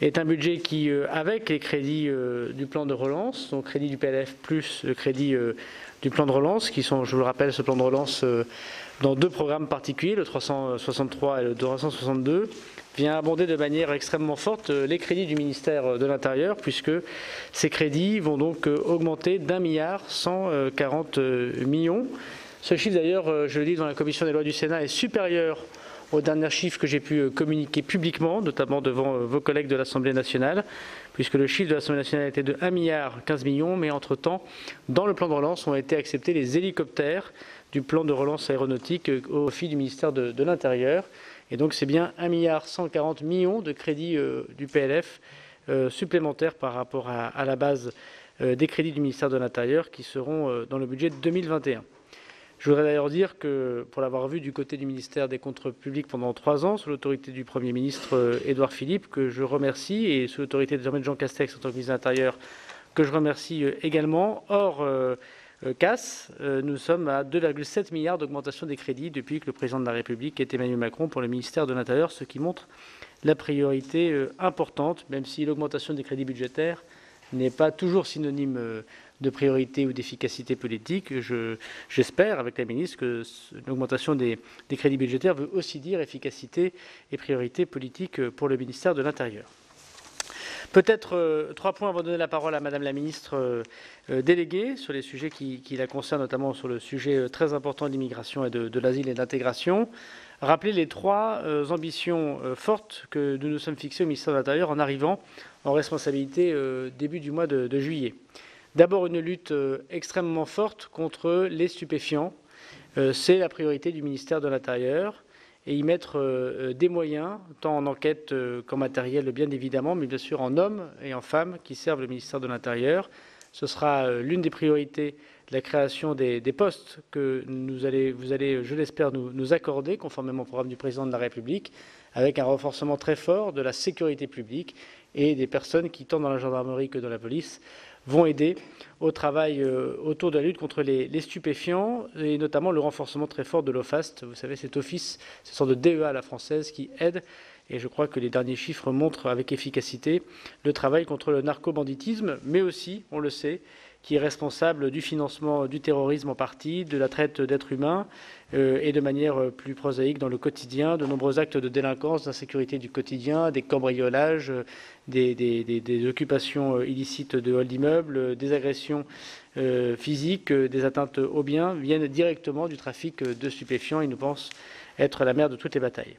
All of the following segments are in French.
est un budget qui, avec les crédits du plan de relance, donc crédit du PLF plus le crédit du plan de relance, qui sont, je vous le rappelle, ce plan de relance dans deux programmes particuliers, le 363 et le 362, vient abonder de manière extrêmement forte les crédits du ministère de l'Intérieur, puisque ces crédits vont donc augmenter d'1,140 milliard. Ce chiffre d'ailleurs, je le dis dans la commission des lois du Sénat, est supérieur aux derniers chiffres que j'ai pu communiquer publiquement, notamment devant vos collègues de l'Assemblée nationale, puisque le chiffre de l'Assemblée nationale était de 1,15 milliard, mais entre-temps, dans le plan de relance, ont été acceptés les hélicoptères du plan de relance aéronautique au profit du ministère de l'Intérieur. Et donc c'est bien 1,140 milliard de crédits du PLF supplémentaires par rapport à la base des crédits du ministère de l'Intérieur qui seront dans le budget de 2021. Je voudrais d'ailleurs dire que, pour l'avoir vu du côté du ministère des Comptes publics pendant 3 ans, sous l'autorité du Premier ministre Édouard Philippe, que je remercie, et sous l'autorité désormais de Jean Castex en tant que ministre de l'Intérieur, que je remercie également, hors casse, nous sommes à 2,7 milliards d'augmentation des crédits depuis que le président de la République est Emmanuel Macron pour le ministère de l'Intérieur, ce qui montre la priorité importante, même si l'augmentation des crédits budgétaires n'est pas toujours synonyme de priorité ou d'efficacité politique. J'espère, avec la ministre, que l'augmentation des crédits budgétaires veut aussi dire efficacité et priorité politique pour le ministère de l'Intérieur. Peut-être 3 points avant de donner la parole à Madame la ministre déléguée sur les sujets qui la concernent, notamment sur le sujet très important de l'immigration et de l'asile et de l'intégration. Rappeler les 3 ambitions fortes que nous nous sommes fixées au ministère de l'Intérieur en arrivant en responsabilité début du mois de juillet. D'abord, une lutte extrêmement forte contre les stupéfiants. C'est la priorité du ministère de l'Intérieur. Et y mettre des moyens, tant en enquête qu'en matériel, bien évidemment, mais bien sûr en hommes et en femmes qui servent le ministère de l'Intérieur. Ce sera l'une des priorités de la création des postes que vous allez, je l'espère, nous accorder, conformément au programme du président de la République, avec un renforcement très fort de la sécurité publique et des personnes qui, tant dans la gendarmerie que dans la police, vont aider au travail autour de la lutte contre les stupéfiants et notamment le renforcement très fort de l'OFAST. Vous savez, cet office, cette sorte de DEA à la française qui aide, et je crois que les derniers chiffres montrent avec efficacité le travail contre le narcobanditisme, mais aussi, on le sait, qui est responsable du financement du terrorisme en partie, de la traite d'êtres humains et de manière plus prosaïque dans le quotidien, de nombreux actes de délinquance, d'insécurité du quotidien, des cambriolages, des occupations illicites de halls d'immeubles, des agressions physiques, des atteintes aux biens, viennent directement du trafic de stupéfiants et nous pensons être la mère de toutes les batailles.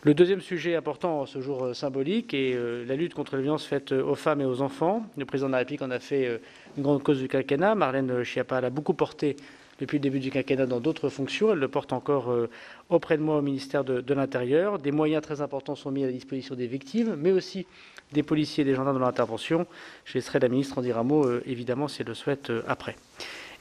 Le deuxième sujet important en ce jour symbolique est la lutte contre les violences faites aux femmes et aux enfants. Le président de la République en a fait une grande cause du quinquennat. Marlène Schiappa l'a beaucoup porté depuis le début du quinquennat dans d'autres fonctions. Elle le porte encore auprès de moi au ministère de l'Intérieur. Des moyens très importants sont mis à la disposition des victimes, mais aussi des policiers et des gendarmes dans l'intervention. Je laisserai la ministre en dire un mot, évidemment, si elle le souhaite, après.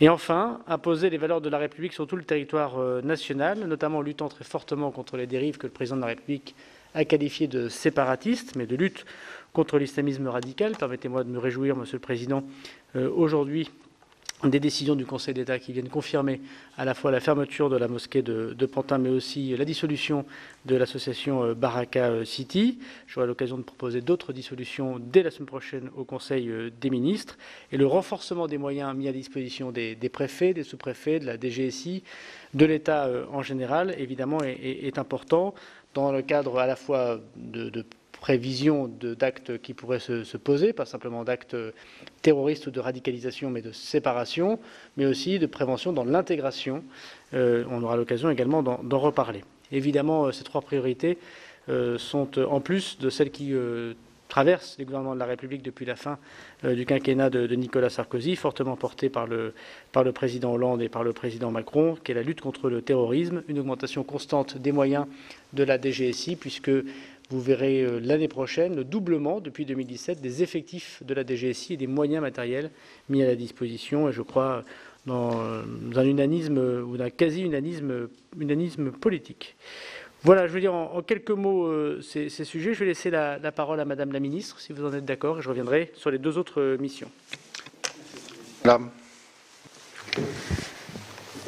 Et enfin, imposer les valeurs de la République sur tout le territoire national, notamment en luttant très fortement contre les dérives que le président de la République a qualifiées de séparatistes, mais de lutte contre l'islamisme radical. Permettez-moi de me réjouir, Monsieur le Président, aujourd'hui, des décisions du Conseil d'État qui viennent confirmer à la fois la fermeture de la mosquée de Pantin, mais aussi la dissolution de l'association Baraka City. J'aurai l'occasion de proposer d'autres dissolutions dès la semaine prochaine au Conseil des ministres. Et le renforcement des moyens mis à disposition des préfets, des sous-préfets, de la DGSI, de l'État en général, évidemment, est important dans le cadre à la fois de prévision d'actes qui pourraient se poser, pas simplement d'actes terroristes ou de radicalisation, mais de séparation, mais aussi de prévention dans l'intégration. On aura l'occasion également d'en reparler. Évidemment, ces 3 priorités sont en plus de celles qui traversent les gouvernements de la République depuis la fin du quinquennat de Nicolas Sarkozy, fortement portée par le président Hollande et par le président Macron, qui est la lutte contre le terrorisme, une augmentation constante des moyens de la DGSI, puisque vous verrez l'année prochaine le doublement depuis 2017 des effectifs de la DGSI et des moyens matériels mis à la disposition, et je crois dans un unanisme ou d'un quasi-unanisme politique. Voilà, je veux dire en quelques mots ces sujets. Je vais laisser la parole à Madame la Ministre, si vous en êtes d'accord, et je reviendrai sur les 2 autres missions. Madame.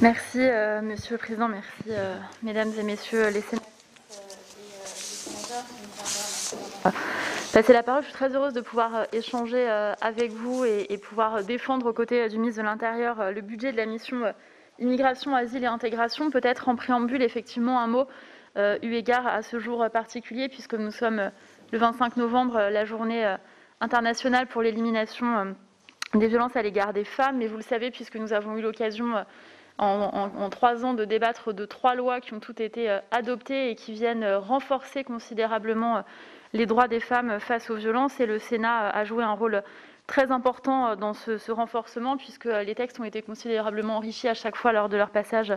Merci, Monsieur le Président. Merci, Mesdames et Messieurs les sénateurs. passer la parole. Je suis très heureuse de pouvoir échanger avec vous et pouvoir défendre aux côtés du ministre de l'Intérieur le budget de la mission Immigration, Asile et Intégration. Peut-être en préambule, effectivement, un mot eu égard à ce jour particulier, puisque nous sommes le 25 novembre, la journée internationale pour l'élimination des violences à l'égard des femmes. Mais vous le savez, puisque nous avons eu l'occasion en 3 ans de débattre de 3 lois qui ont toutes été adoptées et qui viennent renforcer considérablement les droits des femmes face aux violences. Et le Sénat a joué un rôle très important dans ce renforcement, puisque les textes ont été considérablement enrichis à chaque fois lors de leur passage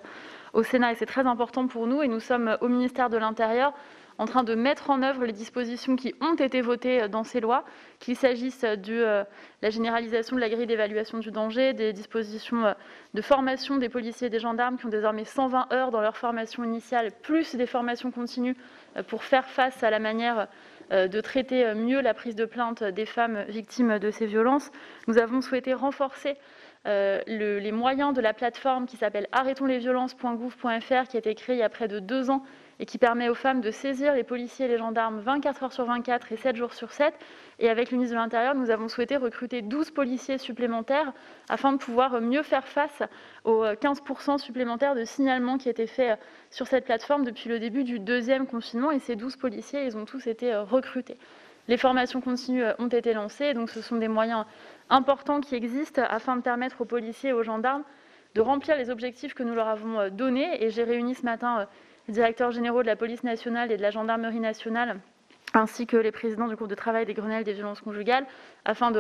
au Sénat. Et c'est très important pour nous. Et nous sommes au ministère de l'Intérieur en train de mettre en œuvre les dispositions qui ont été votées dans ces lois, qu'il s'agisse de la généralisation de la grille d'évaluation du danger, des dispositions de formation des policiers et des gendarmes qui ont désormais 120 heures dans leur formation initiale, plus des formations continues pour faire face à la manière de traiter mieux la prise de plainte des femmes victimes de ces violences. Nous avons souhaité renforcer les moyens de la plateforme qui s'appelle arrêtonslesviolences.gouv.fr, qui a été créée il y a près de 2 ans et qui permet aux femmes de saisir les policiers et les gendarmes 24 heures sur 24 et 7 jours sur 7. Et avec le ministre de l'Intérieur, nous avons souhaité recruter 12 policiers supplémentaires afin de pouvoir mieux faire face aux 15% supplémentaires de signalements qui étaient faits sur cette plateforme depuis le début du 2e confinement. Et ces 12 policiers, ils ont tous été recrutés. Les formations continues ont été lancées, donc ce sont des moyens importants qui existent afin de permettre aux policiers et aux gendarmes de remplir les objectifs que nous leur avons donnés. Et j'ai réuni ce matin les directeurs généraux de la police nationale et de la gendarmerie nationale, ainsi que les présidents du groupe de travail des Grenelles des violences conjugales, afin de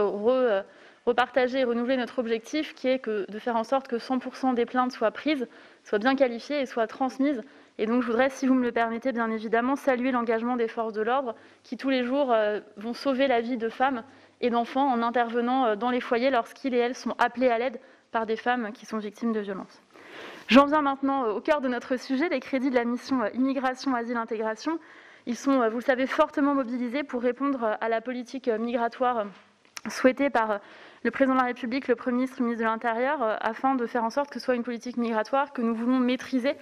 repartager et renouveler notre objectif, qui est de faire en sorte que 100% des plaintes soient prises, soient bien qualifiées et soient transmises. Et donc je voudrais, si vous me le permettez, bien évidemment, saluer l'engagement des forces de l'ordre qui, tous les jours, vont sauver la vie de femmes et d'enfants en intervenant dans les foyers lorsqu'ils et elles sont appelés à l'aide par des femmes qui sont victimes de violences. J'en viens maintenant au cœur de notre sujet, les crédits de la mission Immigration, Asile, Intégration. Ils sont, vous le savez, fortement mobilisés pour répondre à la politique migratoire souhaitée par le Président de la République, le Premier ministre, le ministre de l'Intérieur, afin de faire en sorte que ce soit une politique migratoire que nous voulons maîtriser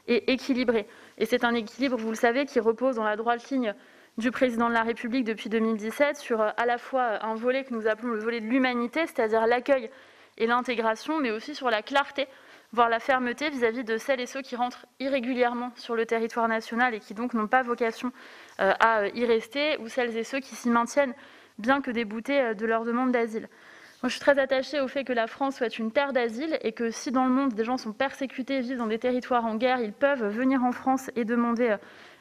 et équilibrée. Et c'est un équilibre, vous le savez, qui repose dans la droite ligne du Président de la République depuis 2017 sur à la fois un volet que nous appelons le volet de l'humanité, c'est-à-dire l'accueil et l'intégration, mais aussi sur la clarté, voire la fermeté vis-à-vis de celles et ceux qui rentrent irrégulièrement sur le territoire national et qui donc n'ont pas vocation à y rester, ou celles et ceux qui s'y maintiennent bien que déboutés de leur demande d'asile. Moi, je suis très attachée au fait que la France soit une terre d'asile et que si dans le monde des gens sont persécutés, vivent dans des territoires en guerre, ils peuvent venir en France et demander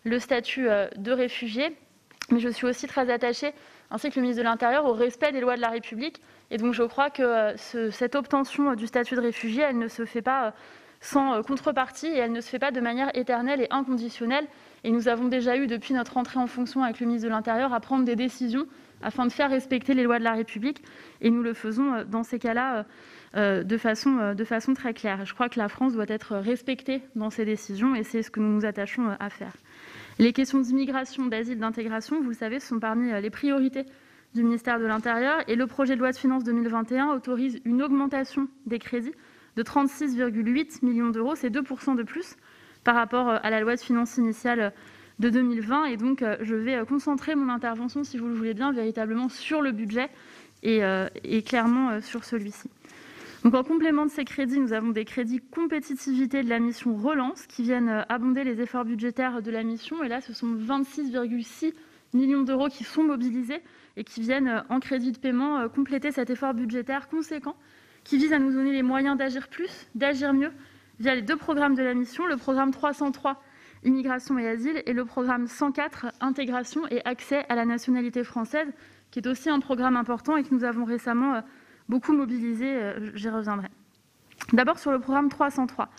le statut de réfugié. Mais je suis aussi très attachée, ainsi que le ministre de l'Intérieur, au respect des lois de la République. Et donc je crois que cette obtention du statut de réfugié, elle ne se fait pas sans contrepartie et elle ne se fait pas de manière éternelle et inconditionnelle. Et nous avons déjà eu, depuis notre entrée en fonction avec le ministre de l'Intérieur, à prendre des décisions afin de faire respecter les lois de la République. Et nous le faisons dans ces cas-là de façon très claire. Je crois que la France doit être respectée dans ses décisions et c'est ce que nous nous attachons à faire. Les questions d'immigration, d'asile, d'intégration, vous le savez, sont parmi les priorités du ministère de l'Intérieur et le projet de loi de finances 2021 autorise une augmentation des crédits de 36,8 millions d'euros, c'est 2% de plus par rapport à la loi de finances initiale de 2020 et donc je vais concentrer mon intervention, si vous le voulez bien, véritablement sur le budget et clairement sur celui-ci. Donc en complément de ces crédits, nous avons des crédits compétitivité de la mission Relance qui viennent abonder les efforts budgétaires de la mission et là ce sont 26,6 millions d'euros qui sont mobilisés et qui viennent en crédit de paiement compléter cet effort budgétaire conséquent qui vise à nous donner les moyens d'agir plus, d'agir mieux via les 2 programmes de la mission, le programme 303 Immigration et Asile et le programme 104 Intégration et accès à la nationalité française qui est aussi un programme important et que nous avons récemment beaucoup mobilisé, j'y reviendrai. D'abord sur le programme 303.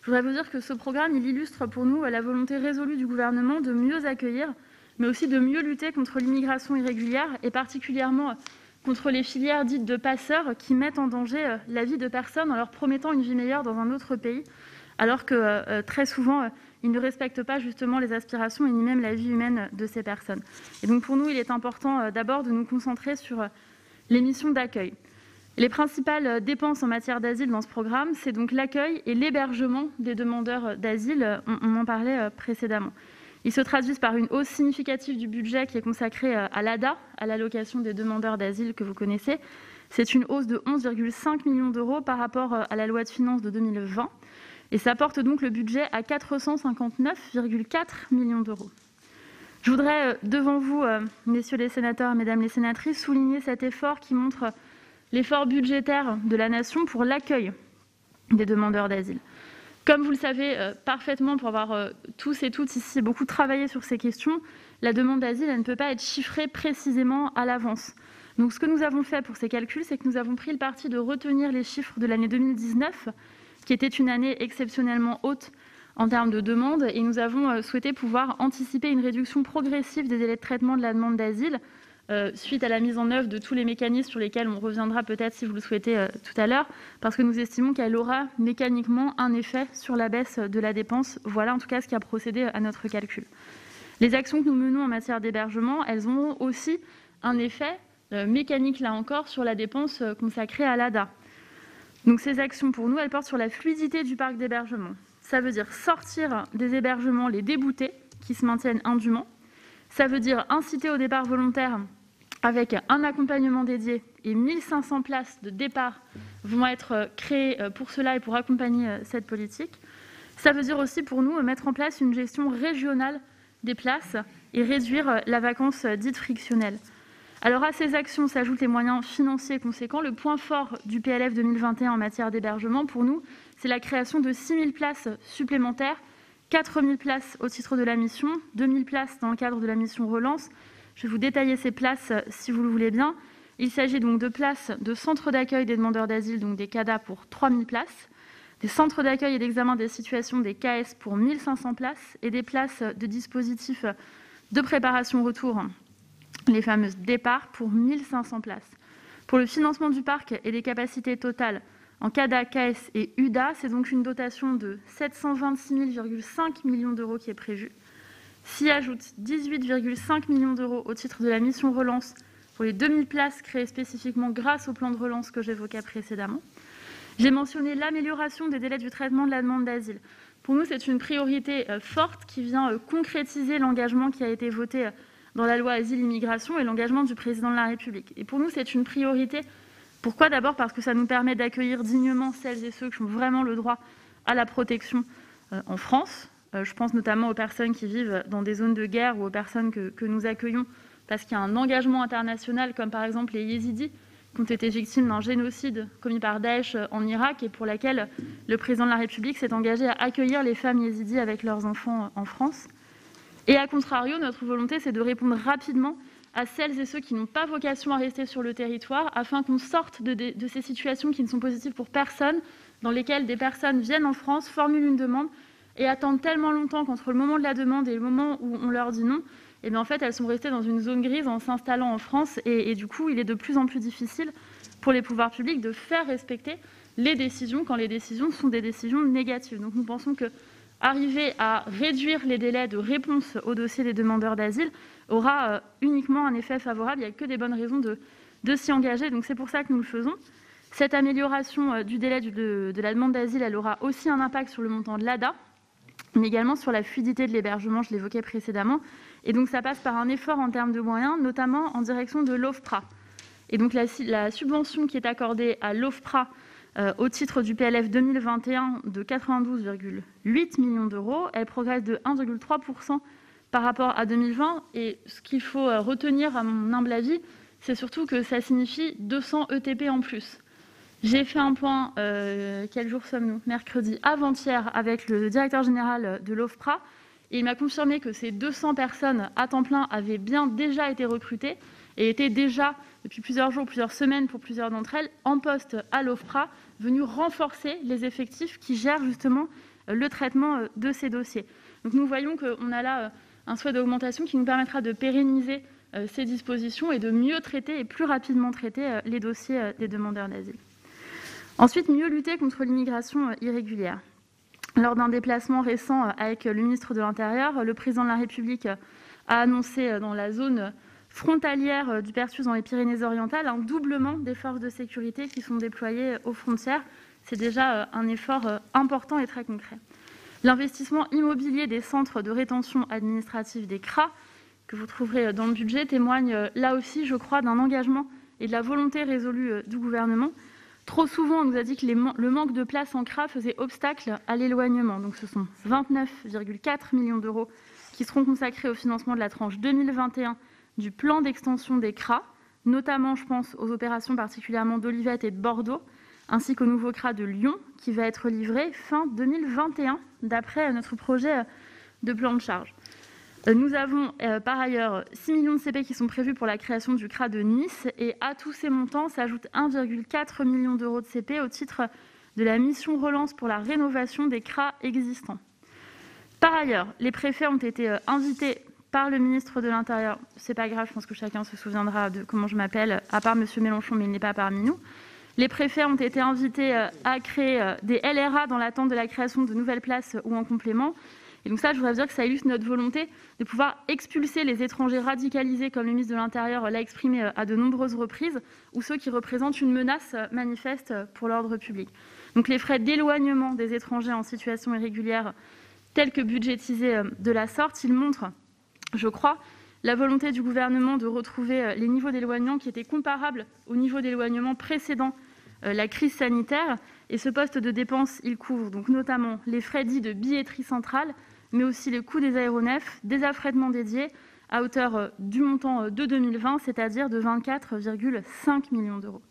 Je voudrais vous dire que ce programme, il illustre pour nous la volonté résolue du gouvernement de mieux accueillir, mais aussi de mieux lutter contre l'immigration irrégulière et particulièrement contre les filières dites de passeurs qui mettent en danger la vie de personnes en leur promettant une vie meilleure dans un autre pays, alors que très souvent, ils ne respectent pas justement les aspirations et ni même la vie humaine de ces personnes. Et donc pour nous, il est important d'abord de nous concentrer sur les missions d'accueil. Les principales dépenses en matière d'asile dans ce programme, c'est donc l'accueil et l'hébergement des demandeurs d'asile, on en parlait précédemment. Ils se traduisent par une hausse significative du budget qui est consacré à l'ADA, à l'allocation des demandeurs d'asile que vous connaissez. C'est une hausse de 11,5 millions d'euros par rapport à la loi de finances de 2020. Et ça porte donc le budget à 459,4 millions d'euros. Je voudrais, devant vous, messieurs les sénateurs et mesdames les sénatrices, souligner cet effort qui montre l'effort budgétaire de la nation pour l'accueil des demandeurs d'asile. Comme vous le savez parfaitement, pour avoir tous et toutes ici beaucoup travaillé sur ces questions, la demande d'asile elle ne peut pas être chiffrée précisément à l'avance. Donc ce que nous avons fait pour ces calculs, c'est que nous avons pris le parti de retenir les chiffres de l'année 2019, qui était une année exceptionnellement haute en termes de demande, et nous avons souhaité pouvoir anticiper une réduction progressive des délais de traitement de la demande d'asile, suite à la mise en œuvre de tous les mécanismes sur lesquels on reviendra peut-être si vous le souhaitez tout à l'heure, parce que nous estimons qu'elle aura mécaniquement un effet sur la baisse de la dépense. Voilà en tout cas ce qui a procédé à notre calcul. Les actions que nous menons en matière d'hébergement, elles ont aussi un effet mécanique, là encore, sur la dépense consacrée à l'ADA. Donc ces actions, pour nous, elles portent sur la fluidité du parc d'hébergement. Ça veut dire sortir des hébergements les déboutés qui se maintiennent indûment. Ça veut dire inciter au départ volontaire avec un accompagnement dédié, et 1500 places de départ vont être créées pour cela et pour accompagner cette politique. Ça veut dire aussi pour nous mettre en place une gestion régionale des places et réduire la vacance dite frictionnelle. Alors à ces actions s'ajoutent les moyens financiers conséquents. Le point fort du PLF 2021 en matière d'hébergement, pour nous, c'est la création de 6 000 places supplémentaires, 4 000 places au titre de la mission, 2 000 places dans le cadre de la mission Relance. Je vais vous détailler ces places si vous le voulez bien. Il s'agit donc de places de centres d'accueil des demandeurs d'asile, donc des CADA pour 3 000 places, des centres d'accueil et d'examen des situations, des KS pour 1 500 places, et des places de dispositifs de préparation-retour, les fameuses départs, pour 1 500 places. Pour le financement du parc et des capacités totales en CADA, KS et UDA, c'est donc une dotation de 726,5 millions d'euros qui est prévue. S'y ajoutent 18,5 millions d'euros au titre de la mission Relance pour les 2000 places créées spécifiquement grâce au plan de relance que j'évoquais précédemment. J'ai mentionné l'amélioration des délais du traitement de la demande d'asile. Pour nous, c'est une priorité forte qui vient concrétiser l'engagement qui a été voté dans la loi Asile-Immigration et l'engagement du président de la République. Et pour nous, c'est une priorité. Pourquoi ? D'abord parce que ça nous permet d'accueillir dignement celles et ceux qui ont vraiment le droit à la protection en France. Je pense notamment aux personnes qui vivent dans des zones de guerre ou aux personnes que nous accueillons parce qu'il y a un engagement international, comme par exemple les Yézidis, qui ont été victimes d'un génocide commis par Daesh en Irak et pour laquelle le président de la République s'est engagé à accueillir les femmes yézidis avec leurs enfants en France. Et à contrario, notre volonté, c'est de répondre rapidement à celles et ceux qui n'ont pas vocation à rester sur le territoire, afin qu'on sorte de ces situations qui ne sont positives pour personne, dans lesquelles des personnes viennent en France, formulent une demande et attendent tellement longtemps qu'entre le moment de la demande et le moment où on leur dit non, et bien en fait, elles sont restées dans une zone grise en s'installant en France. Et du coup, il est de plus en plus difficile pour les pouvoirs publics de faire respecter les décisions quand les décisions sont des décisions négatives. Donc nous pensons qu'arriver à réduire les délais de réponse au dossier des demandeurs d'asile aura uniquement un effet favorable. Il n'y a que des bonnes raisons de s'y engager. Donc c'est pour ça que nous le faisons. Cette amélioration du délai de la demande d'asile, elle aura aussi un impact sur le montant de l'ADA, mais également sur la fluidité de l'hébergement, je l'évoquais précédemment. Et donc ça passe par un effort en termes de moyens, notamment en direction de l'OFPRA. Et donc la subvention qui est accordée à l'OFPRA au titre du PLF 2021 de 92,8 millions d'euros, elle progresse de 1,3% par rapport à 2020. Et ce qu'il faut retenir, à mon humble avis, c'est surtout que ça signifie 200 ETP en plus. J'ai fait un point, quel jour sommes-nous ? Mercredi, avant-hier, avec le directeur général de l'OFPRA. Et il m'a confirmé que ces 200 personnes à temps plein avaient bien déjà été recrutées et étaient déjà, depuis plusieurs jours, plusieurs semaines pour plusieurs d'entre elles, en poste à l'OFPRA, venues renforcer les effectifs qui gèrent justement le traitement de ces dossiers. Donc nous voyons qu'on a là un souhait d'augmentation qui nous permettra de pérenniser ces dispositions et de mieux traiter et plus rapidement traiter les dossiers des demandeurs d'asile. Ensuite, mieux lutter contre l'immigration irrégulière. Lors d'un déplacement récent avec le ministre de l'Intérieur, le président de la République a annoncé dans la zone frontalière du Perthus dans les Pyrénées-Orientales un doublement des forces de sécurité qui sont déployées aux frontières. C'est déjà un effort important et très concret. L'investissement immobilier des centres de rétention administrative des CRA, que vous trouverez dans le budget, témoigne là aussi, je crois, d'un engagement et de la volonté résolue du gouvernement. Trop souvent, on nous a dit que le manque de place en CRA faisait obstacle à l'éloignement. Donc ce sont 29,4 millions d'euros qui seront consacrés au financement de la tranche 2021 du plan d'extension des CRA, notamment, je pense, aux opérations particulièrement d'Olivette et de Bordeaux, ainsi qu'au nouveau CRA de Lyon, qui va être livré fin 2021, d'après notre projet de plan de charge. Nous avons par ailleurs 6 millions de CP qui sont prévus pour la création du CRA de Nice, et à tous ces montants s'ajoute 1,4 million d'euros de CP au titre de la mission relance pour la rénovation des CRA existants. Par ailleurs, les préfets ont été invités par le ministre de l'Intérieur. C'est pas grave, je pense que chacun se souviendra de comment je m'appelle, à part M. Mélenchon, mais il n'est pas parmi nous. Les préfets ont été invités à créer des LRA dans l'attente de la création de nouvelles places ou en complément. Et donc ça, je voudrais dire que ça illustre notre volonté de pouvoir expulser les étrangers radicalisés, comme le ministre de l'Intérieur l'a exprimé à de nombreuses reprises, ou ceux qui représentent une menace manifeste pour l'ordre public. Donc les frais d'éloignement des étrangers en situation irrégulière, tels que budgétisés de la sorte, ils montrent, je crois, la volonté du gouvernement de retrouver les niveaux d'éloignement qui étaient comparables au niveau d'éloignement précédent la crise sanitaire. Et ce poste de dépense, il couvre donc notamment les frais dits de billetterie centrale, mais aussi les coûts des aéronefs, des affrètements dédiés à hauteur du montant de 2020, c'est-à-dire de 24,5 millions d'euros.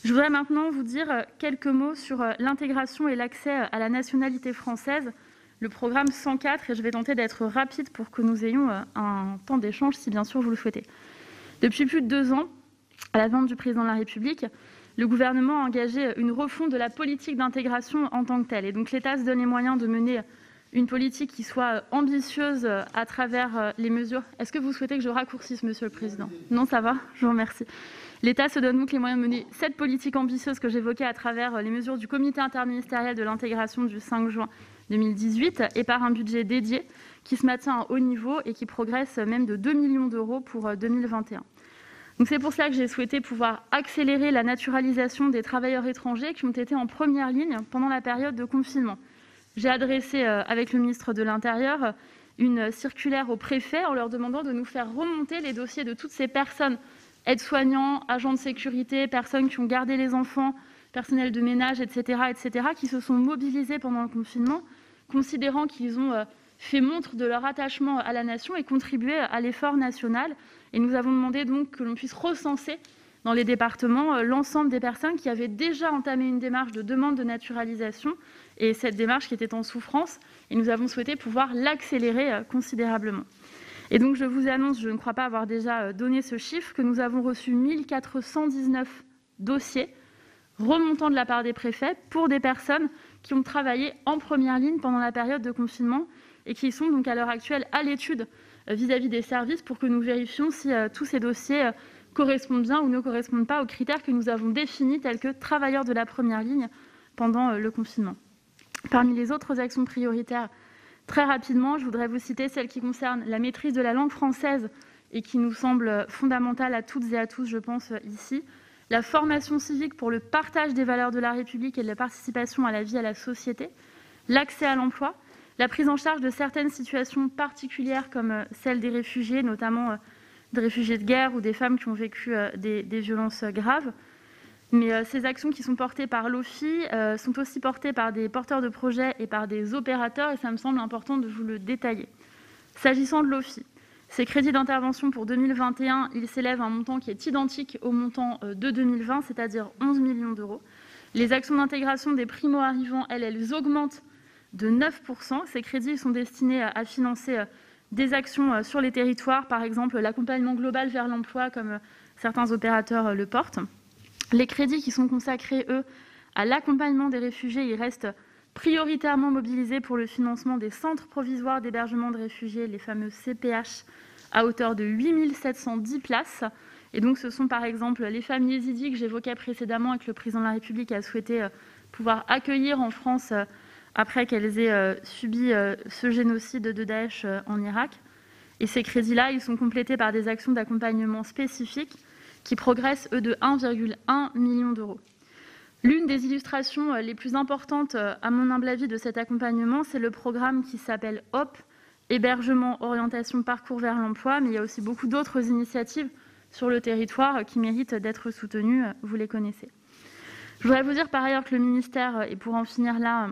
Je voudrais maintenant vous dire quelques mots sur l'intégration et l'accès à la nationalité française, le programme 104, et je vais tenter d'être rapide pour que nous ayons un temps d'échange, si bien sûr vous le souhaitez. Depuis plus de 2 ans, à la demande du président de la République, le gouvernement a engagé une refonte de la politique d'intégration en tant que telle. Et donc l'État se donne les moyens de mener une politique qui soit ambitieuse à travers les mesures. Est-ce que vous souhaitez que je raccourcisse, Monsieur le Président ? Non, ça va ? Je vous remercie. L'État se donne donc les moyens de mener cette politique ambitieuse que j'évoquais à travers les mesures du comité interministériel de l'intégration du 5 juin 2018 et par un budget dédié qui se maintient à haut niveau et qui progresse même de 2 millions d'euros pour 2021. Donc c'est pour cela que j'ai souhaité pouvoir accélérer la naturalisation des travailleurs étrangers qui ont été en première ligne pendant la période de confinement. J'ai adressé avec le ministre de l'Intérieur une circulaire aux préfets en leur demandant de nous faire remonter les dossiers de toutes ces personnes, aides-soignants, agents de sécurité, personnes qui ont gardé les enfants, personnel de ménage, etc., qui se sont mobilisés pendant le confinement, considérant qu'ils ont fait montre de leur attachement à la nation et contribué à l'effort national. Et nous avons demandé donc que l'on puisse recenser dans les départements l'ensemble des personnes qui avaient déjà entamé une démarche de demande de naturalisation et cette démarche qui était en souffrance. Et nous avons souhaité pouvoir l'accélérer considérablement. Et donc je vous annonce, je ne crois pas avoir déjà donné ce chiffre, que nous avons reçu 1419 dossiers remontant de la part des préfets pour des personnes qui ont travaillé en première ligne pendant la période de confinement et qui sont donc à l'heure actuelle à l'étude vis-à-vis des services pour que nous vérifions si tous ces dossiers correspondent bien ou ne correspondent pas aux critères que nous avons définis tels que travailleurs de la première ligne pendant le confinement. Parmi les autres actions prioritaires, très rapidement, je voudrais vous citer celles qui concernent la maîtrise de la langue française et qui nous semble fondamentale à toutes et à tous, je pense, ici. La formation civique pour le partage des valeurs de la République et de la participation à la vie, à la société, l'accès à l'emploi, la prise en charge de certaines situations particulières comme celle des réfugiés, notamment des réfugiés de guerre ou des femmes qui ont vécu des violences graves. Mais ces actions qui sont portées par l'OFII sont aussi portées par des porteurs de projets et par des opérateurs, et ça me semble important de vous le détailler. S'agissant de l'OFII, ces crédits d'intervention pour 2021, ils s'élèvent à un montant qui est identique au montant de 2020, c'est-à-dire 11 millions d'euros. Les actions d'intégration des primo-arrivants, elles augmentent de 9%. Ces crédits sont destinés à financer des actions sur les territoires, par exemple l'accompagnement global vers l'emploi, comme certains opérateurs le portent. Les crédits qui sont consacrés, eux, à l'accompagnement des réfugiés, ils restent prioritairement mobilisés pour le financement des centres provisoires d'hébergement de réfugiés, les fameux CPH, à hauteur de 8 710 places. Et donc ce sont par exemple les familles yézidis que j'évoquais précédemment et que le président de la République a souhaité pouvoir accueillir en France après qu'elles aient subi ce génocide de Daesh en Irak. Et ces crédits-là, ils sont complétés par des actions d'accompagnement spécifiques qui progressent, eux, de 1,1 million d'euros. L'une des illustrations les plus importantes, à mon humble avis, de cet accompagnement, c'est le programme qui s'appelle HOP, Hébergement, Orientation, Parcours vers l'emploi, mais il y a aussi beaucoup d'autres initiatives sur le territoire qui méritent d'être soutenues, vous les connaissez. Je voudrais vous dire par ailleurs que le ministère, et pour en finir là,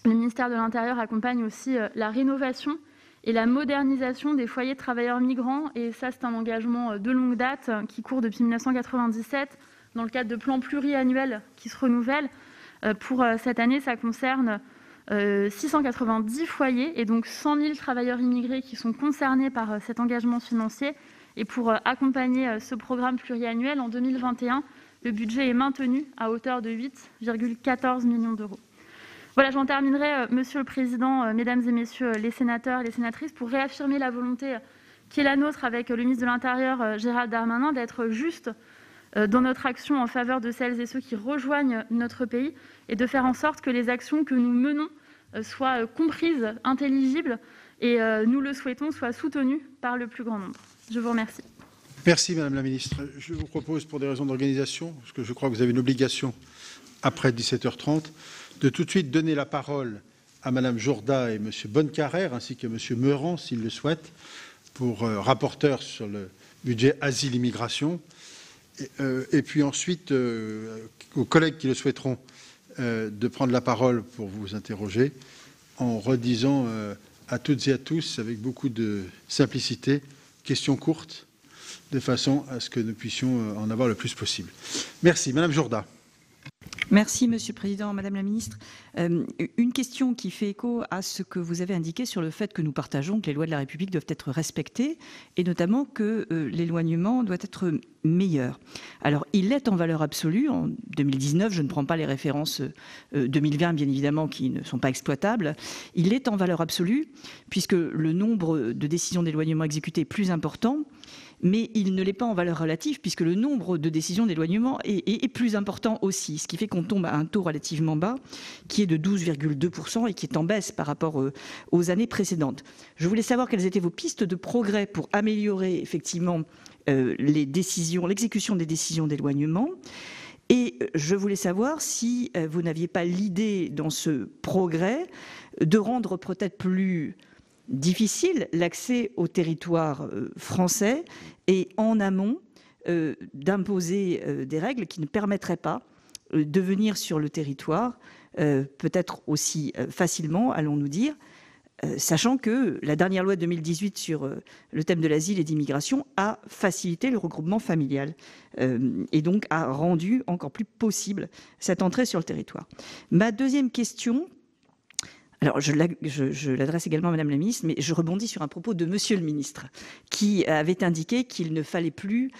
le ministère de l'Intérieur accompagne aussi la rénovation et la modernisation des foyers de travailleurs migrants, et ça c'est un engagement de longue date qui court depuis 1997, dans le cadre de plans pluriannuels qui se renouvellent. Pour cette année, ça concerne 690 foyers et donc 100 000 travailleurs immigrés qui sont concernés par cet engagement financier. Et pour accompagner ce programme pluriannuel, en 2021, le budget est maintenu à hauteur de 8,14 millions d'euros. Voilà, j'en terminerai, Monsieur le Président, Mesdames et Messieurs les sénateurs et les sénatrices, pour réaffirmer la volonté qui est la nôtre avec le ministre de l'Intérieur, Gérald Darmanin, d'être juste dans notre action en faveur de celles et ceux qui rejoignent notre pays et de faire en sorte que les actions que nous menons soient comprises, intelligibles et, nous le souhaitons, soient soutenues par le plus grand nombre. Je vous remercie. Merci Madame la Ministre. Je vous propose, pour des raisons d'organisation, parce que je crois que vous avez une obligation après 17h30, de tout de suite donner la parole à Madame Jourda et Monsieur Bonnecarrère, ainsi que Monsieur Meurant, s'ils le souhaitent, pour rapporteur sur le budget asile-immigration. Et puis ensuite, aux collègues qui le souhaiteront, de prendre la parole pour vous interroger, en redisant à toutes et à tous, avec beaucoup de simplicité, questions courtes, de façon à ce que nous puissions en avoir le plus possible. Merci. Madame Jourda. Merci, Monsieur le Président. Madame la Ministre, une question qui fait écho à ce que vous avez indiqué sur le fait que nous partageons que les lois de la République doivent être respectées et notamment que l'éloignement doit être meilleur. Alors, il l'est en valeur absolue. En 2019, je ne prends pas les références 2020, bien évidemment, qui ne sont pas exploitables. Il l'est en valeur absolue puisque le nombre de décisions d'éloignement exécutées est plus important, mais il ne l'est pas en valeur relative puisque le nombre de décisions d'éloignement est plus important aussi, ce qui fait qu'on tombe à un taux relativement bas qui est de 12,2% et qui est en baisse par rapport aux années précédentes. Je voulais savoir quelles étaient vos pistes de progrès pour améliorer effectivement l'exécution des décisions d'éloignement. Et je voulais savoir si vous n'aviez pas l'idée dans ce progrès de rendre peut-être plus difficile l'accès au territoire français et en amont d'imposer des règles qui ne permettraient pas de venir sur le territoire peut-être aussi facilement, allons-nous dire, sachant que la dernière loi de 2018 sur le thème de l'asile et d'immigration a facilité le regroupement familial et donc a rendu encore plus possible cette entrée sur le territoire. Ma deuxième question, alors je l'adresse également à Madame la Ministre, mais je rebondis sur un propos de Monsieur le Ministre qui avait indiqué qu'il ne fallait plus,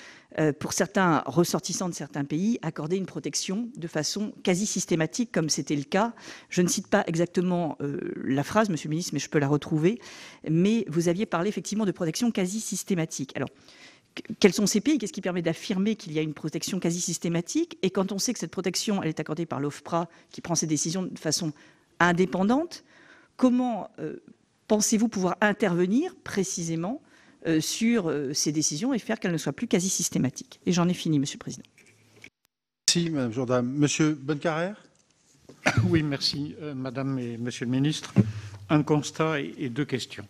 pour certains ressortissants de certains pays, accorder une protection de façon quasi systématique, comme c'était le cas. Je ne cite pas exactement la phrase, Monsieur le Ministre, mais je peux la retrouver. Mais vous aviez parlé effectivement de protection quasi systématique. Alors, quels sont ces pays? Qu'est-ce qui permet d'affirmer qu'il y a une protection quasi systématique? Et quand on sait que cette protection, elle est accordée par l'OFPRA, qui prend ses décisions de façon indépendante, comment pensez-vous pouvoir intervenir précisément sur ces décisions et faire qu'elles ne soient plus quasi systématiques? Et j'en ai fini, Monsieur le Président. Merci, Madame Jourda. Monsieur Bonnecarrère. Oui, merci, Madame et Monsieur le Ministre. Un constat et deux questions.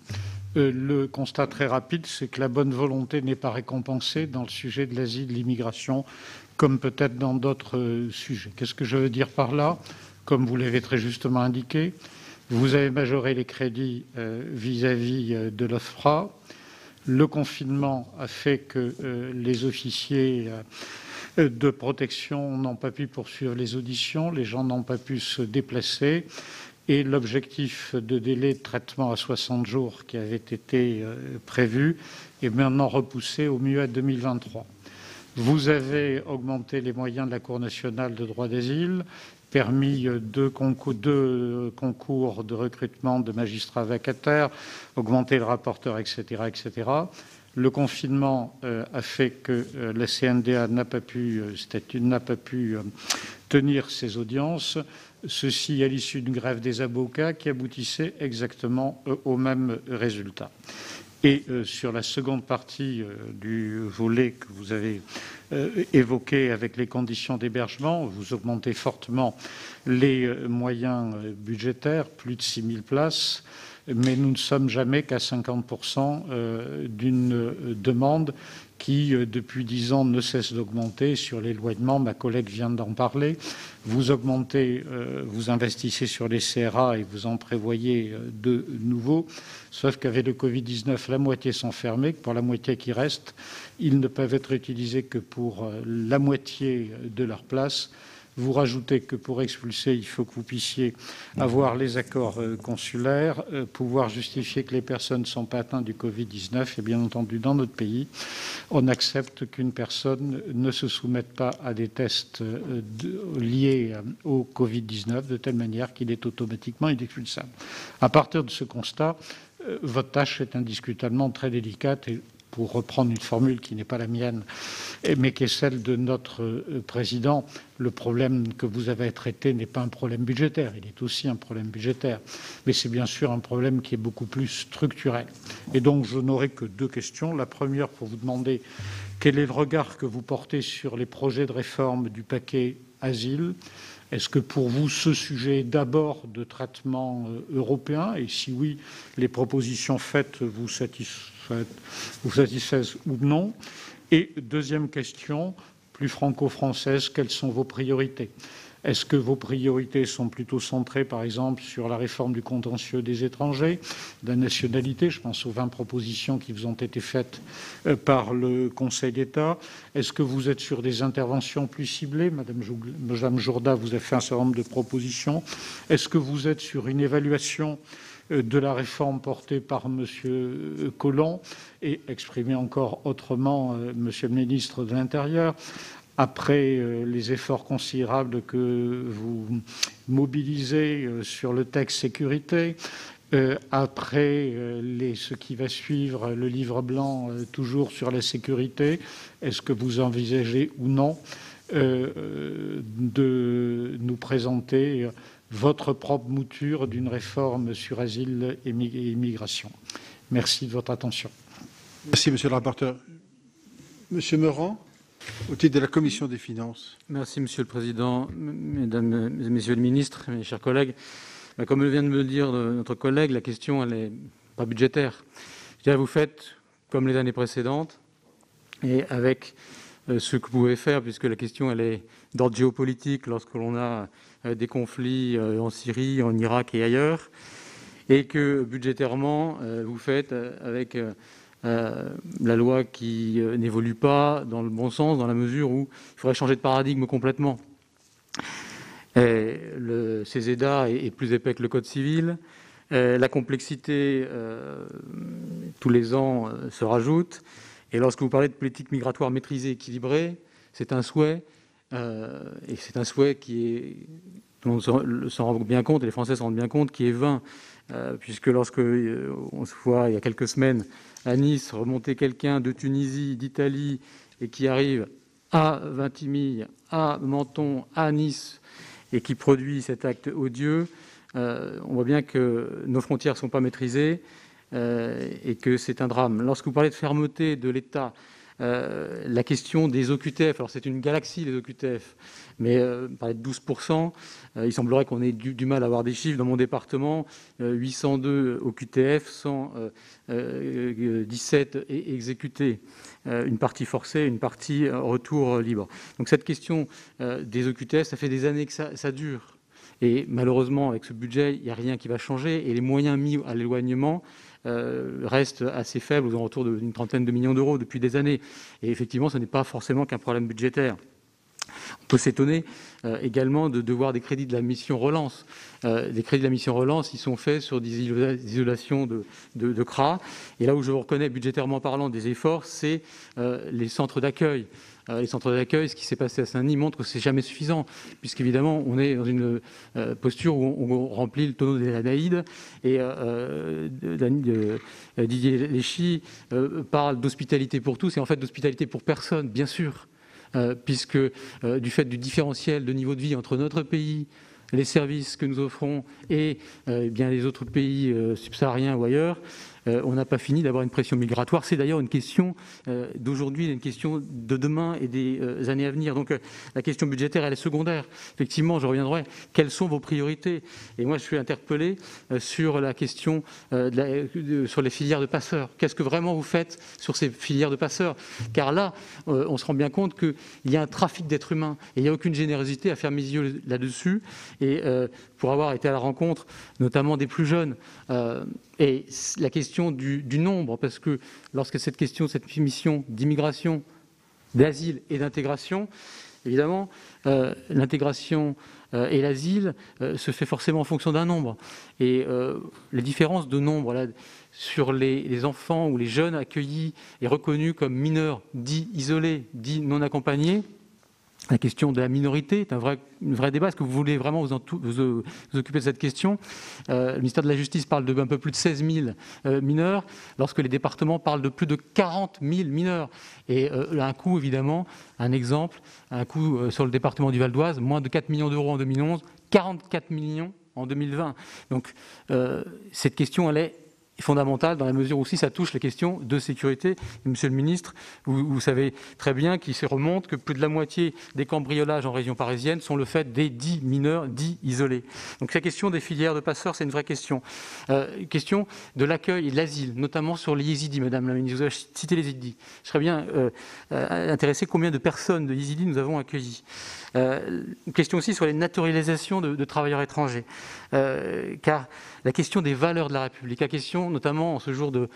Le constat très rapide, c'est que la bonne volonté n'est pas récompensée dans le sujet de l'asile, de l'immigration, comme peut-être dans d'autres sujets. Qu'est-ce que je veux dire par là? Comme vous l'avez très justement indiqué, vous avez majoré les crédits vis-à-vis de l'OFPRA. Le confinement a fait que les officiers de protection n'ont pas pu poursuivre les auditions, les gens n'ont pas pu se déplacer et l'objectif de délai de traitement à 60 jours qui avait été prévu est maintenant repoussé au mieux à 2023. Vous avez augmenté les moyens de la Cour nationale de droit d'asile, permis deux concours de recrutement de magistrats vacataires, augmenté le rapporteur, etc., etc. Le confinement a fait que la CNDA n'a pas pu tenir ses audiences, ceci à l'issue d'une grève des avocats qui aboutissait exactement au même résultat. Et sur la seconde partie du volet que vous avez évoqué avec les conditions d'hébergement, vous augmentez fortement les moyens budgétaires, plus de 6 000 places, mais nous ne sommes jamais qu'à 50% d'une demande qui, depuis 10 ans, ne cesse d'augmenter. Sur l'éloignement, ma collègue vient d'en parler. Vous augmentez, vous investissez sur les CRA et vous en prévoyez de nouveaux, sauf qu'avec le Covid-19, la moitié sont fermés, que pour la moitié qui reste, ils ne peuvent être utilisés que pour la moitié de leur place. Vous rajoutez que pour expulser, il faut que vous puissiez avoir les accords consulaires, pouvoir justifier que les personnes ne sont pas atteintes du Covid-19. Et bien entendu, dans notre pays, on accepte qu'une personne ne se soumette pas à des tests liés au Covid-19 de telle manière qu'il est automatiquement inexpulsable. À partir de ce constat, votre tâche est indiscutablement très délicate et, pour reprendre une formule qui n'est pas la mienne, mais qui est celle de notre président, le problème que vous avez traité n'est pas un problème budgétaire, il est aussi un problème budgétaire, mais c'est bien sûr un problème qui est beaucoup plus structurel. Et donc je n'aurai que 2 questions. La première pour vous demander quel est le regard que vous portez sur les projets de réforme du paquet asile. Est-ce que pour vous, ce sujet est d'abord de traitement européen? Et si oui, les propositions faites vous satisfaisent ou non? Et deuxième question, plus franco-française, quelles sont vos priorités? Est-ce que vos priorités sont plutôt centrées, par exemple, sur la réforme du contentieux des étrangers, de la nationalité? Je pense aux 20 propositions qui vous ont été faites par le Conseil d'État. Est-ce que vous êtes sur des interventions plus ciblées? Madame Jourda vous a fait un certain nombre de propositions. Est-ce que vous êtes sur une évaluation de la réforme portée par M. Collomb et exprimée encore autrement, Monsieur le ministre de l'Intérieur? Après les efforts considérables que vous mobilisez sur le texte sécurité, après ce qui va suivre, le livre blanc toujours sur la sécurité, est-ce que vous envisagez ou non de nous présenter votre propre mouture d'une réforme sur asile et immigration? Merci de votre attention. Merci, monsieur le rapporteur. Monsieur Meurant, au titre de la Commission des finances. Merci, Monsieur le Président, Mesdames et Messieurs les ministres, mes chers collègues. Comme vient de me le dire notre collègue, la question, elle n'est pas budgétaire. Je dirais, vous faites comme les années précédentes et avec ce que vous pouvez faire, puisque la question, elle est d'ordre géopolitique lorsque l'on a des conflits en Syrie, en Irak et ailleurs, et que budgétairement, vous faites avec la loi qui n'évolue pas dans le bon sens, dans la mesure où il faudrait changer de paradigme complètement. Le CESEDA est plus épais que le Code civil. La complexité, tous les ans, se rajoute. Et lorsque vous parlez de politique migratoire maîtrisée, équilibrée, c'est un souhait, et c'est un souhait qui est, on s'en rend bien compte, et les Français s'en rendent bien compte, qui est vain, puisque lorsque on se voit il y a quelques semaines à Nice remonter quelqu'un de Tunisie, d'Italie, et qui arrive à Vintimille, à Menton, à Nice, et qui produit cet acte odieux, on voit bien que nos frontières ne sont pas maîtrisées et que c'est un drame. Lorsque vous parlez de fermeté de l'État, la question des OQTF, alors c'est une galaxie les OQTF, mais vous parlez de 12%, il semblerait qu'on ait du mal à avoir des chiffres. Dans mon département, 802 OQTF, 117 exécutés, une partie forcée, une partie retour libre. Donc cette question des OQTF, ça fait des années que ça dure. Et malheureusement, avec ce budget, il n'y a rien qui va changer. Et les moyens mis à l'éloignement restent assez faibles, aux alentours d'une trentaine de millions d'euros depuis des années. Et effectivement, ce n'est pas forcément qu'un problème budgétaire. On peut s'étonner également de voir des crédits de la mission Relance. Les crédits de la mission Relance, ils sont faits sur des isolations de CRA. Et là où je reconnais budgétairement parlant des efforts, c'est les centres d'accueil. Les centres d'accueil, ce qui s'est passé à Saint-Denis montre que c'est jamais suffisant, puisqu'évidemment, on est dans une posture où on remplit le tonneau des Danaïdes. Et Didier Léchy parle d'hospitalité pour tous, et en fait d'hospitalité pour personne, bien sûr. Puisque du fait du différentiel de niveau de vie entre notre pays, les services que nous offrons et bien les autres pays subsahariens ou ailleurs, on n'a pas fini d'avoir une pression migratoire. C'est d'ailleurs une question d'aujourd'hui, une question de demain et des années à venir. Donc la question budgétaire, elle est secondaire. Effectivement, je reviendrai. Quelles sont vos priorités? Et moi, je suis interpellé sur la question sur les filières de passeurs. Qu'est-ce que vraiment vous faites sur ces filières de passeurs? Car là, on se rend bien compte qu'il y a un trafic d'êtres humains et il n'y a aucune générosité à faire mes yeux là-dessus. Et pour avoir été à la rencontre, notamment des plus jeunes, et la question du nombre, parce que lorsque cette mission d'immigration, d'asile et d'intégration, évidemment, l'intégration et l'asile se fait forcément en fonction d'un nombre. Et les différences de nombre là, sur les enfants ou les jeunes accueillis et reconnus comme mineurs dits isolés, dits non accompagnés, la question de la minorité est un vrai débat. Est-ce que vous voulez vraiment vous occuper de cette question? Le ministère de la Justice parle d'un peu plus de 16 000 mineurs, lorsque les départements parlent de plus de 40 000 mineurs. Et un coût, évidemment, un exemple, un coût sur le département du Val d'Oise, moins de 4 millions d'euros en 2011, 44 millions en 2020. Donc cette question, elle est fondamentale dans la mesure où aussi ça touche les questions de sécurité. Et Monsieur le ministre, vous savez très bien qu'il se remonte que plus de la moitié des cambriolages en région parisienne sont le fait des dits mineurs, dits isolés. Donc la question des filières de passeurs, c'est une vraie question. Question de l'accueil et de l'asile, notamment sur les yézidis, Madame la ministre. Vous avez cité les yézidis. Je serais bien intéressé combien de personnes de yézidis nous avons accueillies. Une question aussi sur les naturalisations de travailleurs étrangers. Car la question des valeurs de la République, la question notamment en ce jour de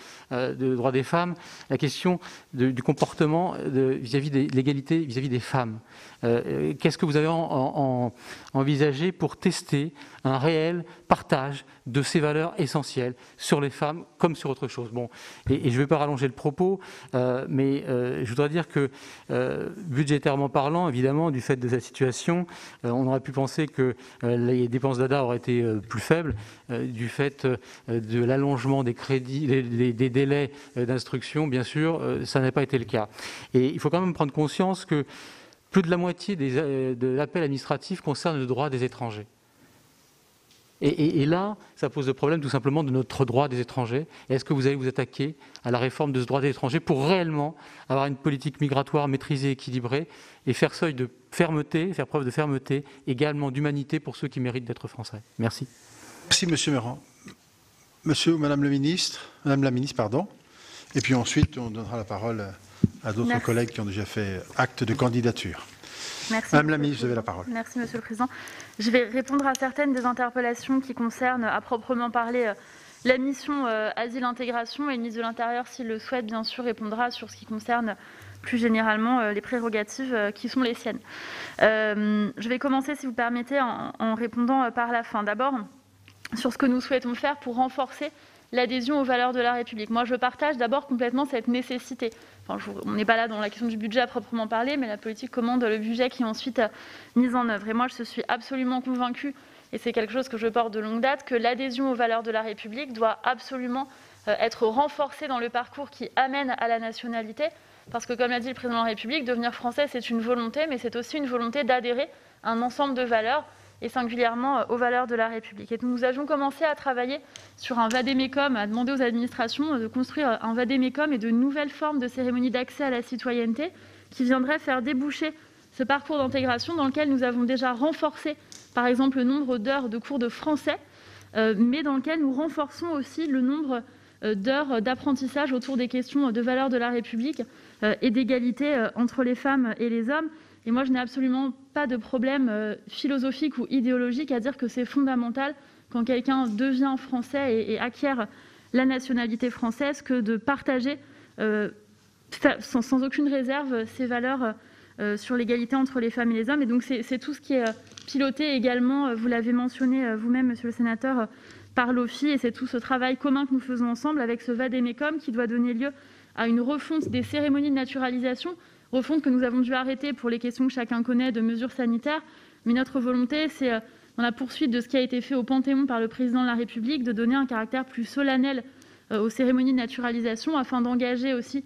droits des femmes, la question du comportement vis-à-vis de l'égalité vis-à-vis des femmes. Qu'est-ce que vous avez envisagé pour tester un réel partage de ces valeurs essentielles sur les femmes comme sur autre chose? Bon, et je ne vais pas rallonger le propos, mais je voudrais dire que budgétairement parlant, évidemment, du fait de la situation, on aurait pu penser que les dépenses d'ADA auraient été plus faibles du fait de l'allongement des crédits, des délais d'instruction, bien sûr, ça n'a pas été le cas. Et il faut quand même prendre conscience que plus de la moitié de l'appel administratif concerne le droit des étrangers. Et là, ça pose le problème tout simplement de notre droit des étrangers. Est-ce que vous allez vous attaquer à la réforme de ce droit des étrangers pour réellement avoir une politique migratoire maîtrisée, équilibrée et faire preuve de fermeté, également d'humanité pour ceux qui méritent d'être français? Merci. Merci, Monsieur Meurant. Monsieur ou Madame la ministre, pardon. Et puis ensuite, on donnera la parole à d'autres collègues qui ont déjà fait acte de candidature. Merci. Madame la ministre, vous avez la parole. Merci, Monsieur le Président. Je vais répondre à certaines des interpellations qui concernent, à proprement parler, la mission Asile-Intégration, et le ministre de l'Intérieur, s'il le souhaite, bien sûr, répondra sur ce qui concerne plus généralement les prérogatives qui sont les siennes. Je vais commencer, si vous permettez, en répondant par la fin. D'abord, sur ce que nous souhaitons faire pour renforcer l'adhésion aux valeurs de la République. Moi, je partage d'abord complètement cette nécessité. Enfin, on n'est pas là dans la question du budget à proprement parler, mais la politique commande le budget qui est ensuite mis en œuvre. Et moi, je suis absolument convaincue, et c'est quelque chose que je porte de longue date, que l'adhésion aux valeurs de la République doit absolument être renforcée dans le parcours qui amène à la nationalité. Parce que, comme l'a dit le Président de la République, devenir français, c'est une volonté, mais c'est aussi une volonté d'adhérer à un ensemble de valeurs, et singulièrement aux valeurs de la République. Et nous avions commencé à travailler sur un vade-mecum, à demander aux administrations de construire un vade-mecum et de nouvelles formes de cérémonies d'accès à la citoyenneté qui viendraient faire déboucher ce parcours d'intégration dans lequel nous avons déjà renforcé, par exemple, le nombre d'heures de cours de français, mais dans lequel nous renforçons aussi le nombre d'heures d'apprentissage autour des questions de valeurs de la République et d'égalité entre les femmes et les hommes. Et moi, je n'ai absolument pas de problème philosophique ou idéologique à dire que c'est fondamental, quand quelqu'un devient français et acquiert la nationalité française, que de partager sans aucune réserve ces valeurs sur l'égalité entre les femmes et les hommes. Et donc, c'est tout ce qui est piloté également, vous l'avez mentionné vous-même, monsieur le sénateur, par l'OFII, et c'est tout ce travail commun que nous faisons ensemble avec ce vade-mecum qui doit donner lieu à une refonte des cérémonies de naturalisation, refonte que nous avons dû arrêter pour les questions que chacun connaît de mesures sanitaires. Mais notre volonté, c'est, dans la poursuite de ce qui a été fait au Panthéon par le Président de la République, de donner un caractère plus solennel aux cérémonies de naturalisation, afin d'engager aussi,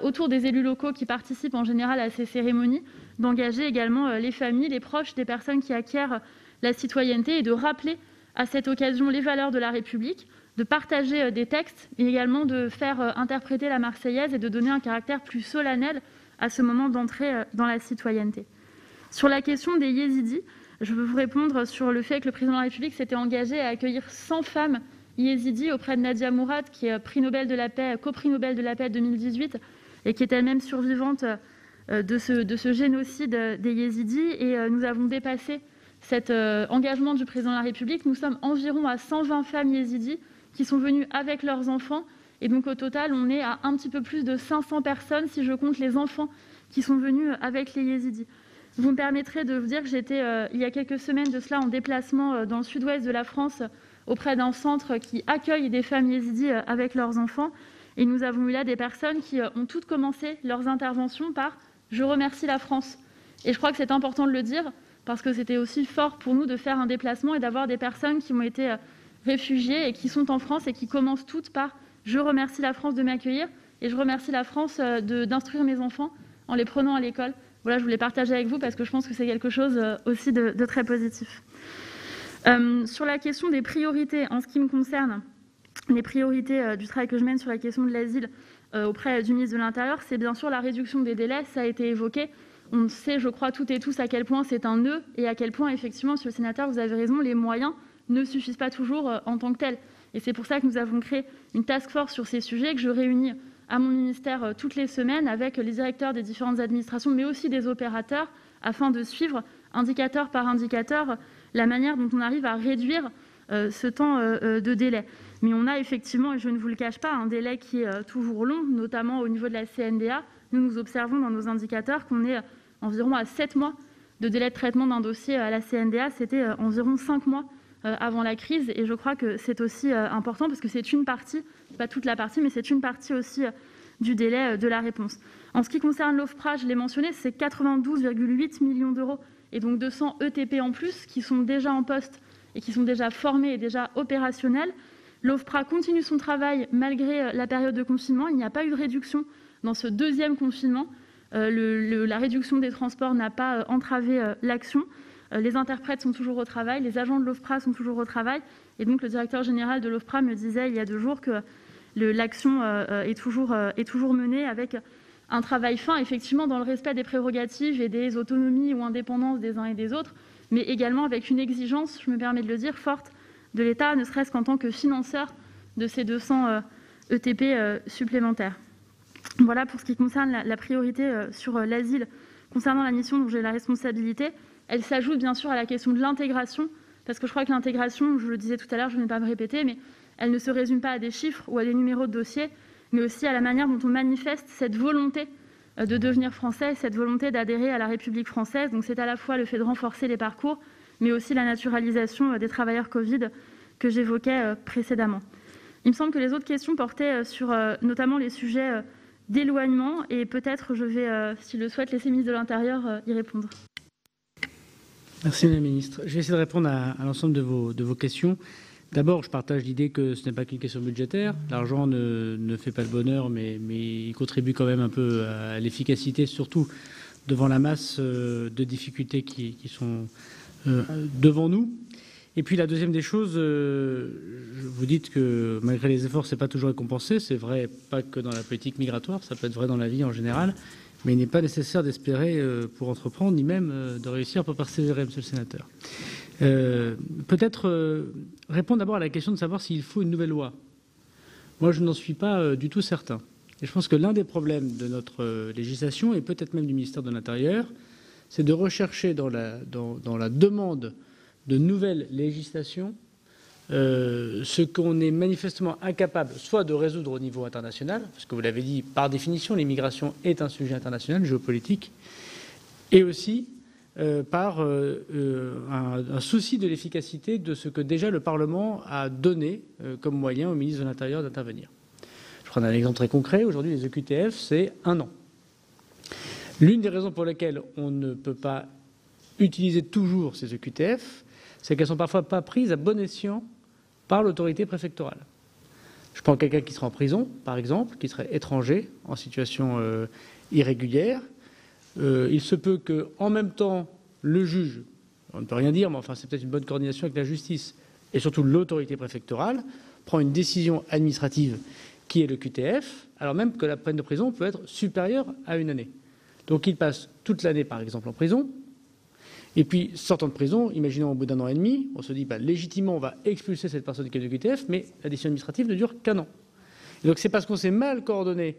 autour des élus locaux qui participent en général à ces cérémonies, d'engager également les familles, les proches des personnes qui acquièrent la citoyenneté, et de rappeler à cette occasion les valeurs de la République, de partager des textes, mais également de faire interpréter la Marseillaise et de donner un caractère plus solennel à ce moment d'entrée dans la citoyenneté. Sur la question des yézidis, je veux vous répondre sur le fait que le président de la République s'était engagé à accueillir 100 femmes yézidis auprès de Nadia Mourad, qui est coprix Nobel de la paix 2018 et qui est elle-même survivante de ce génocide des yézidis. Et nous avons dépassé cet engagement du président de la République. Nous sommes environ à 120 femmes yézidis qui sont venues avec leurs enfants. Et donc au total, on est à un petit peu plus de 500 personnes si je compte les enfants qui sont venus avec les yézidis. Vous me permettrez de vous dire que j'étais, il y a quelques semaines de cela, en déplacement dans le sud-ouest de la France, auprès d'un centre qui accueille des femmes yézidis avec leurs enfants. Et nous avons eu là des personnes qui ont toutes commencé leurs interventions par « Je remercie la France ». Et je crois que c'est important de le dire, parce que c'était aussi fort pour nous de faire un déplacement et d'avoir des personnes qui ont été réfugiées et qui sont en France et qui commencent toutes par « Je remercie la France de m'accueillir et je remercie la France d'instruire mes enfants en les prenant à l'école ». Voilà, je voulais partager avec vous parce que je pense que c'est quelque chose aussi de très positif. Sur la question des priorités, en ce qui me concerne, les priorités du travail que je mène sur la question de l'asile auprès du ministre de l'Intérieur, c'est bien sûr la réduction des délais, ça a été évoqué. On sait, je crois, toutes et tous à quel point c'est un nœud et à quel point, effectivement, monsieur le sénateur, vous avez raison, les moyens ne suffisent pas toujours en tant que tels. Et c'est pour ça que nous avons créé une task force sur ces sujets que je réunis à mon ministère toutes les semaines avec les directeurs des différentes administrations, mais aussi des opérateurs, afin de suivre, indicateur par indicateur, la manière dont on arrive à réduire ce temps de délai. Mais on a effectivement, et je ne vous le cache pas, un délai qui est toujours long, notamment au niveau de la CNDA. Nous observons dans nos indicateurs qu'on est environ à 7 mois de délai de traitement d'un dossier à la CNDA. C'était environ 5 mois avant la crise, et je crois que c'est aussi important parce que c'est une partie, pas toute la partie, mais c'est une partie aussi du délai de la réponse. En ce qui concerne l'OFPRA, je l'ai mentionné, c'est 92,8 millions d'euros et donc 200 ETP en plus qui sont déjà en poste et qui sont déjà formés et déjà opérationnels. L'OFPRA continue son travail malgré la période de confinement. Il n'y a pas eu de réduction dans ce deuxième confinement. La réduction des transports n'a pas entravé l'action. Les interprètes sont toujours au travail, les agents de l'OFPRA sont toujours au travail. Et donc, le directeur général de l'OFPRA me disait il y a 2 jours que l'action est toujours menée avec un travail fin, effectivement, dans le respect des prérogatives et des autonomies ou indépendances des uns et des autres, mais également avec une exigence, je me permets de le dire, forte de l'État, ne serait-ce qu'en tant que financeur de ces 200 ETP supplémentaires. Voilà pour ce qui concerne la priorité sur l'asile. Concernant la mission dont j'ai la responsabilité, elle s'ajoute bien sûr à la question de l'intégration, parce que je crois que l'intégration, je le disais tout à l'heure, je ne vais pas me répéter, mais elle ne se résume pas à des chiffres ou à des numéros de dossier, mais aussi à la manière dont on manifeste cette volonté de devenir français, cette volonté d'adhérer à la République française. Donc c'est à la fois le fait de renforcer les parcours, mais aussi la naturalisation des travailleurs Covid que j'évoquais précédemment. Il me semble que les autres questions portaient sur notamment les sujets d'éloignement, et peut-être je vais, s'il le souhaite, laisser le ministre de l'Intérieur y répondre. Merci Madame la Ministre. Je vais essayer de répondre à l'ensemble de vos questions. D'abord, je partage l'idée que ce n'est pas qu'une question budgétaire. L'argent ne fait pas le bonheur, mais il contribue quand même un peu à l'efficacité, surtout devant la masse de difficultés qui sont devant nous. Et puis la deuxième des choses, vous dites que malgré les efforts, ce n'est pas toujours récompensé. C'est vrai pas que dans la politique migratoire, ça peut être vrai dans la vie en général. Mais il n'est pas nécessaire d'espérer pour entreprendre, ni même de réussir pour persévérer, monsieur le sénateur. Peut-être répondre d'abord à la question de savoir s'il faut une nouvelle loi. Moi, je n'en suis pas du tout certain. Et je pense que l'un des problèmes de notre législation, et peut-être même du ministère de l'Intérieur, c'est de rechercher dans la demande de nouvelles législations ce qu'on est manifestement incapable soit de résoudre au niveau international, parce que vous l'avez dit, par définition, l'immigration est un sujet international, géopolitique, et aussi par un souci de l'efficacité de ce que déjà le Parlement a donné comme moyen au ministre de l'Intérieur d'intervenir. Je prends un exemple très concret. Aujourd'hui, les EQTF, c'est 1 an. L'une des raisons pour lesquelles on ne peut pas utiliser toujours ces EQTF, c'est qu'elles ne sont parfois pas prises à bon escient par l'autorité préfectorale. Je prends quelqu'un qui serait en prison, par exemple, qui serait étranger, en situation irrégulière. Il se peut qu'en même temps, le juge, on ne peut rien dire, mais enfin c'est peut-être une bonne coordination avec la justice, et surtout l'autorité préfectorale, prend une décision administrative qui est le QTF, alors même que la peine de prison peut être supérieure à 1 année. Donc il passe toute l'année, par exemple, en prison. Et puis, sortant de prison, imaginons au bout d'1 an et demi, on se dit, légitimement, on va expulser cette personne qui est de QTF, mais la décision administrative ne dure qu'1 an. Et donc c'est parce qu'on s'est mal coordonné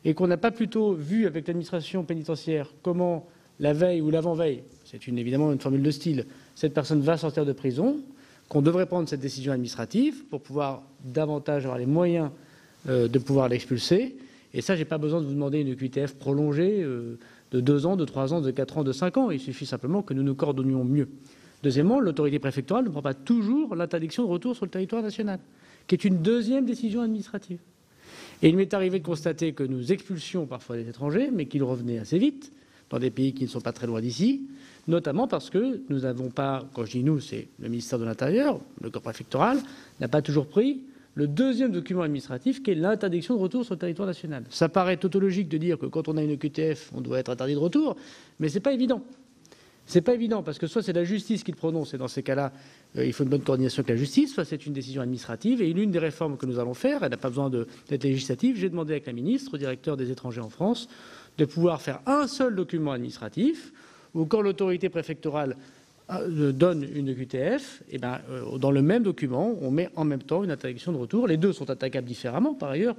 et qu'on n'a pas plutôt vu avec l'administration pénitentiaire comment la veille ou l'avant-veille, c'est évidemment une formule de style, cette personne va sortir de prison, qu'on devrait prendre cette décision administrative pour pouvoir davantage avoir les moyens de pouvoir l'expulser. Et ça, je n'ai pas besoin de vous demander une QTF prolongée de 2 ans, de 3 ans, de 4 ans, de 5 ans. Il suffit simplement que nous nous coordonnions mieux. Deuxièmement, l'autorité préfectorale ne prend pas toujours l'interdiction de retour sur le territoire national, qui est une deuxième décision administrative. Et il m'est arrivé de constater que nous expulsions parfois des étrangers, mais qu'ils revenaient assez vite, dans des pays qui ne sont pas très loin d'ici, notamment parce que nous n'avons pas, quand je dis nous, c'est le ministère de l'Intérieur, le corps préfectoral, n'a pas toujours pris le deuxième document administratif qui est l'interdiction de retour sur le territoire national. Ça paraît tautologique de dire que quand on a une QTF, on doit être interdit de retour, mais c'est pas évident. C'est pas évident parce que soit c'est la justice qui le prononce et dans ces cas-là, il faut une bonne coordination avec la justice, soit c'est une décision administrative et l'une des réformes que nous allons faire, elle n'a pas besoin d'être législative, j'ai demandé avec la ministre, au directeur des étrangers en France, de pouvoir faire un seul document administratif où quand l'autorité préfectorale donne une QTF, et dans le même document, on met en même temps une interdiction de retour. Les deux sont attaquables différemment, par ailleurs,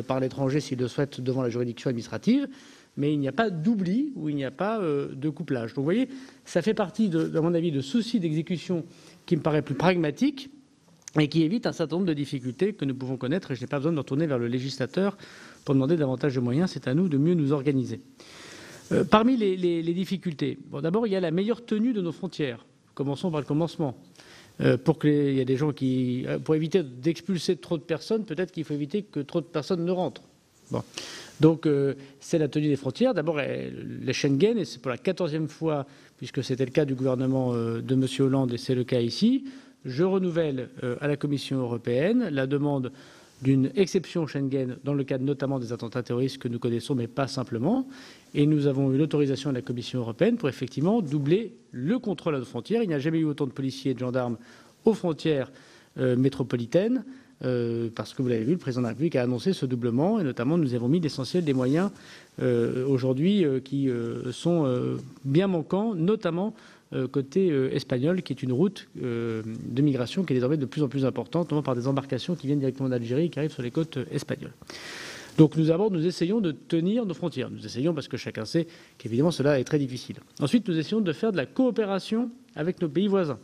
par l'étranger s'il le souhaite devant la juridiction administrative, mais il n'y a pas d'oubli ou il n'y a pas de couplage. Donc vous voyez, ça fait partie, à mon avis, de soucis d'exécution qui me paraît plus pragmatique et qui évite un certain nombre de difficultés que nous pouvons connaître. Et je n'ai pas besoin de me retourner vers le législateur pour demander davantage de moyens. C'est à nous de mieux nous organiser. Parmi les difficultés, d'abord, il y a la meilleure tenue de nos frontières. Commençons par le commencement. Pour qu'il y ait des gens qui... Pour éviter d'expulser trop de personnes, peut-être qu'il faut éviter que trop de personnes ne rentrent. Bon. Donc, c'est la tenue des frontières. D'abord, les Schengen, et c'est pour la 14e fois, puisque c'était le cas du gouvernement de M. Hollande, et c'est le cas ici, je renouvelle à la Commission européenne la demande d'une exception Schengen dans le cadre notamment des attentats terroristes que nous connaissons, mais pas simplement. Et nous avons eu l'autorisation de la Commission européenne pour effectivement doubler le contrôle à nos frontières. Il n'y a jamais eu autant de policiers et de gendarmes aux frontières métropolitaines, parce que vous l'avez vu, le président de la République a annoncé ce doublement, et notamment nous avons mis l'essentiel des moyens aujourd'hui qui sont bien manquants, notamment côté espagnol, qui est une route de migration qui est désormais de plus en plus importante, notamment par des embarcations qui viennent directement d'Algérie et qui arrivent sur les côtes espagnoles. Donc nous essayons de tenir nos frontières. Nous essayons parce que chacun sait qu'évidemment cela est très difficile. Ensuite, nous essayons de faire de la coopération avec nos pays voisins.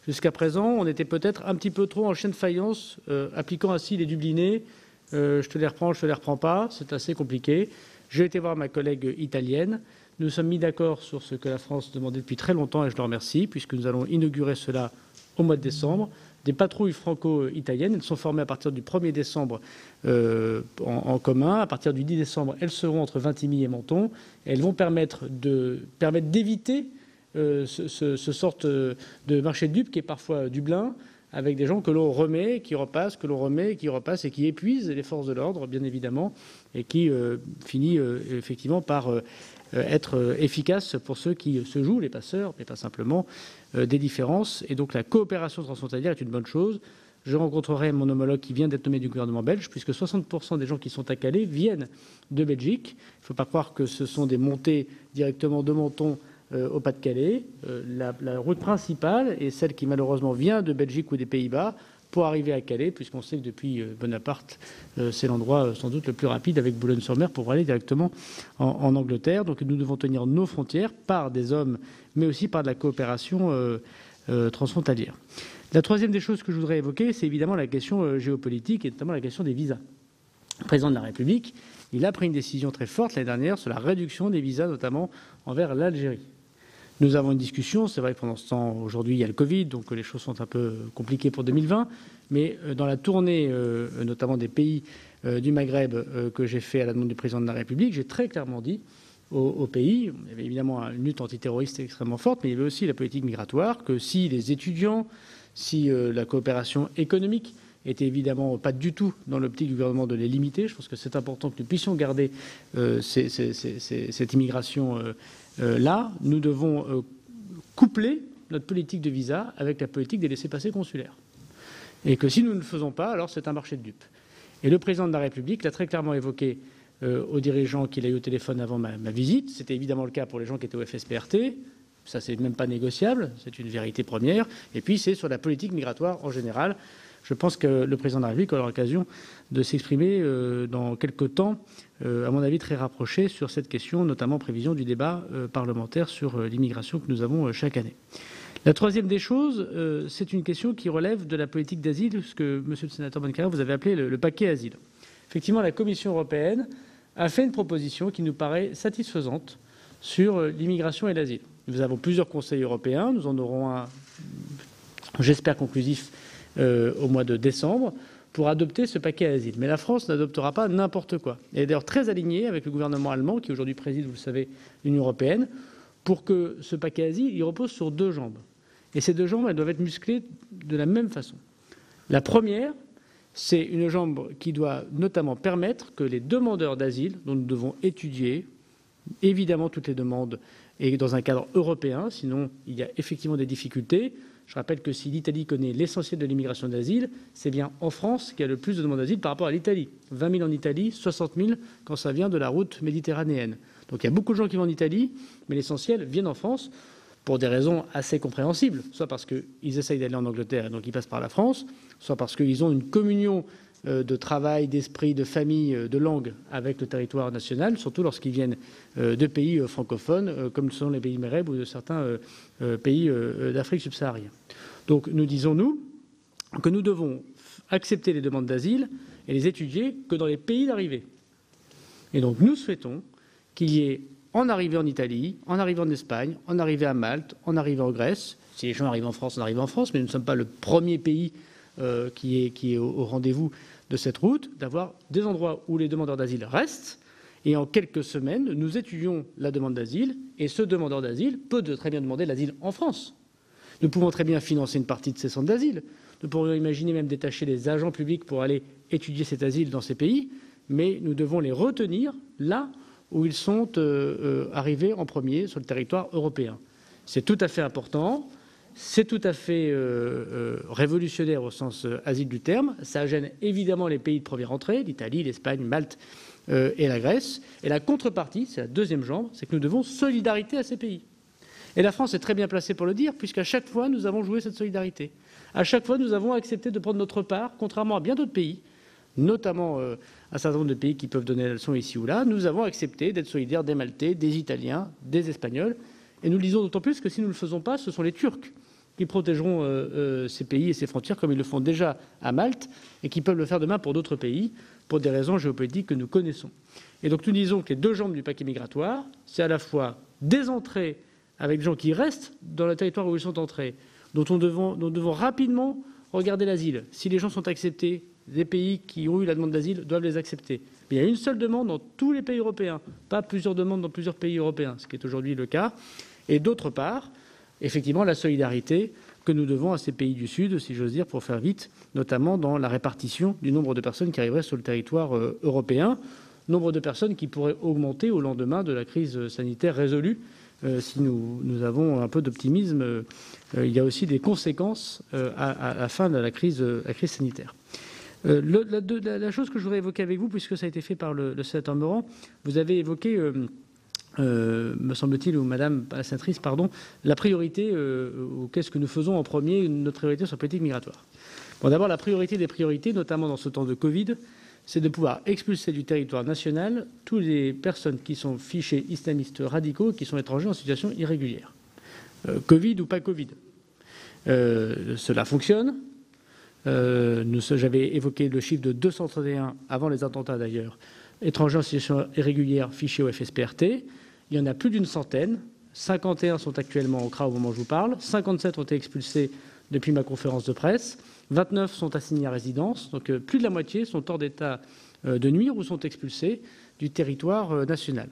Jusqu'à présent, on était peut-être un petit peu trop en chien de faïence, appliquant ainsi les Dublinés. Je te les reprends, je te les reprends pas. C'est assez compliqué. J'ai été voir ma collègue italienne. Nous sommes mis d'accord sur ce que la France demandait depuis très longtemps et je le remercie, puisque nous allons inaugurer cela au mois de décembre. Des patrouilles franco-italiennes, elles sont formées à partir du 1er décembre en commun. À partir du 10 décembre, elles seront entre Vintimille et Menton. Et elles vont permettre d'éviter ce sorte de marché de dupes qui est parfois Dublin, avec des gens que l'on remet, qui repassent, que l'on remet, qui repassent et qui épuisent les forces de l'ordre, bien évidemment, et qui finit effectivement par être efficace pour ceux qui se jouent, les passeurs, mais pas simplement, des différences. Et donc la coopération transfrontalière est une bonne chose. Je rencontrerai mon homologue qui vient d'être nommé du gouvernement belge, puisque 60% des gens qui sont à Calais viennent de Belgique. Il ne faut pas croire que ce sont des montées directement de Menton au Pas-de-Calais. La route principale est celle qui malheureusement vient de Belgique ou des Pays-Bas pour arriver à Calais, puisqu'on sait que depuis Bonaparte, c'est l'endroit sans doute le plus rapide avec Boulogne-sur-Mer pour aller directement en Angleterre. Donc nous devons tenir nos frontières par des hommes, mais aussi par de la coopération transfrontalière. La troisième des choses que je voudrais évoquer, c'est évidemment la question géopolitique et notamment la question des visas. Le président de la République, il a pris une décision très forte l'année dernière sur la réduction des visas, notamment envers l'Algérie. Nous avons une discussion, c'est vrai que pendant ce temps, aujourd'hui, il y a le Covid, donc les choses sont un peu compliquées pour 2020, mais dans la tournée, notamment des pays du Maghreb que j'ai fait à la demande du président de la République, j'ai très clairement dit au pays, il y avait évidemment une lutte antiterroriste extrêmement forte, mais il y avait aussi la politique migratoire, que si les étudiants, si la coopération économique était évidemment pas du tout dans l'optique du gouvernement de les limiter, je pense que c'est important que nous puissions garder cette immigration là, nous devons coupler notre politique de visa avec la politique des laissez-passer consulaires. Et que si nous ne le faisons pas, alors c'est un marché de dupes. Et le président de la République l'a très clairement évoqué aux dirigeants qu'il a eu au téléphone avant ma visite. C'était évidemment le cas pour les gens qui étaient au FSPRT. Ça, c'est même pas négociable, c'est une vérité première. Et puis, c'est sur la politique migratoire en général. Je pense que le président de la République aura l'occasion de s'exprimer dans quelques temps, à mon avis très rapproché, sur cette question, notamment en prévision du débat parlementaire sur l'immigration que nous avons chaque année. La troisième des choses, c'est une question qui relève de la politique d'asile, ce que, monsieur le sénateur Bonnecarrère, vous avez appelé le paquet asile. Effectivement, la Commission européenne a fait une proposition qui nous paraît satisfaisante sur l'immigration et l'asile. Nous avons plusieurs conseils européens, nous en aurons un, j'espère, conclusif au mois de décembre, pour adopter ce paquet asile. Mais la France n'adoptera pas n'importe quoi. Elle est d'ailleurs très alignée avec le gouvernement allemand, qui aujourd'hui préside, vous le savez, l'Union européenne, pour que ce paquet asile, il repose sur deux jambes. Et ces deux jambes, elles doivent être musclées de la même façon. La première, c'est une jambe qui doit notamment permettre que les demandeurs d'asile, dont nous devons étudier, évidemment toutes les demandes, et dans un cadre européen, sinon il y a effectivement des difficultés. Je rappelle que si l'Italie connaît l'essentiel de l'immigration d'asile, c'est bien en France qu'il y a le plus de demandes d'asile par rapport à l'Italie. 20 000 en Italie, 60 000 quand ça vient de la route méditerranéenne. Donc il y a beaucoup de gens qui vont en Italie, mais l'essentiel viennent en France pour des raisons assez compréhensibles, soit parce qu'ils essayent d'aller en Angleterre et donc ils passent par la France, soit parce qu'ils ont une communion de travail, d'esprit, de famille, de langue avec le territoire national, surtout lorsqu'ils viennent de pays francophones, comme sont les pays Maghreb ou de certains pays d'Afrique subsaharienne. Donc nous disons, nous, que nous devons accepter les demandes d'asile et les étudier que dans les pays d'arrivée. Et donc nous souhaitons qu'il y ait en arrivée en Italie, en arrivée en Espagne, en arrivée à Malte, en arrivée en Grèce. Si les gens arrivent en France, on arrive en France, mais nous ne sommes pas le premier pays qui est au rendez-vous de cette route, d'avoir des endroits où les demandeurs d'asile restent, et en quelques semaines, nous étudions la demande d'asile, et ce demandeur d'asile peut très bien demander l'asile en France. Nous pouvons très bien financer une partie de ces centres d'asile. Nous pourrions imaginer même détacher des agents publics pour aller étudier cet asile dans ces pays, mais nous devons les retenir là où ils sont arrivés en premier sur le territoire européen. C'est tout à fait important. C'est tout à fait révolutionnaire au sens asile du terme. Ça gêne évidemment les pays de première entrée, l'Italie, l'Espagne, Malte et la Grèce. Et la contrepartie, c'est la deuxième jambe, c'est que nous devons solidarité à ces pays. Et la France est très bien placée pour le dire, puisqu'à chaque fois, nous avons joué cette solidarité. À chaque fois, nous avons accepté de prendre notre part, contrairement à bien d'autres pays, notamment un certain nombre de pays qui peuvent donner la leçon ici ou là. Nous avons accepté d'être solidaires des Maltais, des Italiens, des Espagnols. Et nous le disons d'autant plus que si nous ne le faisons pas, ce sont les Turcs qui protégeront ces pays et ces frontières comme ils le font déjà à Malte et qui peuvent le faire demain pour d'autres pays pour des raisons géopolitiques que nous connaissons. Et donc nous disons que les deux jambes du paquet migratoire, c'est à la fois des entrées avec des gens qui restent dans le territoire où ils sont entrés, dont nous devons rapidement regarder l'asile. Si les gens sont acceptés, les pays qui ont eu la demande d'asile doivent les accepter. Mais il y a une seule demande dans tous les pays européens, pas plusieurs demandes dans plusieurs pays européens, ce qui est aujourd'hui le cas. Et d'autre part, effectivement, la solidarité que nous devons à ces pays du Sud, si j'ose dire, pour faire vite, notamment dans la répartition du nombre de personnes qui arriveraient sur le territoire européen, nombre de personnes qui pourraient augmenter au lendemain de la crise sanitaire résolue. Si nous avons un peu d'optimisme, il y a aussi des conséquences à la fin de la crise sanitaire. La chose que je voudrais évoquer avec vous, puisque ça a été fait par le sénateur Meurant, vous avez évoqué, me semble-t-il, ou madame la sénatrice, pardon, la priorité, ou qu'est-ce que nous faisons en premier, notre priorité sur la politique migratoire. Bon, d'abord, la priorité des priorités, notamment dans ce temps de Covid, c'est de pouvoir expulser du territoire national toutes les personnes qui sont fichées islamistes radicaux, qui sont étrangers en situation irrégulière. Covid ou pas Covid. Cela fonctionne. J'avais évoqué le chiffre de 231 avant les attentats d'ailleurs, étrangers en situation irrégulière fichés au FSPRT. Il y en a plus d'une centaine. 51 sont actuellement au CRA au moment où je vous parle. 57 ont été expulsés depuis ma conférence de presse. 29 sont assignés à résidence. Donc plus de la moitié sont hors d'état de nuire ou sont expulsés du territoire national.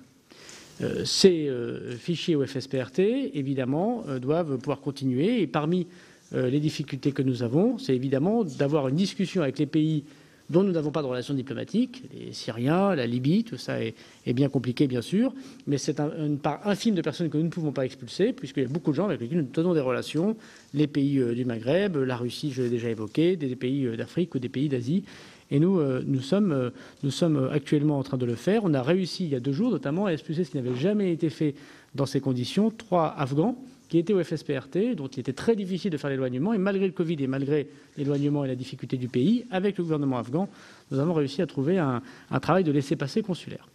Ces fichiers au FSPRT, évidemment, doivent pouvoir continuer. Et parmi les difficultés que nous avons, c'est évidemment d'avoir une discussion avec les pays dont nous n'avons pas de relations diplomatiques, les Syriens, la Libye, tout ça est bien compliqué bien sûr, mais c'est une part infime de personnes que nous ne pouvons pas expulser, puisqu'il y a beaucoup de gens avec lesquels nous tenons des relations, les pays du Maghreb, la Russie, je l'ai déjà évoqué, des pays d'Afrique ou des pays d'Asie, et nous sommes actuellement en train de le faire. On a réussi il y a 2 jours notamment à expulser ce qui n'avait jamais été fait dans ces conditions, 3 Afghans qui étaient au FSPRT, dont il était très difficile de faire l'éloignement, et malgré le Covid et malgré l'éloignement et la difficulté du pays, avec le gouvernement afghan, nous avons réussi à trouver un travail de laissez-passer consulaire.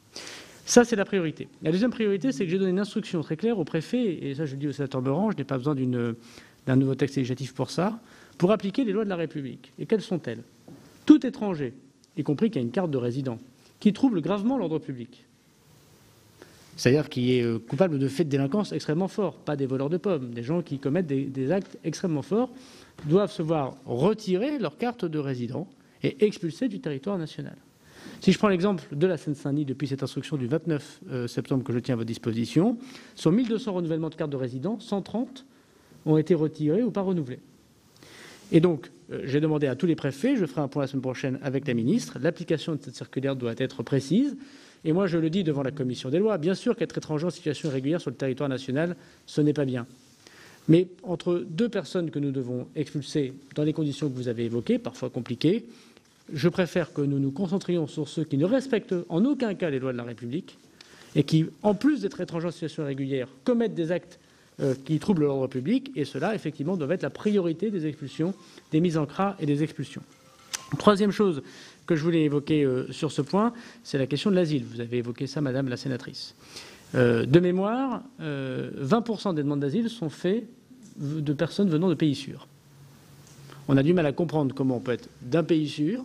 Ça, c'est la priorité. La deuxième priorité, c'est que j'ai donné une instruction très claire au préfet, et ça je le dis au sénateur Meurant, je n'ai pas besoin d'un nouveau texte législatif pour ça, pour appliquer les lois de la République. Et quelles sont-elles? Tout étranger, y compris qui a une carte de résident, qui trouble gravement l'ordre public, c'est-à-dire qui est coupable de faits de délinquance extrêmement forts, pas des voleurs de pommes, des gens qui commettent des actes extrêmement forts, doivent se voir retirer leur carte de résident et expulsés du territoire national. Si je prends l'exemple de la Seine-Saint-Denis, depuis cette instruction du 29 septembre que je tiens à votre disposition, sur 1200 renouvellements de cartes de résident, 130 ont été retirés ou pas renouvelés. Et donc, j'ai demandé à tous les préfets, je ferai un point la semaine prochaine avec la ministre, l'application de cette circulaire doit être précise. Et moi, je le dis devant la commission des lois, bien sûr qu'être étranger en situation irrégulière sur le territoire national, ce n'est pas bien. Mais entre 2 personnes que nous devons expulser dans les conditions que vous avez évoquées, parfois compliquées, je préfère que nous nous concentrions sur ceux qui ne respectent en aucun cas les lois de la République et qui, en plus d'être étrangers en situation irrégulière, commettent des actes qui troublent l'ordre public, et cela, effectivement, doit être la priorité des expulsions, des mises en CRA et des expulsions. Troisième chose que je voulais évoquer sur ce point, c'est la question de l'asile. Vous avez évoqué ça, Madame la sénatrice. De mémoire, 20% des demandes d'asile sont faites de personnes venant de pays sûrs. On a du mal à comprendre comment on peut être d'un pays sûr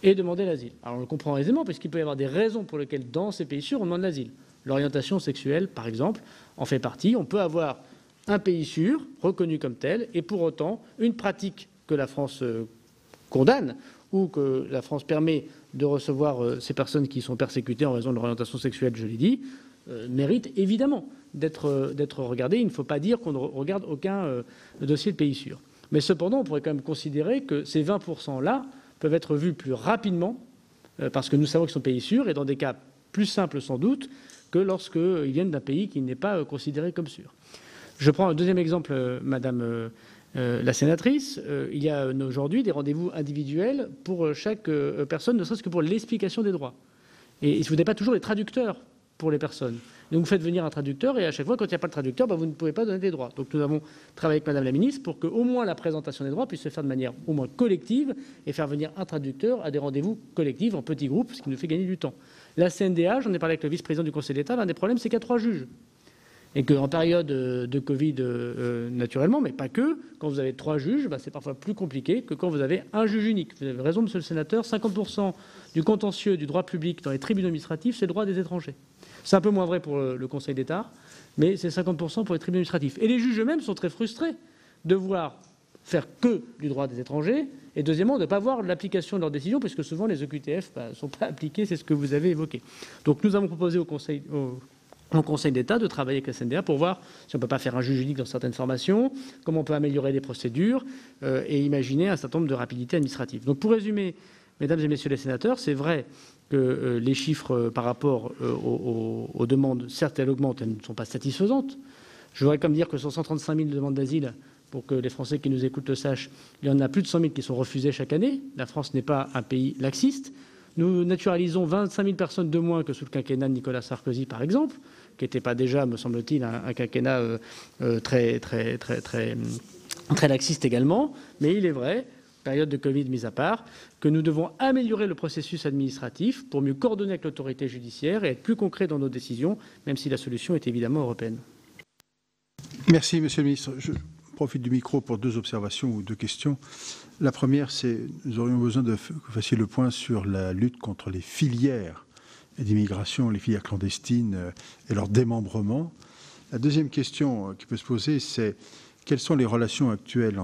et demander l'asile. Alors on le comprend aisément, puisqu'il peut y avoir des raisons pour lesquelles, dans ces pays sûrs, on demande l'asile. L'orientation sexuelle, par exemple, en fait partie. On peut avoir un pays sûr, reconnu comme tel, et pour autant, une pratique que la France condamne ou que la France permet de recevoir ces personnes qui sont persécutées en raison de leur orientation sexuelle, je l'ai dit, mérite évidemment d'être regardée. Il ne faut pas dire qu'on ne regarde aucun dossier de pays sûr. Mais cependant, on pourrait quand même considérer que ces 20%-là peuvent être vus plus rapidement, parce que nous savons qu'ils sont pays sûrs, et dans des cas plus simples sans doute, que lorsqu'ils viennent d'un pays qui n'est pas considéré comme sûr. Je prends un deuxième exemple, Madame la sénatrice. Il y a aujourd'hui des rendez-vous individuels pour chaque personne, ne serait-ce que pour l'explication des droits. Et vous n'avez pas toujours les traducteurs pour les personnes. Donc vous faites venir un traducteur, et à chaque fois, quand il n'y a pas de traducteur, vous ne pouvez pas donner des droits. Donc nous avons travaillé avec Madame la ministre pour qu'au moins la présentation des droits puisse se faire de manière au moins collective et faire venir un traducteur à des rendez-vous collectifs en petits groupes, ce qui nous fait gagner du temps. La CNDA, j'en ai parlé avec le vice-président du Conseil d'État, l'un des problèmes, c'est qu'il y a 3 juges. Et qu'en période de Covid, naturellement, mais pas que, quand vous avez 3 juges, c'est parfois plus compliqué que quand vous avez un juge unique. Vous avez raison, monsieur le sénateur, 50% du contentieux du droit public dans les tribunaux administratifs, c'est le droit des étrangers. C'est un peu moins vrai pour le Conseil d'État, mais c'est 50% pour les tribunaux administratifs. Et les juges eux-mêmes sont très frustrés de voir faire que du droit des étrangers, et deuxièmement, de ne pas voir l'application de leurs décisions, puisque souvent les EQTF ne sont pas appliqués, c'est ce que vous avez évoqué. Donc nous avons proposé au Conseil d'État de travailler avec la CNDA pour voir si on ne peut pas faire un juge unique dans certaines formations, comment on peut améliorer les procédures et imaginer un certain nombre de rapidités administratives. Donc pour résumer, mesdames et messieurs les sénateurs, c'est vrai que les chiffres par rapport aux demandes, certes elles augmentent, elles ne sont pas satisfaisantes. Je voudrais comme dire que sur 135 000 demandes d'asile, pour que les Français qui nous écoutent le sachent, il y en a plus de 100 000 qui sont refusées chaque année. La France n'est pas un pays laxiste. Nous naturalisons 25 000 personnes de moins que sous le quinquennat de Nicolas Sarkozy, par exemple, qui n'était pas déjà, me semble-t-il, un quinquennat très laxiste également. Mais il est vrai, période de Covid mise à part, que nous devons améliorer le processus administratif pour mieux coordonner avec l'autorité judiciaire et être plus concret dans nos décisions, même si la solution est évidemment européenne. Merci, Monsieur le Ministre. Je profite du micro pour 2 observations ou 2 questions. La première, c'est nous aurions besoin que vous fassiez le point sur la lutte contre les filières d'immigration, les filières clandestines et leur démembrement. La deuxième question qui peut se poser, c'est quelles sont les relations actuelles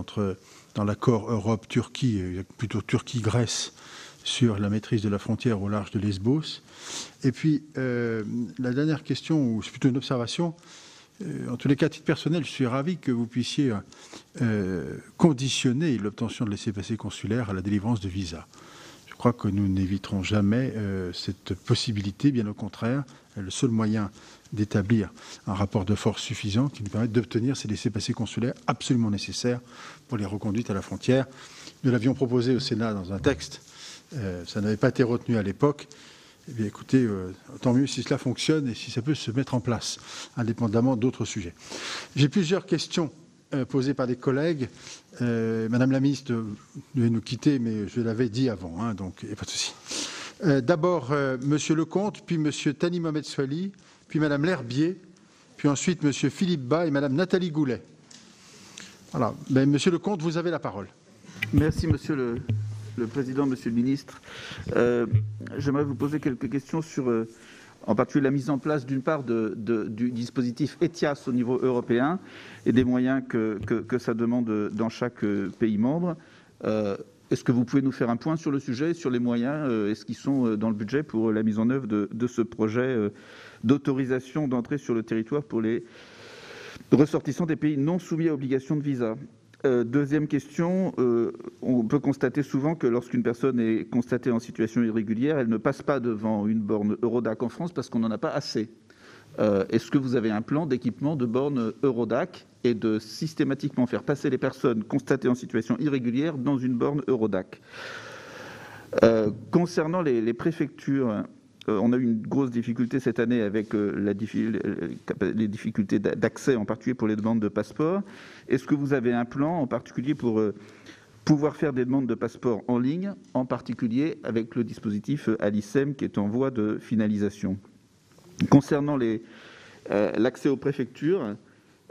dans l'accord Europe-Turquie, plutôt Turquie-Grèce, sur la maîtrise de la frontière au large de Lesbos. Et puis, la dernière question, ou c'est plutôt une observation, en tous les cas, à titre personnel, je suis ravi que vous puissiez conditionner l'obtention de laissez-passer consulaires à la délivrance de visas. Je crois que nous n'éviterons jamais cette possibilité, bien au contraire, le seul moyen d'établir un rapport de force suffisant qui nous permette d'obtenir ces laissez-passer consulaires absolument nécessaires pour les reconduites à la frontière. Nous l'avions proposé au Sénat dans un texte, ça n'avait pas été retenu à l'époque. Eh bien, écoutez, tant mieux si cela fonctionne et si ça peut se mettre en place, indépendamment d'autres sujets. J'ai plusieurs questions posées par des collègues. Madame la ministre devait nous quitter, mais je l'avais dit avant, hein, donc il n'y a pas de souci. D'abord, Monsieur Lecomte, puis Monsieur Thani Mohamed Soilihi, puis Madame L'Herbier, puis ensuite Monsieur Philippe Bas et Madame Nathalie Goulet. Voilà. Ben, Monsieur Lecomte, vous avez la parole. Merci, Monsieur le Président, Monsieur le Ministre. J'aimerais vous poser quelques questions sur, en particulier, la mise en place, d'une part, du dispositif ETIAS au niveau européen et des moyens que ça demande dans chaque pays membre. Est-ce que vous pouvez nous faire un point sur le sujet, sur les moyens, est-ce qu'ils sont dans le budget pour la mise en œuvre de ce projet d'autorisation d'entrée sur le territoire pour les ressortissants des pays non soumis à obligation de visa? Deuxième question, on peut constater souvent que lorsqu'une personne est constatée en situation irrégulière, elle ne passe pas devant une borne Eurodac en France parce qu'on n'en a pas assez. Est-ce que vous avez un plan d'équipement de bornes Eurodac et de systématiquement faire passer les personnes constatées en situation irrégulière dans une borne Eurodac? Concernant les préfectures, on a eu une grosse difficulté cette année avec les difficultés d'accès, en particulier pour les demandes de passeport. Est-ce que vous avez un plan, en particulier pour pouvoir faire des demandes de passeport en ligne, en particulier avec le dispositif Alicem qui est en voie de finalisation? Concernant l'accès aux préfectures,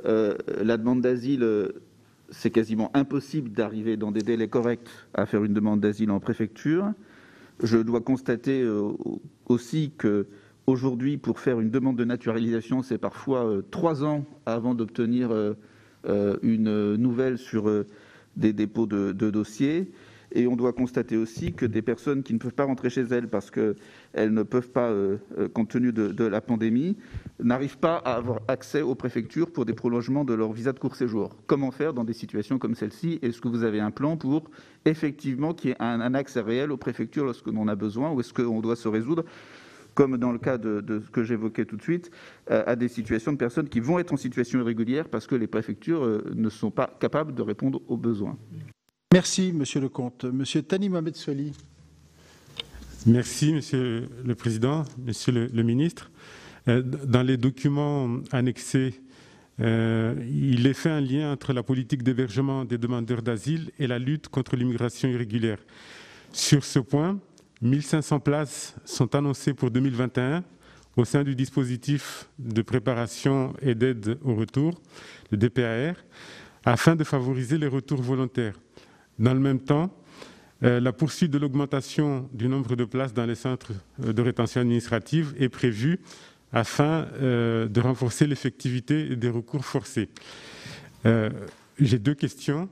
la demande d'asile, c'est quasiment impossible d'arriver dans des délais corrects à faire une demande d'asile en préfecture. Je dois constater aussi qu'aujourd'hui, pour faire une demande de naturalisation, c'est parfois 3 ans avant d'obtenir une nouvelle sur des dépôts de dossiers. Et on doit constater aussi que des personnes qui ne peuvent pas rentrer chez elles parce qu'elles ne peuvent pas, compte tenu de la pandémie, n'arrivent pas à avoir accès aux préfectures pour des prolongements de leur visa de court séjour. Comment faire dans des situations comme celle-ci? Est-ce que vous avez un plan pour effectivement qu'il y ait un accès réel aux préfectures lorsque l'on en a besoin, ou est-ce qu'on doit se résoudre, comme dans le cas de ce que j'évoquais tout de suite, à des situations de personnes qui vont être en situation irrégulière parce que les préfectures ne sont pas capables de répondre aux besoins? Merci, Monsieur Lecomte. Monsieur Thani Mohamed Soilihi. Merci, Monsieur le Président, Monsieur le Ministre. Dans les documents annexés, il est fait un lien entre la politique d'hébergement des demandeurs d'asile et la lutte contre l'immigration irrégulière. Sur ce point, 1500 places sont annoncées pour 2021 au sein du dispositif de préparation et d'aide au retour, le DPAR, afin de favoriser les retours volontaires. Dans le même temps, la poursuite de l'augmentation du nombre de places dans les centres de rétention administrative est prévue afin de renforcer l'effectivité des recours forcés. J'ai 2 questions.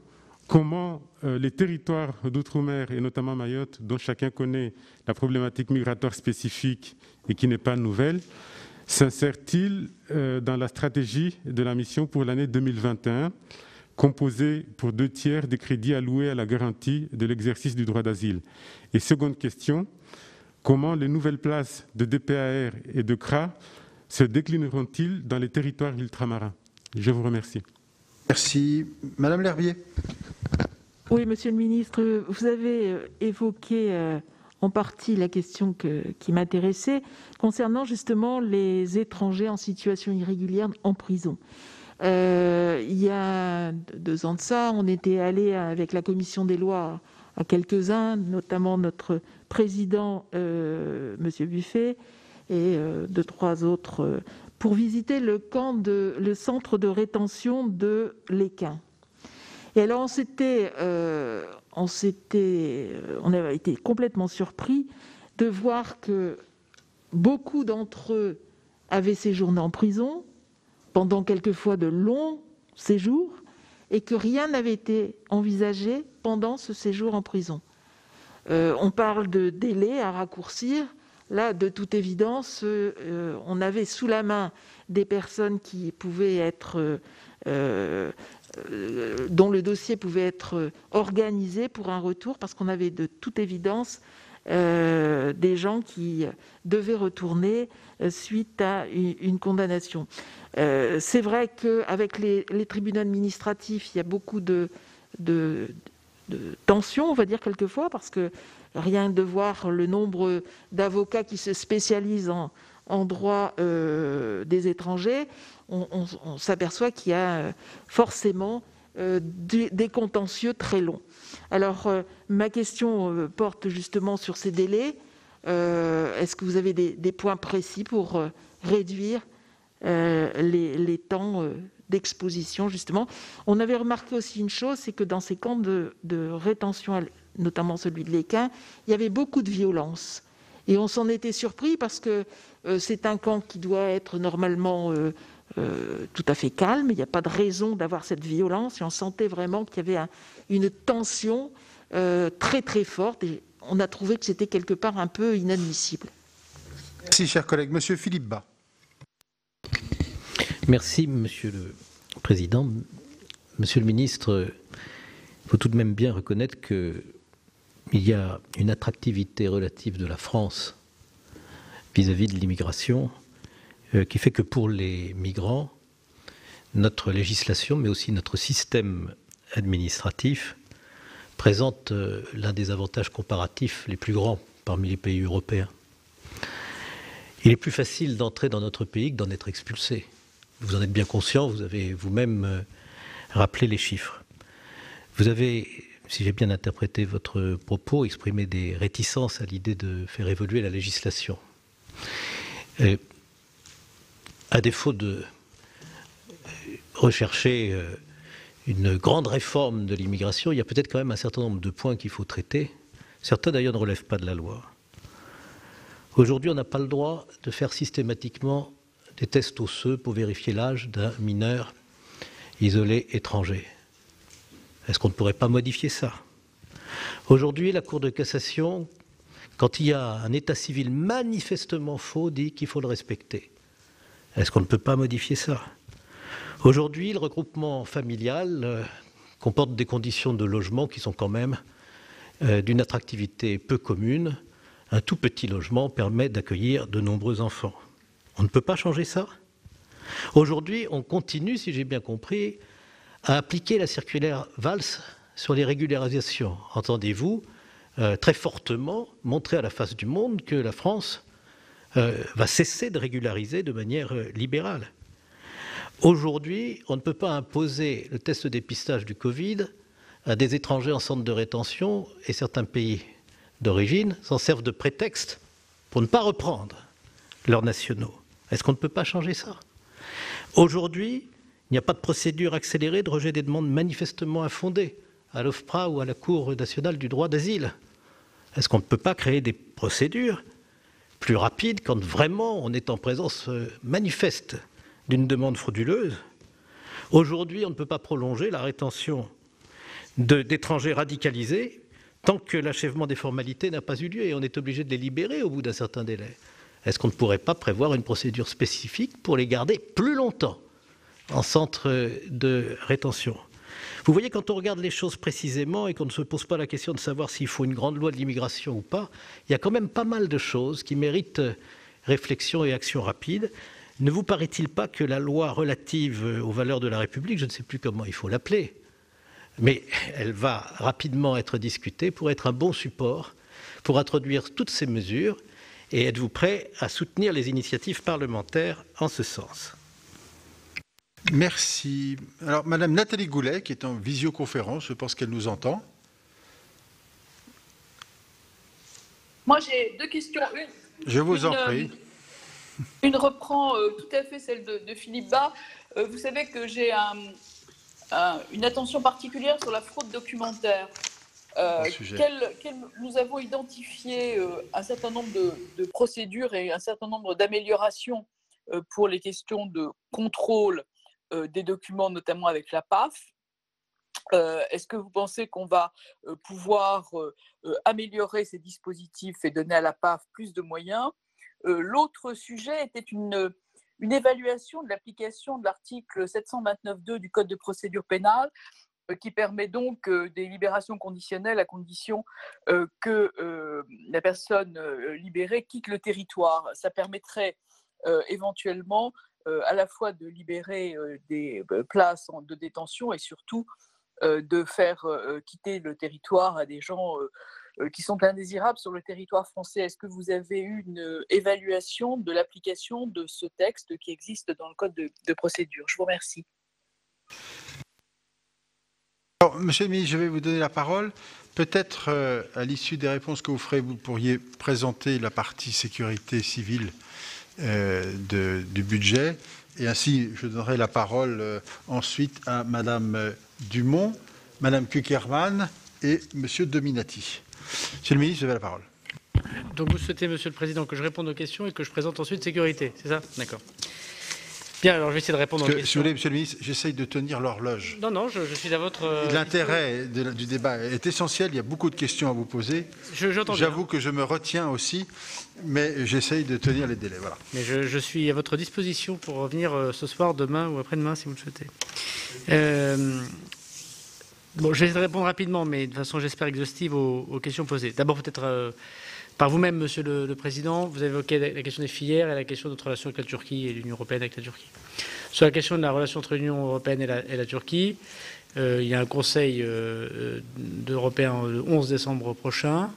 Comment les territoires d'outre-mer, et notamment Mayotte, dont chacun connaît la problématique migratoire spécifique et qui n'est pas nouvelle, s'insèrent-ils dans la stratégie de la mission pour l'année 2021, composée pour 2/3 des crédits alloués à la garantie de l'exercice du droit d'asile? Et seconde question, comment les nouvelles places de DPAR et de CRA se déclineront-ils dans les territoires ultramarins? Je vous remercie. Merci. Madame L'Herbier. Oui, Monsieur le Ministre, vous avez évoqué en partie la question qui m'intéressait concernant justement les étrangers en situation irrégulière en prison. Il y a 2 ans de ça, on était allé avec la commission des lois à quelques-uns, notamment notre président, Monsieur Buffet, et 2-3 autres, pour visiter le centre de rétention de l'Équin. Et alors on avait été complètement surpris de voir que beaucoup d'entre eux avaient séjourné en prison pendant quelquefois de longs séjours et que rien n'avait été envisagé pendant ce séjour en prison. On parle de délai à raccourcir. Là, de toute évidence, on avait sous la main des personnes qui pouvaient être, dont le dossier pouvait être organisé pour un retour, parce qu'on avait de toute évidence des gens qui devaient retourner suite à une condamnation. C'est vrai qu'avec les tribunaux administratifs, il y a beaucoup de tension, on va dire quelquefois, parce que rien de voir le nombre d'avocats qui se spécialisent en droit des étrangers, on s'aperçoit qu'il y a forcément des contentieux très longs. Alors, ma question porte justement sur ces délais. Est-ce que vous avez des points précis pour réduire les temps d'exposition, justement? On avait remarqué aussi une chose, c'est que dans ces camps de rétention, notamment celui de l'Équin, il y avait beaucoup de violence. Et on s'en était surpris parce que c'est un camp qui doit être normalement tout à fait calme. Il n'y a pas de raison d'avoir cette violence. Et on sentait vraiment qu'il y avait une tension très très forte. Et on a trouvé que c'était quelque part un peu inadmissible. Merci, chers collègues. Monsieur Philippe Bas. Merci, Monsieur le Président. Monsieur le Ministre, il faut tout de même bien reconnaître qu'il y a une attractivité relative de la France vis-à-vis de l'immigration qui fait que pour les migrants, notre législation, mais aussi notre système administratif, présente l'un des avantages comparatifs les plus grands parmi les pays européens. Il est plus facile d'entrer dans notre pays que d'en être expulsé. Vous en êtes bien conscient, vous avez vous-même rappelé les chiffres. Vous avez, si j'ai bien interprété votre propos, exprimé des réticences à l'idée de faire évoluer la législation. À défaut de rechercher une grande réforme de l'immigration, il y a peut-être quand même un certain nombre de points qu'il faut traiter. Certains d'ailleurs ne relèvent pas de la loi. Aujourd'hui, on n'a pas le droit de faire systématiquement des tests osseux pour vérifier l'âge d'un mineur isolé étranger. Est-ce qu'on ne pourrait pas modifier ça? Aujourd'hui, la Cour de cassation, quand il y a un état civil manifestement faux, dit qu'il faut le respecter. Est-ce qu'on ne peut pas modifier ça? Aujourd'hui, le regroupement familial comporte des conditions de logement qui sont quand même d'une attractivité peu commune. Un tout petit logement permet d'accueillir de nombreux enfants. On ne peut pas changer ça? Aujourd'hui, on continue, si j'ai bien compris, à appliquer la circulaire Valls sur les régularisations. Entendez-vous très fortement montrer à la face du monde que la France va cesser de régulariser de manière libérale. Aujourd'hui, on ne peut pas imposer le test de dépistage du Covid à des étrangers en centre de rétention, et certains pays d'origine s'en servent de prétexte pour ne pas reprendre leurs nationaux. Est-ce qu'on ne peut pas changer ça? Aujourd'hui, il n'y a pas de procédure accélérée de rejet des demandes manifestement infondées à l'OFPRA ou à la Cour nationale du droit d'asile. Est-ce qu'on ne peut pas créer des procédures plus rapides quand vraiment on est en présence manifeste d'une demande frauduleuse? Aujourd'hui, on ne peut pas prolonger la rétention d'étrangers radicalisés tant que l'achèvement des formalités n'a pas eu lieu et on est obligé de les libérer au bout d'un certain délai. Est-ce qu'on ne pourrait pas prévoir une procédure spécifique pour les garder plus longtemps en centre de rétention? Vous voyez, quand on regarde les choses précisément et qu'on ne se pose pas la question de savoir s'il faut une grande loi de l'immigration ou pas, il y a quand même pas mal de choses qui méritent réflexion et action rapide. Ne vous paraît-il pas que la loi relative aux valeurs de la République, je ne sais plus comment il faut l'appeler, mais elle va rapidement être discutée pour être un bon support pour introduire toutes ces mesures? Et êtes-vous prêt à soutenir les initiatives parlementaires en ce sens? Merci. Alors, Madame Nathalie Goulet, qui est en visioconférence, je pense qu'elle nous entend. Moi, j'ai deux questions. Je vous en prie. Une reprend tout à fait celle de Philippe Bas. Vous savez que j'ai une attention particulière sur la fraude documentaire. Nous avons identifié un certain nombre de procédures et un certain nombre d'améliorations pour les questions de contrôle des documents, notamment avec la PAF. Est-ce que vous pensez qu'on va pouvoir améliorer ces dispositifs et donner à la PAF plus de moyens? L'autre sujet était une évaluation de l'application de l'article 729.2 du Code de procédure pénale qui permet donc des libérations conditionnelles à condition que la personne libérée quitte le territoire. Ça permettrait éventuellement à la fois de libérer des places de détention et surtout de faire quitter le territoire à des gens qui sont indésirables sur le territoire français. Est-ce que vous avez eu une évaluation de l'application de ce texte qui existe dans le Code de procédure? Je vous remercie. Alors, Monsieur le ministre, je vais vous donner la parole. Peut-être à l'issue des réponses que vous ferez, vous pourriez présenter la partie sécurité civile du budget. Et ainsi, je donnerai la parole ensuite à Madame Dumont, Madame Kuckerman et Monsieur Dominati. Monsieur le ministre, vous avez la parole. Donc vous souhaitez, Monsieur le Président, que je réponde aux questions et que je présente ensuite sécurité, c'est ça? D'accord. Bien, alors je vais essayer de répondre aux questions. Si vous voulez, Monsieur le ministre, j'essaye de tenir l'horloge. Non, je suis à votre... L'intérêt du débat est essentiel, il y a beaucoup de questions à vous poser. J'avoue que je me retiens aussi, mais j'essaye de tenir les délais. Voilà. Mais je suis à votre disposition pour revenir ce soir, demain ou après-demain, si vous le souhaitez. Bon, je vais répondre rapidement, mais de façon, j'espère, exhaustive aux questions posées. D'abord, peut-être... par vous-même, Monsieur le Président, vous avez évoqué la question des filières et la question de notre relation avec la Turquie et l'Union européenne avec la Turquie. Sur la question de la relation entre l'Union européenne et la Turquie, il y a un Conseil européen le 11 décembre prochain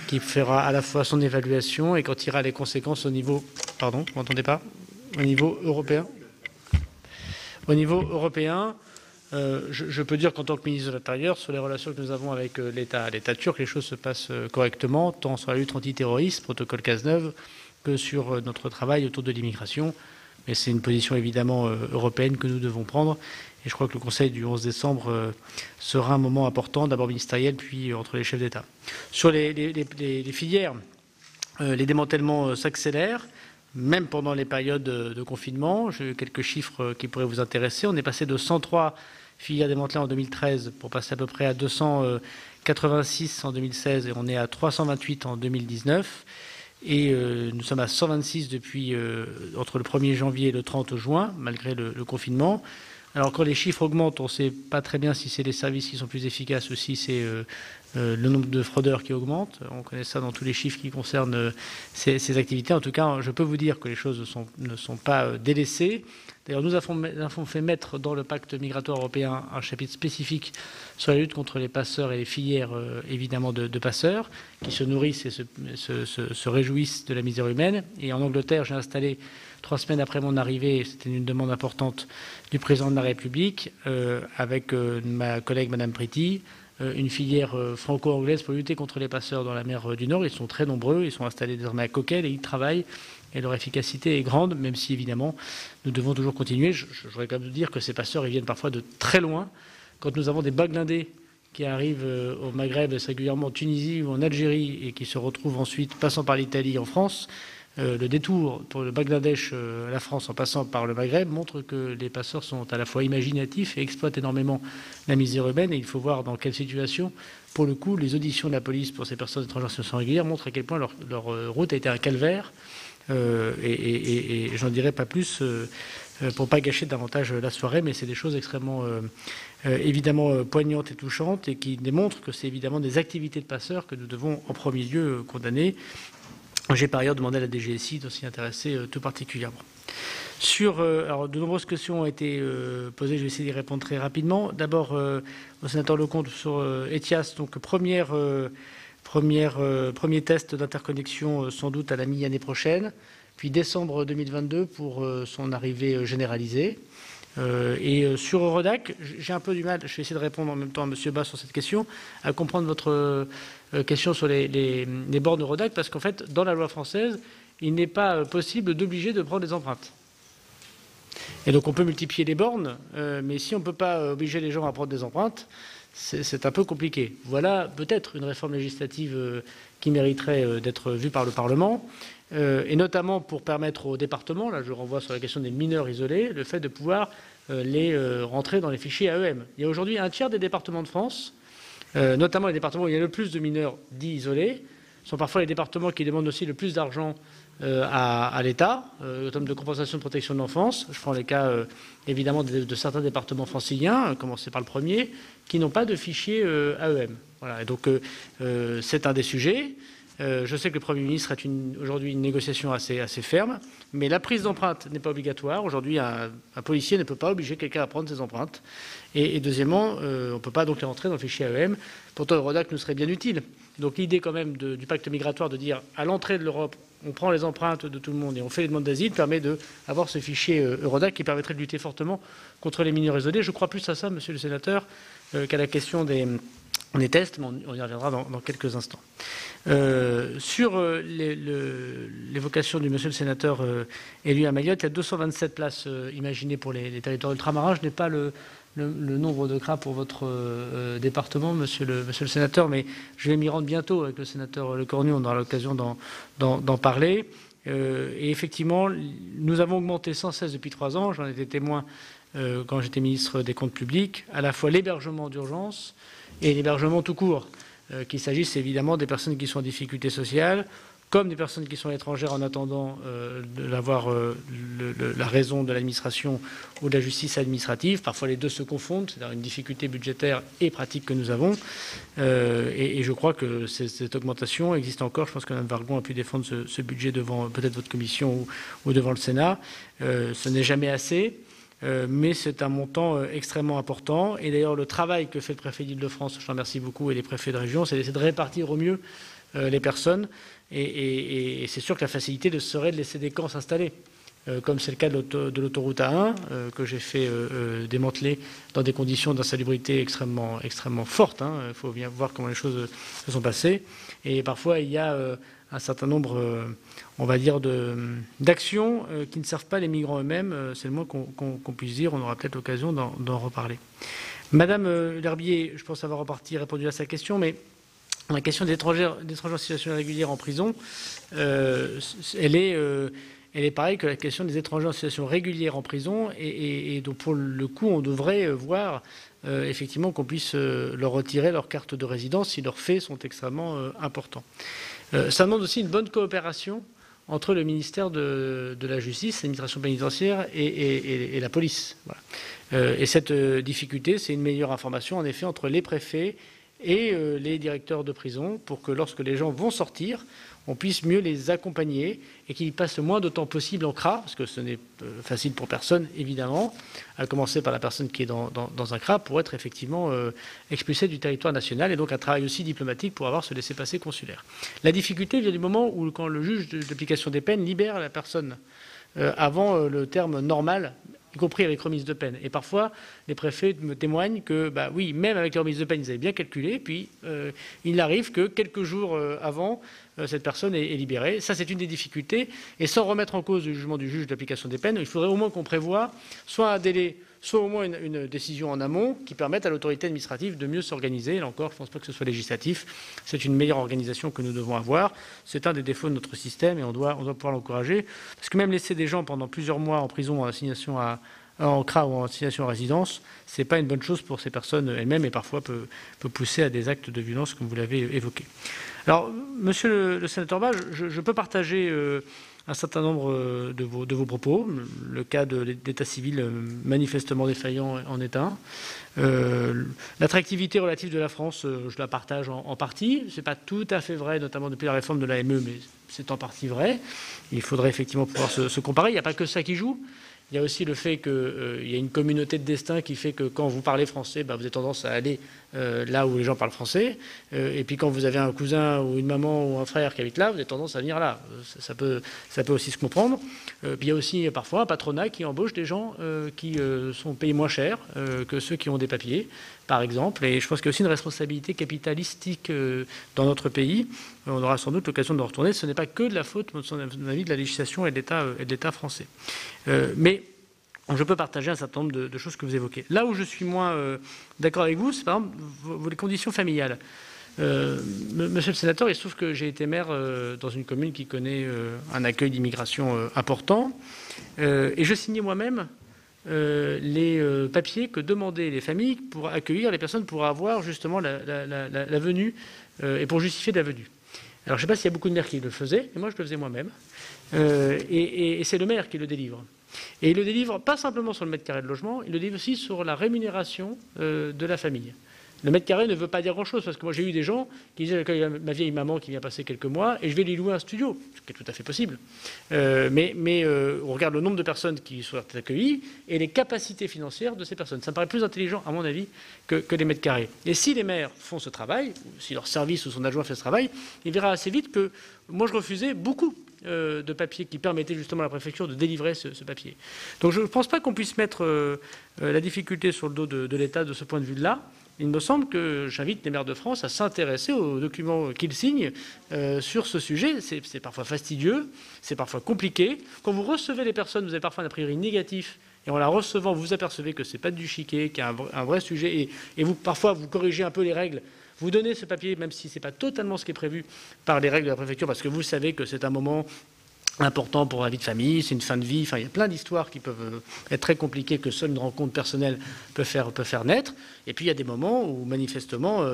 qui fera à la fois son évaluation et quand tirera les conséquences au niveau... Pardon, vous m'entendez pas? Au niveau européen. Au niveau européen, je peux dire qu'en tant que ministre de l'Intérieur, sur les relations que nous avons avec l'État turc, les choses se passent correctement, tant sur la lutte antiterroriste, protocole Cazeneuve, que sur notre travail autour de l'immigration. Mais c'est une position évidemment européenne que nous devons prendre. Et je crois que le Conseil du 11 décembre sera un moment important, d'abord ministériel, puis entre les chefs d'État. Sur les filières, les démantèlements s'accélèrent. Même pendant les périodes de confinement, j'ai eu quelques chiffres qui pourraient vous intéresser. On est passé de 103 filières démantelées en 2013 pour passer à peu près à 286 en 2016 et on est à 328 en 2019. Et nous sommes à 126 depuis entre le 1er janvier et le 30 juin, malgré le confinement. Alors quand les chiffres augmentent, on ne sait pas très bien si c'est les services qui sont plus efficaces ou si c'est le nombre de fraudeurs qui augmente. On connaît ça dans tous les chiffres qui concernent ces activités. En tout cas, je peux vous dire que les choses ne sont pas délaissées. D'ailleurs, nous avons fait mettre dans le pacte migratoire européen un chapitre spécifique sur la lutte contre les passeurs et les filières, évidemment, de passeurs, qui se nourrissent et se réjouissent de la misère humaine. Et en Angleterre, j'ai installé 3 semaines après mon arrivée, c'était une demande importante du président de la République, avec ma collègue Madame Pretty, une filière franco-anglaise pour lutter contre les passeurs dans la mer du Nord. Ils sont très nombreux, ils sont installés désormais à Coquelles et ils travaillent. Et leur efficacité est grande, même si évidemment nous devons toujours continuer. Je voudrais quand même dire que ces passeurs ils viennent parfois de très loin. Quand nous avons des Bagdadais qui arrivent au Maghreb, régulièrement en Tunisie ou en Algérie, et qui se retrouvent ensuite, passant par l'Italie, en France, le détour pour le Bangladesh à la France en passant par le Maghreb montre que les passeurs sont à la fois imaginatifs et exploitent énormément la misère humaine. Et il faut voir dans quelle situation, pour le coup, les auditions de la police pour ces personnes étrangères en situation régulière montrent à quel point leur route a été un calvaire. Et j'en dirai pas plus pour pas gâcher davantage la soirée, mais c'est des choses extrêmement évidemment poignantes et touchantes et qui démontrent que c'est évidemment des activités de passeurs que nous devons en premier lieu condamner. J'ai par ailleurs demandé à la DGSI de s'y intéresser tout particulièrement. Alors, de nombreuses questions ont été posées, je vais essayer d'y répondre très rapidement. D'abord, au sénateur Lecomte sur ETIAS, donc premier test d'interconnexion sans doute à la mi-année prochaine, puis décembre 2022 pour son arrivée généralisée. Et sur Eurodac, j'ai un peu du mal, je vais essayer de répondre en même temps à M. Bas sur cette question, à comprendre votre question sur les bornes Eurodac, parce qu'en fait, dans la loi française, il n'est pas possible d'obliger de prendre des empreintes. Et donc on peut multiplier les bornes, mais si on ne peut pas obliger les gens à prendre des empreintes, c'est un peu compliqué. Voilà peut-être une réforme législative qui mériterait d'être vue par le Parlement, et notamment pour permettre aux départements, là je renvoie sur la question des mineurs isolés, le fait de pouvoir les rentrer dans les fichiers AEM. Il y a aujourd'hui un tiers des départements de France, notamment les départements où il y a le plus de mineurs dits isolés, sont parfois les départements qui demandent aussi le plus d'argent à l'État, en termes de compensation de protection de l'enfance. Je prends les cas évidemment de certains départements franciliens, à commencer par le premier, qui n'ont pas de fichier AEM. Voilà. Et donc c'est un des sujets. Je sais que le Premier ministre a aujourd'hui une négociation assez ferme, mais la prise d'empreinte n'est pas obligatoire. Aujourd'hui, un policier ne peut pas obliger quelqu'un à prendre ses empreintes. Et deuxièmement, on ne peut pas donc les rentrer dans le fichier AEM. Pourtant, Eurodac nous serait bien utile. Donc l'idée quand même du pacte migratoire de dire à l'entrée de l'Europe, on prend les empreintes de tout le monde et on fait les demandes d'asile permet d'avoir ce fichier Eurodac qui permettrait de lutter fortement contre les mineurs isolés. Je crois plus à ça, monsieur le sénateur, qu'à la question des tests, mais on y reviendra dans quelques instants. Sur l'évocation du monsieur le sénateur élu à Mayotte, il y a 227 places imaginées pour les territoires ultramarins. Je n'ai pas le nombre de CRA pour votre département, monsieur le sénateur, mais je vais m'y rendre bientôt avec le sénateur Lecornu, on aura l'occasion d'en parler. Et effectivement, nous avons augmenté sans cesse depuis 3 ans, j'en étais témoin quand j'étais ministre des Comptes publics, à la fois l'hébergement d'urgence et l'hébergement tout court, qu'il s'agisse évidemment des personnes qui sont en difficulté sociale, comme des personnes qui sont étrangères en attendant d'avoir la raison de l'administration ou de la justice administrative. Parfois les deux se confondent, c'est-à-dire une difficulté budgétaire et pratique que nous avons. Et je crois que cette augmentation existe encore. Je pense que Mme Wargon a pu défendre ce budget devant peut-être votre commission ou devant le Sénat. Ce n'est jamais assez. Mais c'est un montant extrêmement important. Et d'ailleurs, le travail que fait le préfet d'Île-de-France, je remercie beaucoup, et les préfets de région, c'est d'essayer de répartir au mieux les personnes. Et c'est sûr que la facilité serait de laisser des camps s'installer, comme c'est le cas de l'autoroute A1, que j'ai fait démanteler dans des conditions d'insalubrité extrêmement fortes. Il faut bien voir comment les choses se sont passées. Et parfois, il y a un certain nombre, on va dire, d'actions qui ne servent pas les migrants eux-mêmes. C'est le moins qu'on puisse dire. On aura peut-être l'occasion d'en reparler. Madame L'Herbier, je pense avoir répondu à sa question, mais la question des étrangers en situation irrégulière en prison, elle est pareille que la question des étrangers en situation régulière en prison, et donc pour le coup, on devrait voir effectivement qu'on puisse leur retirer leur carte de résidence si leurs faits sont extrêmement importants. Ça demande aussi une bonne coopération entre le ministère de la Justice, l'administration pénitentiaire et la police. Voilà. Et cette difficulté, c'est une meilleure information, en effet, entre les préfets et les directeurs de prison, pour que lorsque les gens vont sortir, on puisse mieux les accompagner et qu'ils passent le moins de temps possible en CRA, parce que ce n'est facile pour personne, évidemment, à commencer par la personne qui est dans un CRA, pour être effectivement expulsé du territoire national, et donc un travail aussi diplomatique pour avoir ce laissez-passer consulaire. La difficulté vient du moment où, quand le juge d'application des peines libère la personne avant le terme normal, y compris avec remise de peine. Et parfois, les préfets me témoignent que, oui, même avec la remise de peine, ils avaient bien calculé, puis il arrive que quelques jours avant, cette personne est libérée. Ça, c'est une des difficultés. Et sans remettre en cause le jugement du juge d'application des peines, il faudrait au moins qu'on prévoie soit un délai, soit au moins une décision en amont qui permette à l'autorité administrative de mieux s'organiser. Là encore, je ne pense pas que ce soit législatif. C'est une meilleure organisation que nous devons avoir. C'est un des défauts de notre système et on doit pouvoir l'encourager. Parce que même laisser des gens pendant plusieurs mois en prison en assignation en CRA ou en assignation à résidence, ce n'est pas une bonne chose pour ces personnes elles-mêmes et parfois peut pousser à des actes de violence comme vous l'avez évoqué. Alors, monsieur le sénateur Bas, je peux partager un certain nombre de vos propos. Le cas d'état civil manifestement défaillant en est un. L'attractivité relative de la France, je la partage en partie. Ce n'est pas tout à fait vrai, notamment depuis la réforme de l'AME, mais c'est en partie vrai. Il faudrait effectivement pouvoir se comparer. Il n'y a pas que ça qui joue. Il y a aussi le fait qu'il y a une communauté de destin qui fait que quand vous parlez français, vous avez tendance à aller là où les gens parlent français. Et puis quand vous avez un cousin ou une maman ou un frère qui habite là, vous avez tendance à venir là. Ça peut aussi se comprendre. Puis il y a aussi parfois un patronat qui embauche des gens qui sont payés moins cher que ceux qui ont des papiers, par exemple. Et je pense qu'il y a aussi une responsabilité capitalistique dans notre pays. On aura sans doute l'occasion de retourner. Ce n'est pas que de la faute, à mon avis, de la législation et de l'État français. Mais je peux partager un certain nombre de choses que vous évoquez. Là où je suis moins d'accord avec vous, c'est par exemple les conditions familiales. Monsieur le sénateur, il se trouve que j'ai été maire dans une commune qui connaît un accueil d'immigration important. Et je signais moi-même les papiers que demandaient les familles pour accueillir les personnes, pour avoir justement la venue et pour justifier de la venue. Alors, je ne sais pas s'il y a beaucoup de maires qui le faisaient, mais moi, je le faisais moi-même. Et c'est le maire qui le délivre. Et il le délivre pas simplement sur le mètre carré de logement, il le délivre aussi sur la rémunération de la famille. Le mètre carré ne veut pas dire grand-chose, parce que moi j'ai eu des gens qui disaient que ma vieille maman qui vient passer quelques mois, et je vais lui louer un studio, ce qui est tout à fait possible. Mais on regarde le nombre de personnes qui sont accueillies et les capacités financières de ces personnes. Ça me paraît plus intelligent, à mon avis, que les mètres carrés. Et si les maires font ce travail, ou si leur service ou son adjoint fait ce travail, il verra assez vite que moi je refusais beaucoup de papiers qui permettaient justement à la préfecture de délivrer ce papier. Donc je ne pense pas qu'on puisse mettre la difficulté sur le dos de l'État de ce point de vue-là. Il me semble que j'invite les maires de France à s'intéresser aux documents qu'ils signent sur ce sujet. C'est parfois fastidieux, c'est parfois compliqué. Quand vous recevez les personnes, vous avez parfois un a priori négatif, et en la recevant, vous vous apercevez que ce n'est pas du chiquet, qu'il y a un vrai sujet, et vous, parfois, vous corrigez un peu les règles. Vous donnez ce papier, même si ce n'est pas totalement ce qui est prévu par les règles de la préfecture, parce que vous savez que c'est un moment important pour la vie de famille, c'est une fin de vie, enfin il y a plein d'histoires qui peuvent être très compliquées que seule une rencontre personnelle peut faire naître. Et puis il y a des moments où manifestement,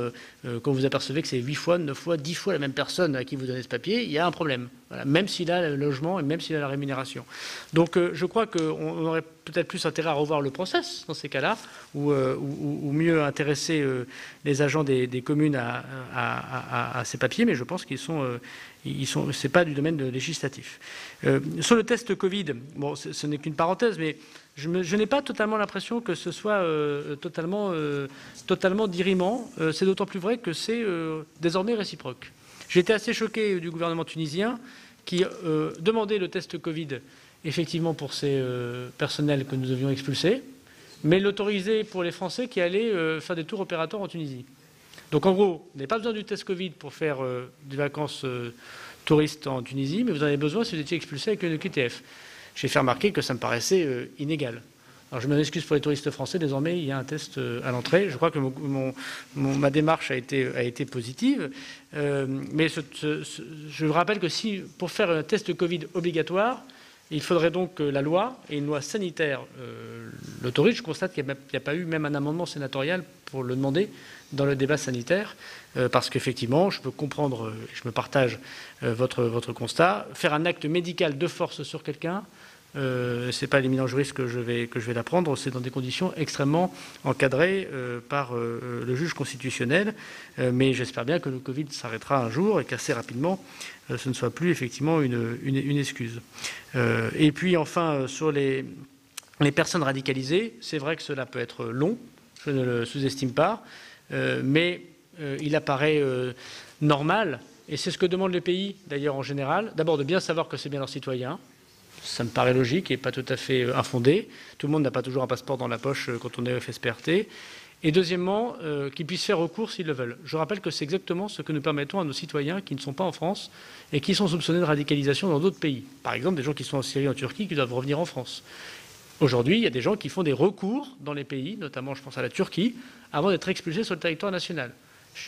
quand vous apercevez que c'est 8 fois, 9 fois, 10 fois la même personne à qui vous donnez ce papier, il y a un problème. Voilà, même s'il a le logement et même s'il a la rémunération. Donc je crois qu'on aurait peut-être plus intérêt à revoir le process dans ces cas-là, ou mieux intéresser les agents des communes à ces papiers, mais je pense qu'ils sont... c'est pas du domaine législatif. Sur le test Covid, bon, ce n'est qu'une parenthèse, mais je n'ai pas totalement l'impression que ce soit totalement dirimant. C'est d'autant plus vrai que c'est désormais réciproque. J'ai été assez choqué du gouvernement tunisien qui demandait le test Covid, effectivement, pour ces personnels que nous devions expulser, mais l'autorisait pour les Français qui allaient faire des tours opérateurs en Tunisie. Donc en gros, vous n'avez pas besoin du test Covid pour faire des vacances touristes en Tunisie, mais vous en avez besoin si vous étiez expulsé avec une QTF. J'ai fait remarquer que ça me paraissait inégal. Alors je m'en excuse pour les touristes français, désormais il y a un test à l'entrée. Je crois que ma démarche a été positive. Mais je rappelle que si, pour faire un test Covid obligatoire, il faudrait donc que la loi, et une loi sanitaire, l'autorise. Je constate qu'il n'y a pas eu même un amendement sénatorial pour le demander dans le débat sanitaire, parce qu'effectivement, je peux comprendre, je me partage votre constat, faire un acte médical de force sur quelqu'un, ce n'est pas l'éminent juriste que je vais l'apprendre, c'est dans des conditions extrêmement encadrées par le juge constitutionnel, mais j'espère bien que le Covid s'arrêtera un jour et qu'assez rapidement, ce ne soit plus effectivement une excuse. Et puis enfin, sur les personnes radicalisées, c'est vrai que cela peut être long, je ne le sous-estime pas, mais il apparaît normal, et c'est ce que demandent les pays d'ailleurs en général, d'abord de bien savoir que c'est bien leurs citoyens. Ça me paraît logique et pas tout à fait infondé. Tout le monde n'a pas toujours un passeport dans la poche quand on est FSPRT. Et deuxièmement, qu'ils puissent faire recours s'ils le veulent. Je rappelle que c'est exactement ce que nous permettons à nos citoyens qui ne sont pas en France et qui sont soupçonnés de radicalisation dans d'autres pays. Par exemple, des gens qui sont en Syrie, en Turquie, qui doivent revenir en France. Aujourd'hui, il y a des gens qui font des recours dans les pays, notamment je pense à la Turquie, avant d'être expulsés sur le territoire national.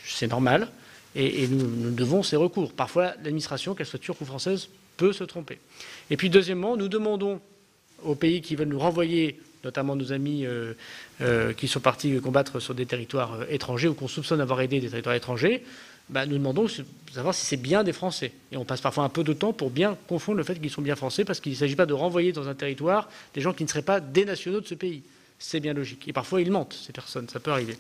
C'est normal et nous devons ces recours. Parfois, l'administration, qu'elle soit turque ou française, peut se tromper. Et puis deuxièmement, nous demandons aux pays qui veulent nous renvoyer, notamment nos amis qui sont partis combattre sur des territoires étrangers ou qu'on soupçonne avoir aidé des territoires étrangers, nous demandons de savoir si c'est bien des Français. Et on passe parfois un peu de temps pour bien confondre le fait qu'ils sont bien Français, parce qu'il ne s'agit pas de renvoyer dans un territoire des gens qui ne seraient pas des nationaux de ce pays. C'est bien logique. Et parfois, ils mentent, ces personnes, ça peut arriver.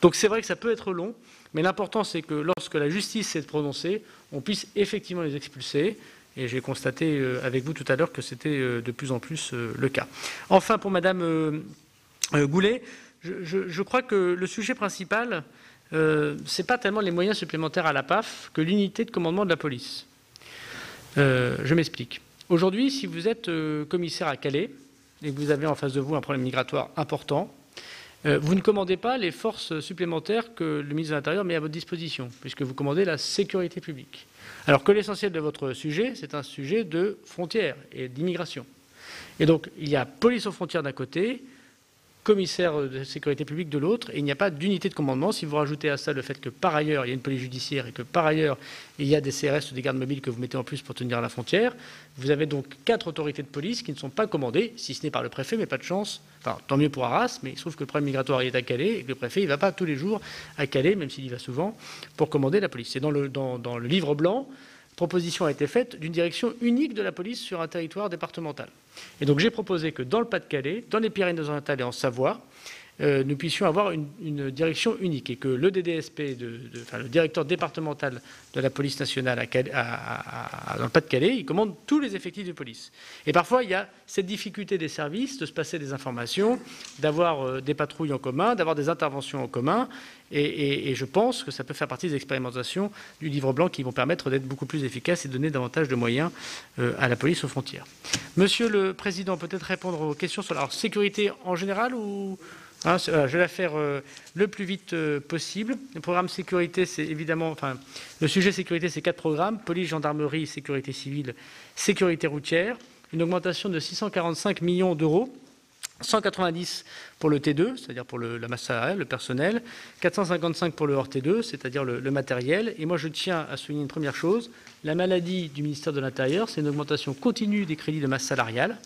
Donc c'est vrai que ça peut être long, mais l'important, c'est que lorsque la justice s'est prononcée, on puisse effectivement les expulser. Et j'ai constaté avec vous tout à l'heure que c'était de plus en plus le cas. Enfin, pour Madame Goulet, je crois que le sujet principal, ce n'est pas tellement les moyens supplémentaires à la PAF que l'unité de commandement de la police. Je m'explique. Aujourd'hui, si vous êtes commissaire à Calais et que vous avez en face de vous un problème migratoire important, vous ne commandez pas les forces supplémentaires que le ministre de l'Intérieur met à votre disposition, puisque vous commandez la sécurité publique. Alors que l'essentiel de votre sujet, c'est un sujet de frontières et d'immigration. Et donc, il y a police aux frontières d'un côté, commissaire de sécurité publique de l'autre, et il n'y a pas d'unité de commandement. Si vous rajoutez à ça le fait que par ailleurs il y a une police judiciaire et que par ailleurs il y a des CRS ou des gardes mobiles que vous mettez en plus pour tenir la frontière, vous avez donc 4 autorités de police qui ne sont pas commandées, si ce n'est par le préfet, mais pas de chance. Enfin, tant mieux pour Arras, mais il se trouve que le problème migratoire est à Calais et que le préfet il ne va pas tous les jours à Calais, même s'il y va souvent, pour commander la police. Et dans le livre blanc, proposition a été faite d'une direction unique de la police sur un territoire départemental. Et donc j'ai proposé que dans le Pas-de-Calais, dans les Pyrénées-Orientales et en Savoie, nous puissions avoir une direction unique et que le DDSP, le directeur départemental de la police nationale dans le Pas-de-Calais, il commande tous les effectifs de police. Et parfois, il y a cette difficulté des services de se passer des informations, d'avoir des patrouilles en commun, d'avoir des interventions en commun. Et je pense que ça peut faire partie des expérimentations du livre blanc qui vont permettre d'être beaucoup plus efficaces et donner davantage de moyens à la police aux frontières. Monsieur le Président, peut-être répondre aux questions sur la sécurité en général ou... je vais la faire le plus vite possible. Le programme sécurité, c'est évidemment... le sujet sécurité, c'est 4 programmes. Police, gendarmerie, sécurité civile, sécurité routière. Une augmentation de 645 millions d'euros. 190 pour le T2, c'est-à-dire pour la masse salariale, le personnel. 455 pour le hors T2, c'est-à-dire le matériel. Et moi, je tiens à souligner une première chose. La maladie du ministère de l'Intérieur, c'est une augmentation continue des crédits de masse salariale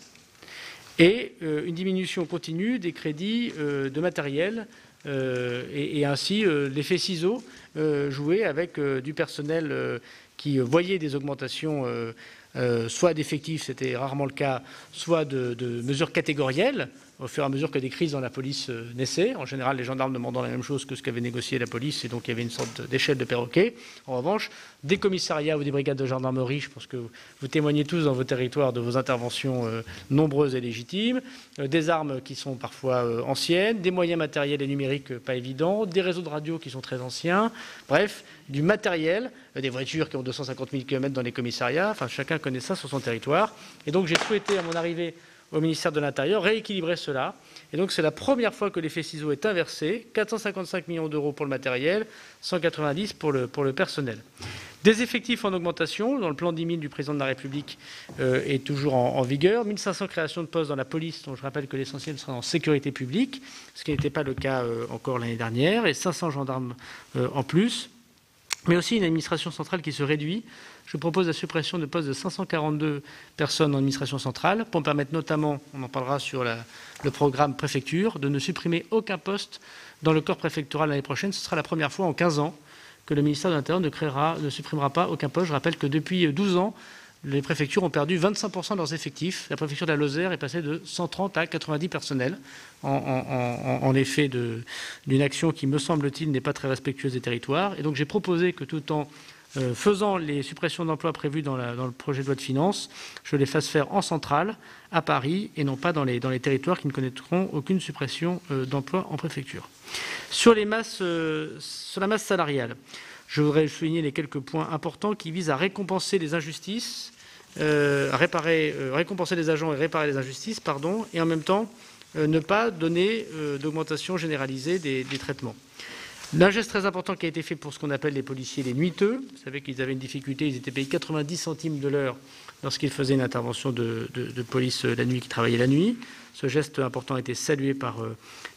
et une diminution continue des crédits de matériel et ainsi l'effet ciseau joué avec du personnel qui voyait des augmentations soit d'effectifs, c'était rarement le cas, soit de mesures catégorielles au fur et à mesure que des crises dans la police naissaient. En général, les gendarmes demandant la même chose que ce qu'avait négocié la police, et donc il y avait une sorte d'échelle de perroquet. En revanche, des commissariats ou des brigades de gendarmerie, je pense que vous témoignez tous dans vos territoires de vos interventions nombreuses et légitimes, des armes qui sont parfois anciennes, des moyens matériels et numériques pas évidents, des réseaux de radio qui sont très anciens, bref, du matériel, des voitures qui ont 250 000 km dans les commissariats, enfin chacun connaît ça sur son territoire. Et donc j'ai souhaité, à mon arrivée au ministère de l'Intérieur, rééquilibrer cela. Et donc c'est la première fois que l'effet ciseau est inversé, 455 millions d'euros pour le matériel, 190 pour le personnel. Des effectifs en augmentation, dans le plan 10 000 du président de la République est toujours en vigueur, 1500 créations de postes dans la police, dont je rappelle que l'essentiel sera en sécurité publique, ce qui n'était pas le cas encore l'année dernière, et 500 gendarmes en plus, mais aussi une administration centrale qui se réduit. Je propose la suppression de postes de 542 personnes en administration centrale pour permettre notamment, on en parlera sur le programme préfecture, de ne supprimer aucun poste dans le corps préfectoral l'année prochaine. Ce sera la première fois en 15 ans que le ministère de l'Intérieur ne supprimera pas aucun poste. Je rappelle que depuis 12 ans, les préfectures ont perdu 25% de leurs effectifs. La préfecture de la Lozère est passée de 130 à 90 personnels en effet d'une action qui, me semble-t-il, n'est pas très respectueuse des territoires. Et donc j'ai proposé que tout en faisant les suppressions d'emplois prévues dans le projet de loi de finances, je les fasse faire en centrale, à Paris, et non pas dans les territoires qui ne connaîtront aucune suppression d'emplois en préfecture. Sur la masse salariale, je voudrais souligner les quelques points importants qui visent à récompenser les injustices, récompenser les agents et réparer les injustices, et en même temps ne pas donner d'augmentation généralisée des traitements. Un geste très important qui a été fait pour ce qu'on appelle les policiers les nuiteux. Vous savez qu'ils avaient une difficulté, ils étaient payés 90 centimes de l'heure lorsqu'ils faisaient une intervention de police la nuit, qui travaillaient la nuit. Ce geste important a été salué par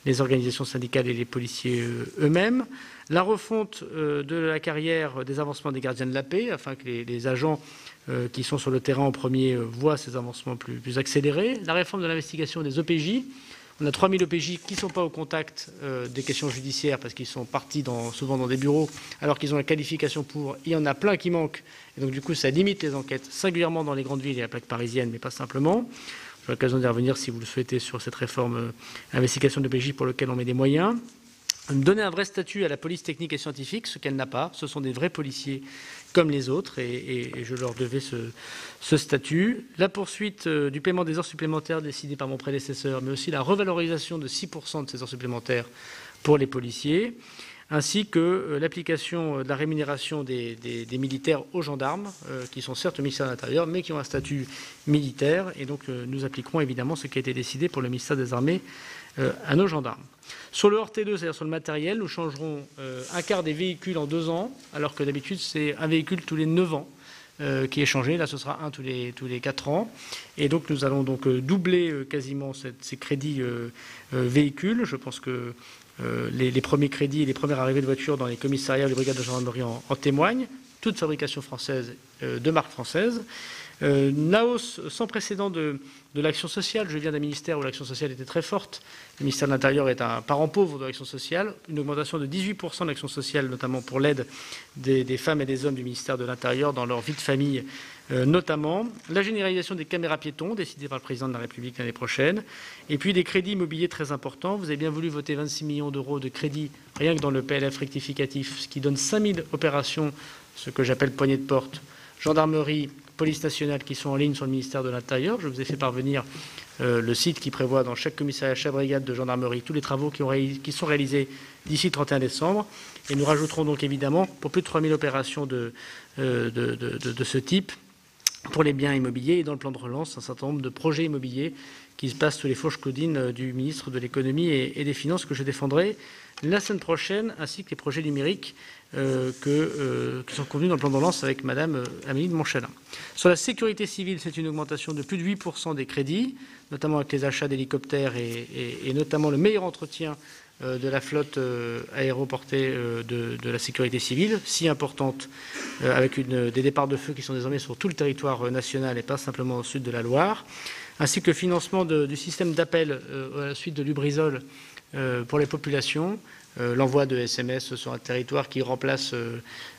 les organisations syndicales et les policiers eux-mêmes. La refonte de la carrière des avancements des gardiens de la paix, afin que les agents qui sont sur le terrain en premier voient ces avancements plus accélérés. La réforme de l'investigation des OPJ. On a 3000 OPJ qui ne sont pas au contact des questions judiciaires parce qu'ils sont partis souvent dans des bureaux alors qu'ils ont la qualification pour. Il y en a plein qui manquent. Et donc du coup, ça limite les enquêtes, singulièrement dans les grandes villes et la plaque parisienne, mais pas simplement. J'aurai l'occasion d'y revenir si vous le souhaitez sur cette réforme investigation d'OPJ pour laquelle on met des moyens. Donner un vrai statut à la police technique et scientifique, ce qu'elle n'a pas. Ce sont des vrais policiers comme les autres et je leur devais ce statut. La poursuite du paiement des heures supplémentaires décidée par mon prédécesseur, mais aussi la revalorisation de 6% de ces heures supplémentaires pour les policiers, ainsi que l'application de la rémunération des militaires aux gendarmes, qui sont certes au ministère de l'Intérieur, mais qui ont un statut militaire. Et donc nous appliquerons évidemment ce qui a été décidé pour le ministère des Armées à nos gendarmes. Sur le hors T2, c'est-à-dire sur le matériel, nous changerons un quart des véhicules en 2 ans, alors que d'habitude c'est un véhicule tous les 9 ans. qui est changé. Là, ce sera un tous les 4 ans. Et donc, nous allons donc doubler quasiment ces crédits véhicules. Je pense que les premiers crédits et les premières arrivées de voitures dans les commissariats ou les brigades de gendarmerie en témoignent. Toute fabrication française, de marque française. La hausse sans précédent de l'action sociale. Je viens d'un ministère où l'action sociale était très forte. Le ministère de l'Intérieur est un parent pauvre de l'action sociale. Une augmentation de 18% de l'action sociale, notamment pour l'aide des femmes et des hommes du ministère de l'Intérieur dans leur vie de famille, notamment. La généralisation des caméras piétons, décidée par le président de la République l'année prochaine. Et puis des crédits immobiliers très importants. Vous avez bien voulu voter 26 millions d'euros de crédits, rien que dans le PLF rectificatif, ce qui donne 5000 opérations, ce que j'appelle poignée de porte, gendarmerie, police nationale qui sont en ligne sur le ministère de l'Intérieur. Je vous ai fait parvenir le site qui prévoit dans chaque commissariat, chaque brigade de gendarmerie, tous les travaux qui sont réalisés d'ici le 31 décembre. Et nous rajouterons donc évidemment, pour plus de 3000 opérations de ce type, pour les biens immobiliers et dans le plan de relance, un certain nombre de projets immobiliers qui se passent sous les fourches codines du ministre de l'économie et des finances que je défendrai la semaine prochaine, ainsi que les projets numériques qui sont convenus dans le plan de relance avec Mme Amélie de Montchalin. Sur la sécurité civile, c'est une augmentation de plus de 8% des crédits, notamment avec les achats d'hélicoptères et notamment le meilleur entretien de la flotte aéroportée de la sécurité civile, si importante, avec des départs de feu qui sont désormais sur tout le territoire national et pas simplement au sud de la Loire, ainsi que le financement du système d'appel à la suite de Lubrizol pour les populations, l'envoi de SMS sur un territoire qui remplace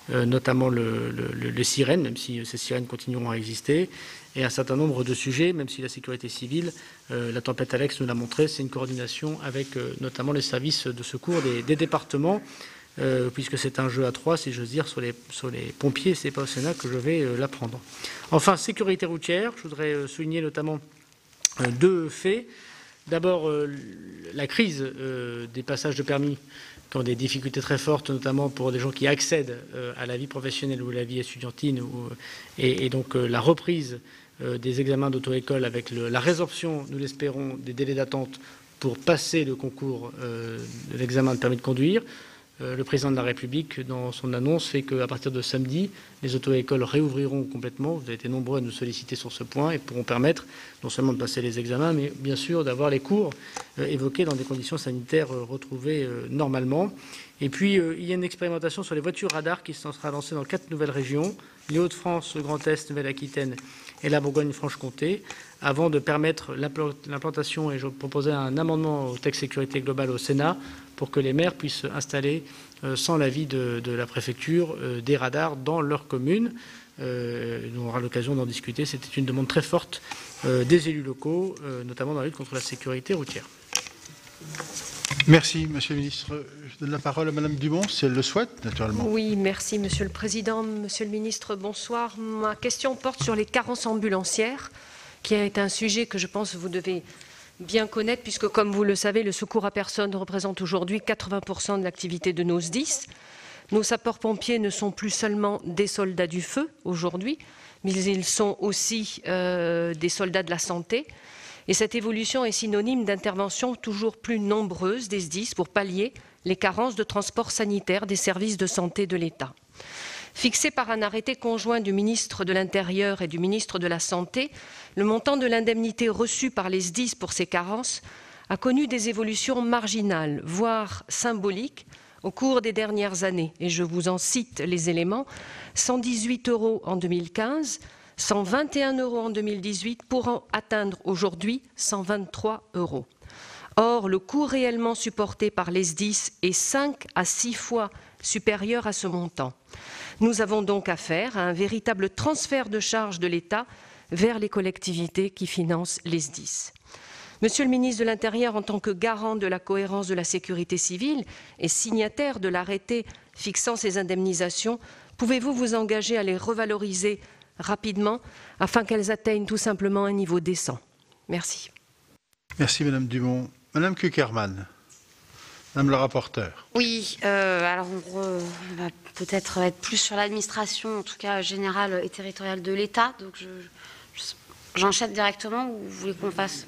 notamment les sirènes, même si ces sirènes continueront à exister, et un certain nombre de sujets, même si la sécurité civile, la tempête Alex nous l'a montré, c'est une coordination avec notamment les services de secours des départements, puisque c'est un jeu à 3, si j'ose dire, sur les pompiers, c'est pas au Sénat que je vais l'apprendre. Enfin, sécurité routière, je voudrais souligner notamment 2 faits. D'abord, la crise des passages de permis qui ont des difficultés très fortes, notamment pour des gens qui accèdent à la vie professionnelle ou à la vie estudiantine, et donc la reprise des examens d'auto-école avec la résorption, nous l'espérons, des délais d'attente pour passer le concours de l'examen de permis de conduire. Le président de la République, dans son annonce, fait qu'à partir de samedi, les auto-écoles réouvriront complètement. Vous avez été nombreux à nous solliciter sur ce point et pourront permettre non seulement de passer les examens, mais bien sûr d'avoir les cours évoqués dans des conditions sanitaires retrouvées normalement. Et puis, il y a une expérimentation sur les voitures radars qui sera lancée dans 4 nouvelles régions, les Hauts-de-France, le Grand Est, Nouvelle-Aquitaine et la Bourgogne-Franche-Comté, avant de permettre l'implantation, et je proposais un amendement au texte sécurité globale au Sénat, pour que les maires puissent installer, sans l'avis de la préfecture, des radars dans leur commune. On aura l'occasion d'en discuter. C'était une demande très forte des élus locaux, notamment dans la lutte contre la sécurité routière. Merci, Monsieur le Ministre. Je donne la parole à Madame Dumont, si elle le souhaite, naturellement. Oui, merci, Monsieur le Président. Monsieur le Ministre, bonsoir. Ma question porte sur les carences ambulancières, qui est un sujet que je pense vous devez bien connaître, puisque, comme vous le savez, le secours à personne représente aujourd'hui 80% de l'activité de nos SDIS. Nos sapeurs-pompiers ne sont plus seulement des soldats du feu aujourd'hui, mais ils sont aussi des soldats de la santé. Et cette évolution est synonyme d'interventions toujours plus nombreuses des SDIS pour pallier les carences de transport sanitaire des services de santé de l'État. Fixé par un arrêté conjoint du ministre de l'Intérieur et du ministre de la Santé, le montant de l'indemnité reçue par les SDIS pour ces carences a connu des évolutions marginales, voire symboliques, au cours des dernières années. Et je vous en cite les éléments. 118 € en 2015, 121 € en 2018, pour atteindre aujourd'hui 123 €. Or, le coût réellement supporté par les SDIS est 5 à 6 fois supérieur à ce montant. Nous avons donc affaire à un véritable transfert de charges de l'État vers les collectivités qui financent les SDIS. Monsieur le ministre de l'Intérieur, en tant que garant de la cohérence de la sécurité civile et signataire de l'arrêté fixant ces indemnisations, pouvez-vous vous engager à les revaloriser rapidement afin qu'elles atteignent tout simplement un niveau décent? Merci. Merci Madame Dumont. Madame Cukierman, Madame la rapporteure. Oui, alors on va peut-être être plus sur l'administration, en tout cas générale et territoriale de l'État. Donc j'enchaîne directement ou vous voulez qu'on fasse?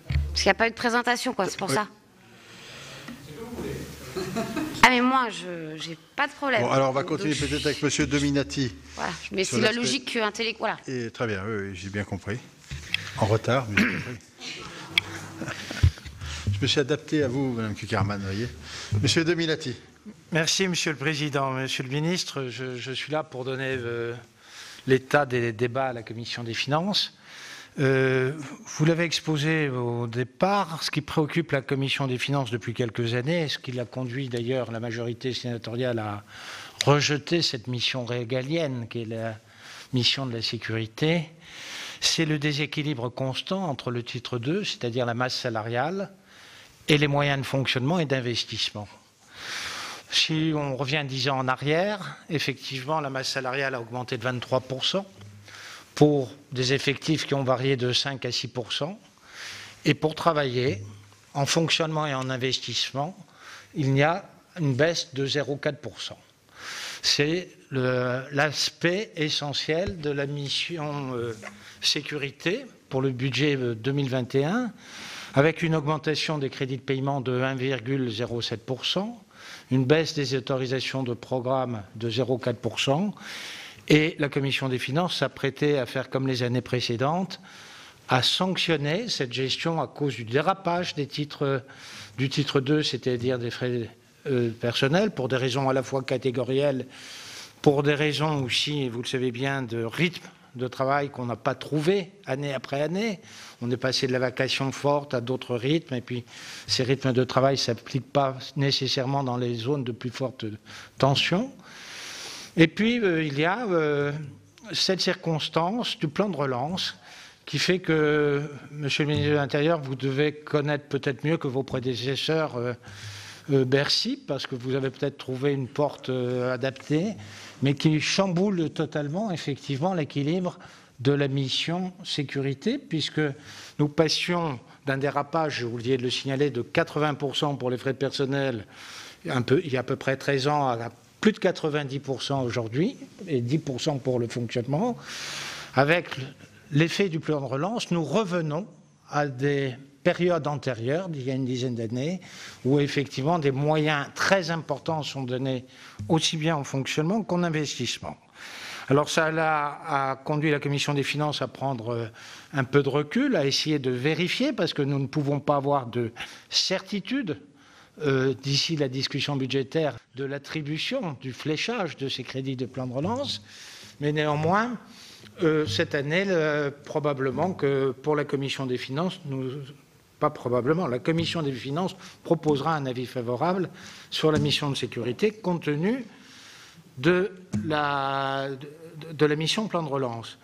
Parce qu'il n'y a pas eu de présentation, quoi, c'est pour ça. Ah mais moi moi, je n'ai pas de problème. Bon, alors on va continuer peut-être avec M. Dominati. Voilà, mais c'est la logique intellectuelle. Voilà. Très bien, oui, j'ai bien compris. En retard, mais j'ai compris. Je me suis adapté à vous, Mme Cukierman, vous voyez. M. Dominati. Merci, Monsieur le Président. Monsieur le Ministre, je suis là pour donner l'état des débats à la Commission des finances. Vous l'avez exposé au départ, ce qui préoccupe la Commission des finances depuis quelques années, et ce qui l'a conduit d'ailleurs la majorité sénatoriale à rejeter cette mission régalienne, qui est la mission de la sécurité, c'est le déséquilibre constant entre le titre 2, c'est-à-dire la masse salariale, et les moyens de fonctionnement et d'investissement. Si on revient 10 ans en arrière, effectivement, la masse salariale a augmenté de 23%, pour des effectifs qui ont varié de 5 à 6%. Et pour travailler, en fonctionnement et en investissement, il y a une baisse de 0,4%. C'est l'aspect essentiel de la mission sécurité pour le budget 2021, avec une augmentation des crédits de paiement de 1,07%, une baisse des autorisations de programme de 0,4%, et la Commission des finances s'apprêtait à faire comme les années précédentes, à sanctionner cette gestion à cause du dérapage des titres, du titre 2, c'est-à-dire des frais personnels, pour des raisons à la fois catégorielles, pour des raisons aussi, vous le savez bien, de rythme de travail qu'on n'a pas trouvé année après année. On est passé de la vacation forte à d'autres rythmes, et puis ces rythmes de travail ne s'appliquent pas nécessairement dans les zones de plus forte tension. Et puis, il y a cette circonstance du plan de relance qui fait que, Monsieur le ministre de l'Intérieur, vous devez connaître peut-être mieux que vos prédécesseurs Bercy, parce que vous avez peut-être trouvé une porte adaptée, mais qui chamboule totalement, effectivement, l'équilibre de la mission sécurité, puisque nous passions d'un dérapage, j'ai oublié de le signaler, de 80% pour les frais de personnel il y a à peu près 13 ans à plus de 90% aujourd'hui, et 10% pour le fonctionnement. Avec l'effet du plan de relance, nous revenons à des périodes antérieures, d'il y a une dizaine d'années, où effectivement des moyens très importants sont donnés aussi bien en fonctionnement qu'en investissement. Alors ça a conduit la Commission des finances à prendre un peu de recul, à essayer de vérifier, parce que nous ne pouvons pas avoir de certitude d'ici la discussion budgétaire de l'attribution, du fléchage de ces crédits de plan de relance. Mais néanmoins, cette année, probablement que pour la Commission des finances, pas probablement, la Commission des finances proposera un avis favorable sur la mission de sécurité compte tenu de la mission plan de relance.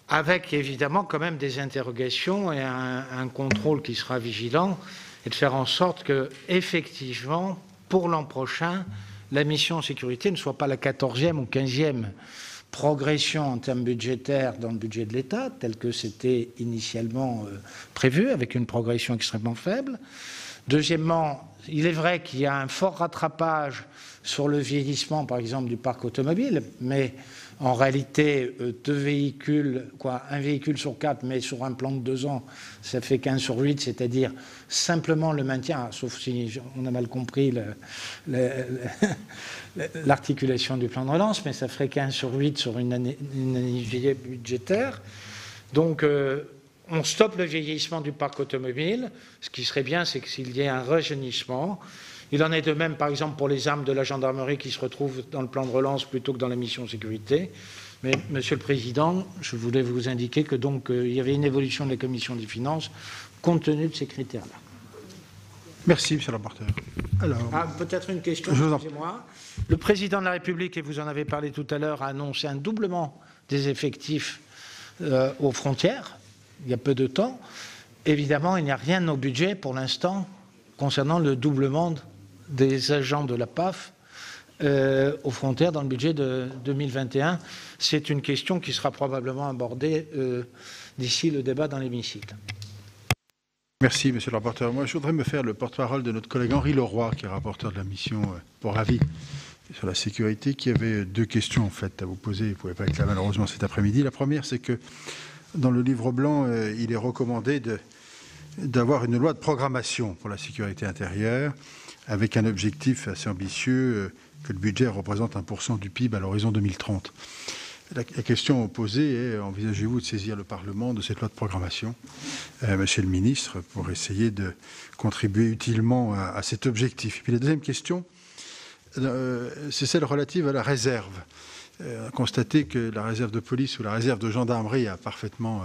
Avec évidemment quand même des interrogations et un contrôle qui sera vigilant, et de faire en sorte que, effectivement, pour l'an prochain, la mission sécurité ne soit pas la 14e ou 15e progression en termes budgétaires dans le budget de l'État, tel que c'était initialement prévu, avec une progression extrêmement faible. Deuxièmement, il est vrai qu'il y a un fort rattrapage sur le vieillissement, par exemple, du parc automobile, mais en réalité, un véhicule sur 4, mais sur un plan de 2 ans, ça fait 15 sur 8, c'est-à-dire simplement le maintien, sauf si on a mal compris l'articulation du plan de relance, mais ça ferait 15 sur 8 sur une année budgétaire. Donc, on stoppe le vieillissement du parc automobile. Ce qui serait bien, c'est qu'il y ait un rajeunissement. Il en est de même, par exemple, pour les armes de la gendarmerie qui se retrouvent dans le plan de relance plutôt que dans la mission sécurité. Mais, Monsieur le Président, je voulais vous indiquer que donc il y avait une évolution de la Commission des finances compte tenu de ces critères-là. Merci, Monsieur le rapporteur. Alors, peut-être une question, excusez-moi. Le Président de la République, et vous en avez parlé tout à l'heure, a annoncé un doublement des effectifs aux frontières, il y a peu de temps. Évidemment, il n'y a rien au budget pour l'instant concernant le doublement des agents de la PAF aux frontières dans le budget de 2021. C'est une question qui sera probablement abordée d'ici le débat dans l'hémicycle. Merci, Monsieur le rapporteur. Moi, je voudrais me faire le porte-parole de notre collègue Henri Leroy, qui est rapporteur de la mission pour avis sur la sécurité, qui avait 2 questions en fait à vous poser. Vous ne pouvez pas être là malheureusement cet après-midi. La première, c'est que dans le livre blanc, il est recommandé d'avoir une loi de programmation pour la sécurité intérieure, avec un objectif assez ambitieux que le budget représente 1% du PIB à l'horizon 2030. La question posée est, envisagez-vous de saisir le Parlement de cette loi de programmation, Monsieur le ministre, pour essayer de contribuer utilement à cet objectif. Et puis la deuxième question, c'est celle relative à la réserve. On a constaté que la réserve de police ou la réserve de gendarmerie a parfaitement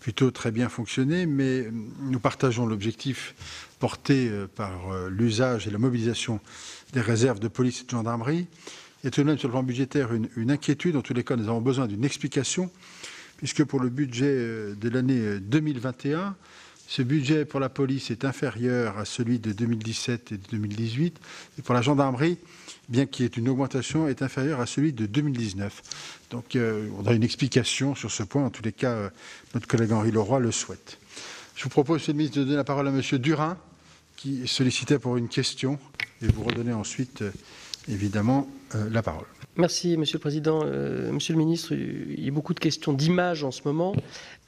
plutôt très bien fonctionné, mais nous partageons l'objectif porté par l'usage et la mobilisation des réserves de police et de gendarmerie. Il y a tout de même sur le plan budgétaire une inquiétude. En tous les cas, nous avons besoin d'une explication, puisque pour le budget de l'année 2021, ce budget pour la police est inférieur à celui de 2017 et de 2018, et pour la gendarmerie, bien qu'il y ait une augmentation, est inférieur à celui de 2019. Donc on a une explication sur ce point. En tous les cas, notre collègue Henri Leroy le souhaite. Je vous propose, Monsieur le ministre, de donner la parole à Monsieur Durin, qui sollicitait pour une question, et vous redonnez ensuite, évidemment, la parole. Merci, Monsieur le Président. Monsieur le Ministre, il y a beaucoup de questions d'image en ce moment.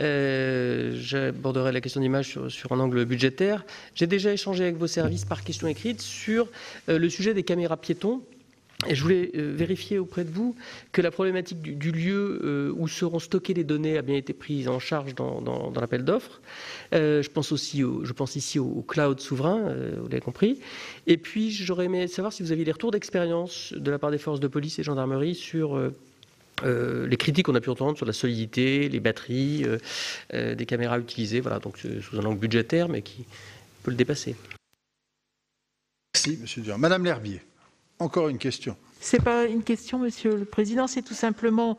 J'aborderai la question d'image sur un angle budgétaire. J'ai déjà échangé avec vos services par question écrite sur le sujet des caméras piétons. Et je voulais vérifier auprès de vous que la problématique du lieu où seront stockées les données a bien été prise en charge dans l'appel d'offres. Je pense ici au cloud souverain, vous l'avez compris. Et puis, j'aurais aimé savoir si vous aviez des retours d'expérience de la part des forces de police et gendarmerie sur les critiques qu'on a pu entendre sur la solidité, les batteries, des caméras utilisées, voilà, donc sous un angle budgétaire, mais qui peut le dépasser. Merci, Monsieur Durand. Madame L'Herbier. Encore une question. Ce n'est pas une question, Monsieur le Président, c'est tout simplement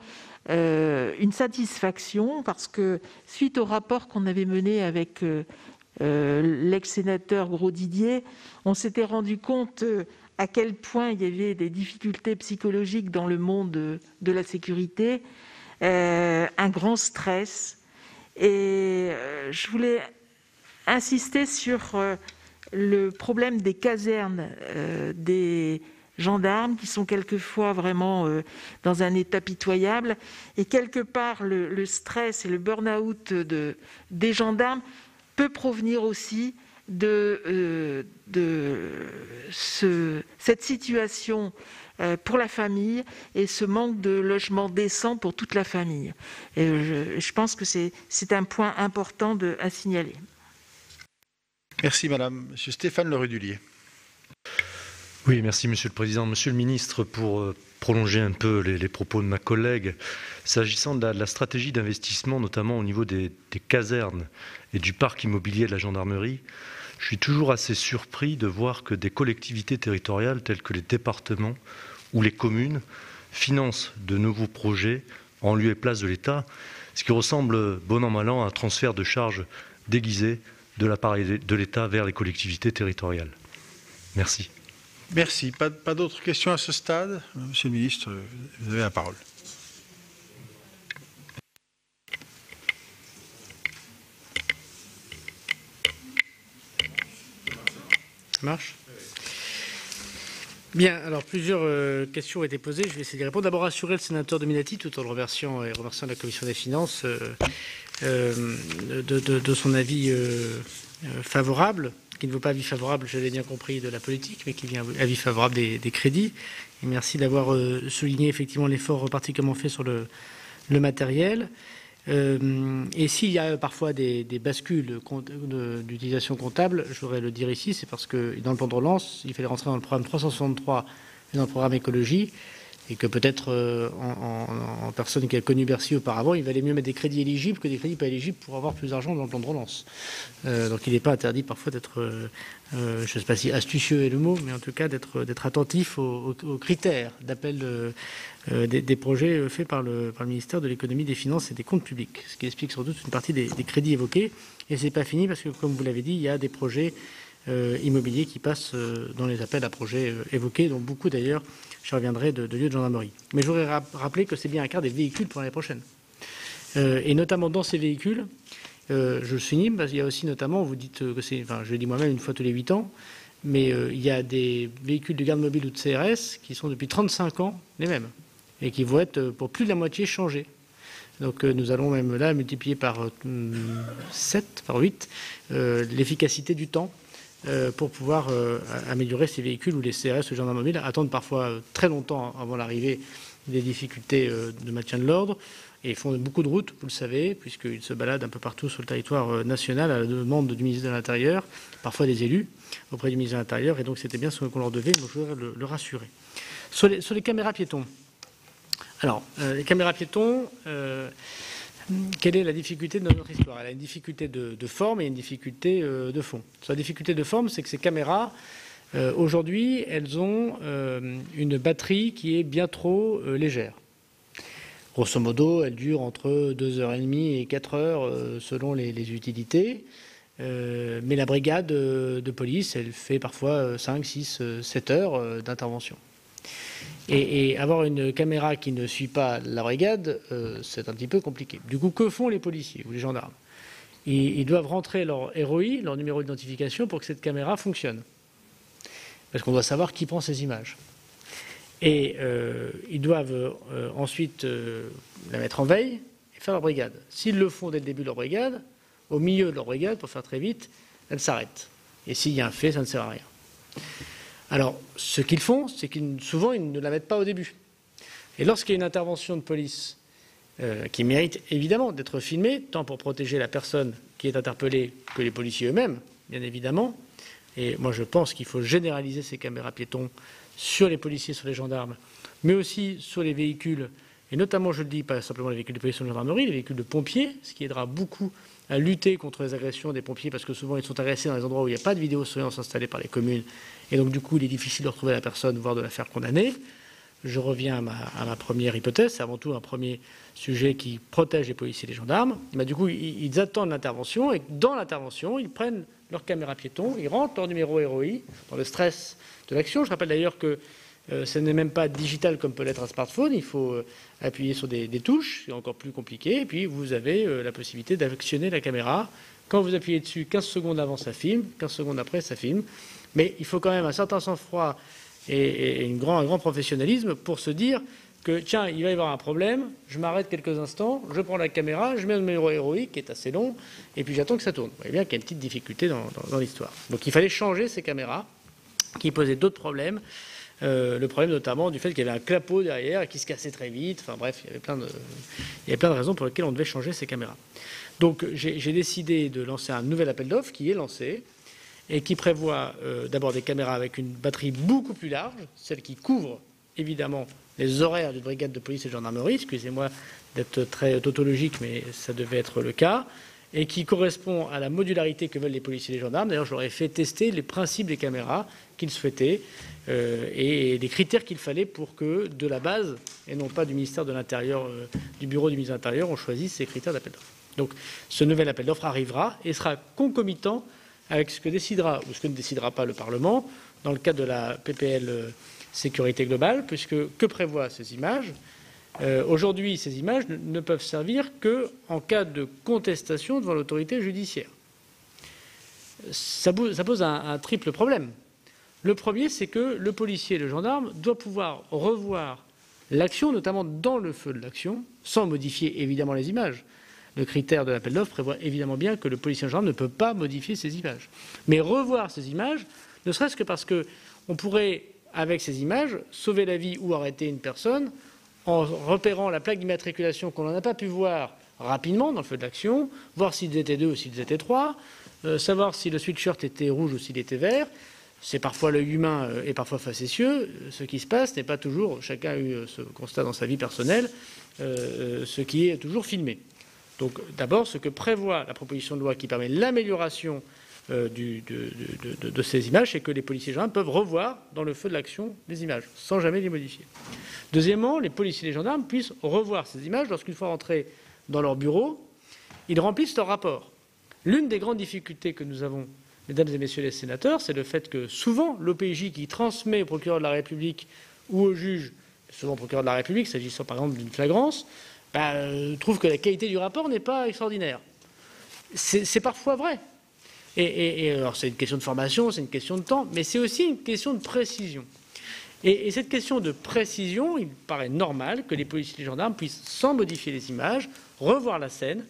une satisfaction parce que suite au rapport qu'on avait mené avec l'ex-sénateur Grosdidier, on s'était rendu compte à quel point il y avait des difficultés psychologiques dans le monde de la sécurité, un grand stress. Et je voulais insister sur le problème des casernes des gendarmes qui sont quelquefois vraiment dans un état pitoyable et quelque part le stress et le burn-out des gendarmes peut provenir aussi de cette situation pour la famille et ce manque de logement décent pour toute la famille. Et je pense que c'est un point important à signaler. Merci Madame. Monsieur Stéphane Le Rudulier. Oui, merci Monsieur le Président. Monsieur le Ministre, pour prolonger un peu les propos de ma collègue, s'agissant de la stratégie d'investissement, notamment au niveau des casernes et du parc immobilier de la gendarmerie, je suis toujours assez surpris de voir que des collectivités territoriales telles que les départements ou les communes financent de nouveaux projets en lieu et place de l'État, ce qui ressemble bon an mal an à un transfert de charges déguisé de la part de l'État vers les collectivités territoriales. Merci. Merci. Pas d'autres questions à ce stade. Monsieur le ministre, vous avez la parole. Ça marche ? Bien, alors plusieurs questions ont été posées. Je vais essayer de répondre. D'abord, rassurer le sénateur Dominati, tout en le remerciant et remerciant la Commission des finances de son avis favorable, qui ne vaut pas avis favorable, j'avais bien compris, de la politique, mais qui vient avis favorable des crédits. Et merci d'avoir souligné effectivement l'effort particulièrement fait sur le matériel. Et s'il y a parfois des bascules d'utilisation comptable, je voudrais le dire ici, c'est parce que dans le plan de relance, il fallait rentrer dans le programme 363 et dans le programme écologie, et que peut-être en personne qui a connu Bercy auparavant, il valait mieux mettre des crédits éligibles que des crédits pas éligibles pour avoir plus d'argent dans le plan de relance. Donc il n'est pas interdit parfois d'être, je ne sais pas si astucieux est le mot, mais en tout cas d'être attentif aux critères d'appel des projets faits par le ministère de l'économie, des finances et des comptes publics, ce qui explique sans doute une partie des crédits évoqués. Et c'est pas fini parce que, comme vous l'avez dit, il y a des projets immobiliers qui passent dans les appels à projets évoqués, dont beaucoup d'ailleurs, je reviendrai, de lieux de gendarmerie. Mais je voudrais rappeler que c'est bien un quart des véhicules pour l'année prochaine. Et notamment dans ces véhicules, je le souligne, parce qu'il y a aussi notamment, vous dites que c'est, enfin je le dis moi-même une fois tous les 8 ans, mais il y a des véhicules de garde mobile ou de CRS qui sont depuis 35 ans les mêmes, et qui vont être pour plus de la moitié changés. Donc nous allons même là multiplier par 7, par 8, l'efficacité du temps pour pouvoir améliorer ces véhicules où les CRS, les gendarmes mobiles, attendent parfois très longtemps avant l'arrivée des difficultés de maintien de l'ordre et font beaucoup de routes, vous le savez, puisqu'ils se baladent un peu partout sur le territoire national à la demande du ministre de l'Intérieur, parfois des élus auprès du ministre de l'Intérieur, et donc c'était bien ce qu'on leur devait, donc je voudrais le rassurer. Sur les caméras piétons. Alors, les caméras piétons, quelle est la difficulté de notre histoire? Elle a une difficulté de forme et une difficulté de fond. Sur la difficulté de forme, c'est que ces caméras, aujourd'hui, elles ont une batterie qui est bien trop légère. Grosso modo, elles durent entre 2h30 et 4 heures selon les utilités. Mais la brigade de police, elle fait parfois 5, 6, 7 heures d'intervention. Et avoir une caméra qui ne suit pas la brigade, c'est un petit peu compliqué. Du coup, que font les policiers ou les gendarmes? Ils doivent rentrer leur ROI, leur numéro d'identification, pour que cette caméra fonctionne. Parce qu'on doit savoir qui prend ces images. Et ils doivent ensuite la mettre en veille et faire leur brigade. S'ils le font dès le début de leur brigade, au milieu de leur brigade, pour faire très vite, elle s'arrête. Et s'il y a un fait, ça ne sert à rien. Alors, ce qu'ils font, c'est souvent, ils ne la mettent pas au début. Et lorsqu'il y a une intervention de police qui mérite évidemment d'être filmée, tant pour protéger la personne qui est interpellée que les policiers eux-mêmes, bien évidemment, et moi je pense qu'il faut généraliser ces caméras piétons sur les policiers, sur les gendarmes, mais aussi sur les véhicules, et notamment, je le dis, pas simplement les véhicules de police ou de gendarmerie, les véhicules de pompiers, ce qui aidera beaucoup à lutter contre les agressions des pompiers, parce que souvent ils sont agressés dans les endroits où il n'y a pas de vidéosurveillance installée par les communes, et donc du coup il est difficile de retrouver la personne, voire de la faire condamner. Je reviens à ma première hypothèse, c'est avant tout un premier sujet qui protège les policiers et les gendarmes. Mais du coup, ils attendent l'intervention, et dans l'intervention, ils prennent leur caméra piéton, ils rentrent leur numéro ROI dans le stress de l'action. Je rappelle d'ailleurs que ce n'est même pas digital comme peut l'être un smartphone, il faut appuyer sur des touches, c'est encore plus compliqué, et puis vous avez la possibilité d'actionner la caméra. Quand vous appuyez dessus, 15 secondes avant ça filme, 15 secondes après ça filme, mais il faut quand même un certain sang-froid et un grand professionnalisme pour se dire que tiens, il va y avoir un problème, je m'arrête quelques instants, je prends la caméra, je mets un numéro héroïque qui est assez long, et puis j'attends que ça tourne. Vous voyez bien qu'il y a une petite difficulté dans l'histoire. Donc il fallait changer ces caméras qui posaient d'autres problèmes. Le problème notamment du fait qu'il y avait un clapot derrière et qui se cassait très vite. Enfin bref, il y avait plein de raisons pour lesquelles on devait changer ces caméras. Donc j'ai décidé de lancer un nouvel appel d'offres qui est lancé et qui prévoit d'abord des caméras avec une batterie beaucoup plus large, celle qui couvre évidemment les horaires d'une brigade de police et de gendarmerie. Excusez-moi d'être très tautologique, mais ça devait être le cas. Et qui correspond à la modularité que veulent les policiers et les gendarmes. D'ailleurs, je leur ai fait tester les principes des caméras qu'ils souhaitaient et les critères qu'il fallait pour que, de la base, et non pas du ministère de l'Intérieur, du bureau du ministre de l'Intérieur, on choisisse ces critères d'appel d'offres. Donc, ce nouvel appel d'offres arrivera et sera concomitant avec ce que décidera ou ce que ne décidera pas le Parlement dans le cadre de la PPL sécurité globale, puisque que prévoient ces images ? Aujourd'hui, ces images ne peuvent servir qu'en cas de contestation devant l'autorité judiciaire. Ça pose un triple problème. Le premier, c'est que le policier et le gendarme doivent pouvoir revoir l'action, notamment dans le feu de l'action, sans modifier évidemment les images. Le critère de l'appel d'offres prévoit évidemment bien que le policier et le gendarme ne peut pas modifier ces images. Mais revoir ces images, ne serait-ce que parce qu'on pourrait, avec ces images, sauver la vie ou arrêter une personne en repérant la plaque d'immatriculation qu'on n'a pas pu voir rapidement dans le feu de l'action, voir s'ils étaient 2 ou s'ils étaient 3, savoir si le sweatshirt était rouge ou s'il était vert. C'est parfois l'œil humain et parfois facétieux. Ce qui se passe n'est pas toujours, chacun a eu ce constat dans sa vie personnelle, ce qui est toujours filmé. Donc d'abord, ce que prévoit la proposition de loi qui permet l'amélioration de ces images, c'est que les policiers et gendarmes peuvent revoir dans le feu de l'action des images, sans jamais les modifier. Deuxièmement, les policiers et les gendarmes puissent revoir ces images lorsqu'une fois rentrés dans leur bureau, ils remplissent leur rapport. L'une des grandes difficultés que nous avons, mesdames et messieurs les sénateurs, c'est le fait que souvent l'OPJ qui transmet au procureur de la République ou au juge, souvent au procureur de la République, s'agissant par exemple d'une flagrance, trouve que la qualité du rapport n'est pas extraordinaire. C'est parfois vrai. Et alors c'est une question de formation, c'est une question de temps, mais c'est aussi une question de précision. Et cette question de précision, il paraît normal que les policiers et les gendarmes puissent, sans modifier les images, revoir la scène,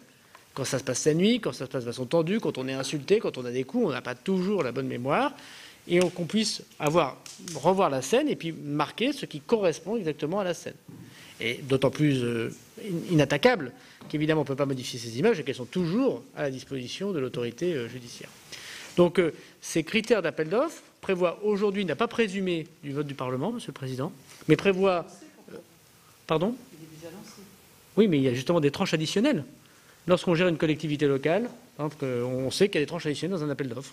quand ça se passe la nuit, quand ça se passe de façon tendue, quand on est insulté, quand on a des coups, on n'a pas toujours la bonne mémoire, et qu'on puisse revoir la scène et puis marquer ce qui correspond exactement à la scène. Et d'autant plus inattaquable qu'évidemment on ne peut pas modifier ces images et qu'elles sont toujours à la disposition de l'autorité judiciaire. Donc ces critères d'appel d'offres prévoient aujourd'hui, n'a pas présumé du vote du Parlement, Monsieur le Président, mais prévoit... pardon ? Oui, mais il y a justement des tranches additionnelles. Lorsqu'on gère une collectivité locale, on sait qu'il y a des tranches additionnelles dans un appel d'offres.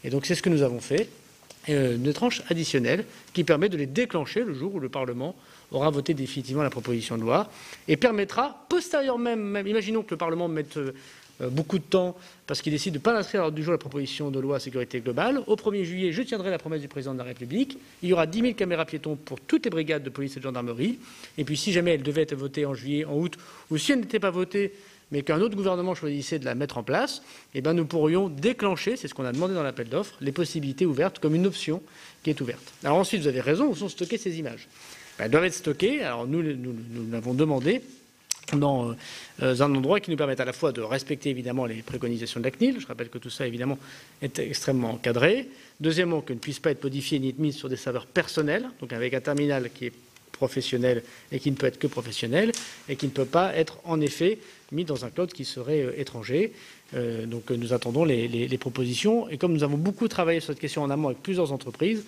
Et donc c'est ce que nous avons fait, une tranche additionnelle qui permet de les déclencher le jour où le Parlement aura voté définitivement la proposition de loi et permettra, postérieurement même, imaginons que le Parlement mette beaucoup de temps parce qu'il décide de ne pas inscrire à l'ordre du jour la proposition de loi sécurité globale. Au 1er juillet, je tiendrai la promesse du Président de la République. Il y aura 10 000 caméras piétons pour toutes les brigades de police et de gendarmerie. Et puis si jamais elle devait être votée en juillet, en août, ou si elle n'était pas votée, mais qu'un autre gouvernement choisissait de la mettre en place, eh bien nous pourrions déclencher, c'est ce qu'on a demandé dans l'appel d'offres, les possibilités ouvertes comme une option qui est ouverte. Alors ensuite, vous avez raison, où sont stockées ces images ? Elles doivent être stockées, alors nous l'avons demandé, dans un endroit qui nous permette à la fois de respecter évidemment les préconisations de la CNIL, je rappelle que tout ça évidemment est extrêmement encadré, deuxièmement qu'elle ne puisse pas être modifiée ni être mise sur des serveurs personnels, donc avec un terminal qui est professionnel et qui ne peut être que professionnel et qui ne peut pas être en effet mis dans un cloud qui serait étranger. Donc nous attendons les propositions et comme nous avons beaucoup travaillé sur cette question en amont avec plusieurs entreprises,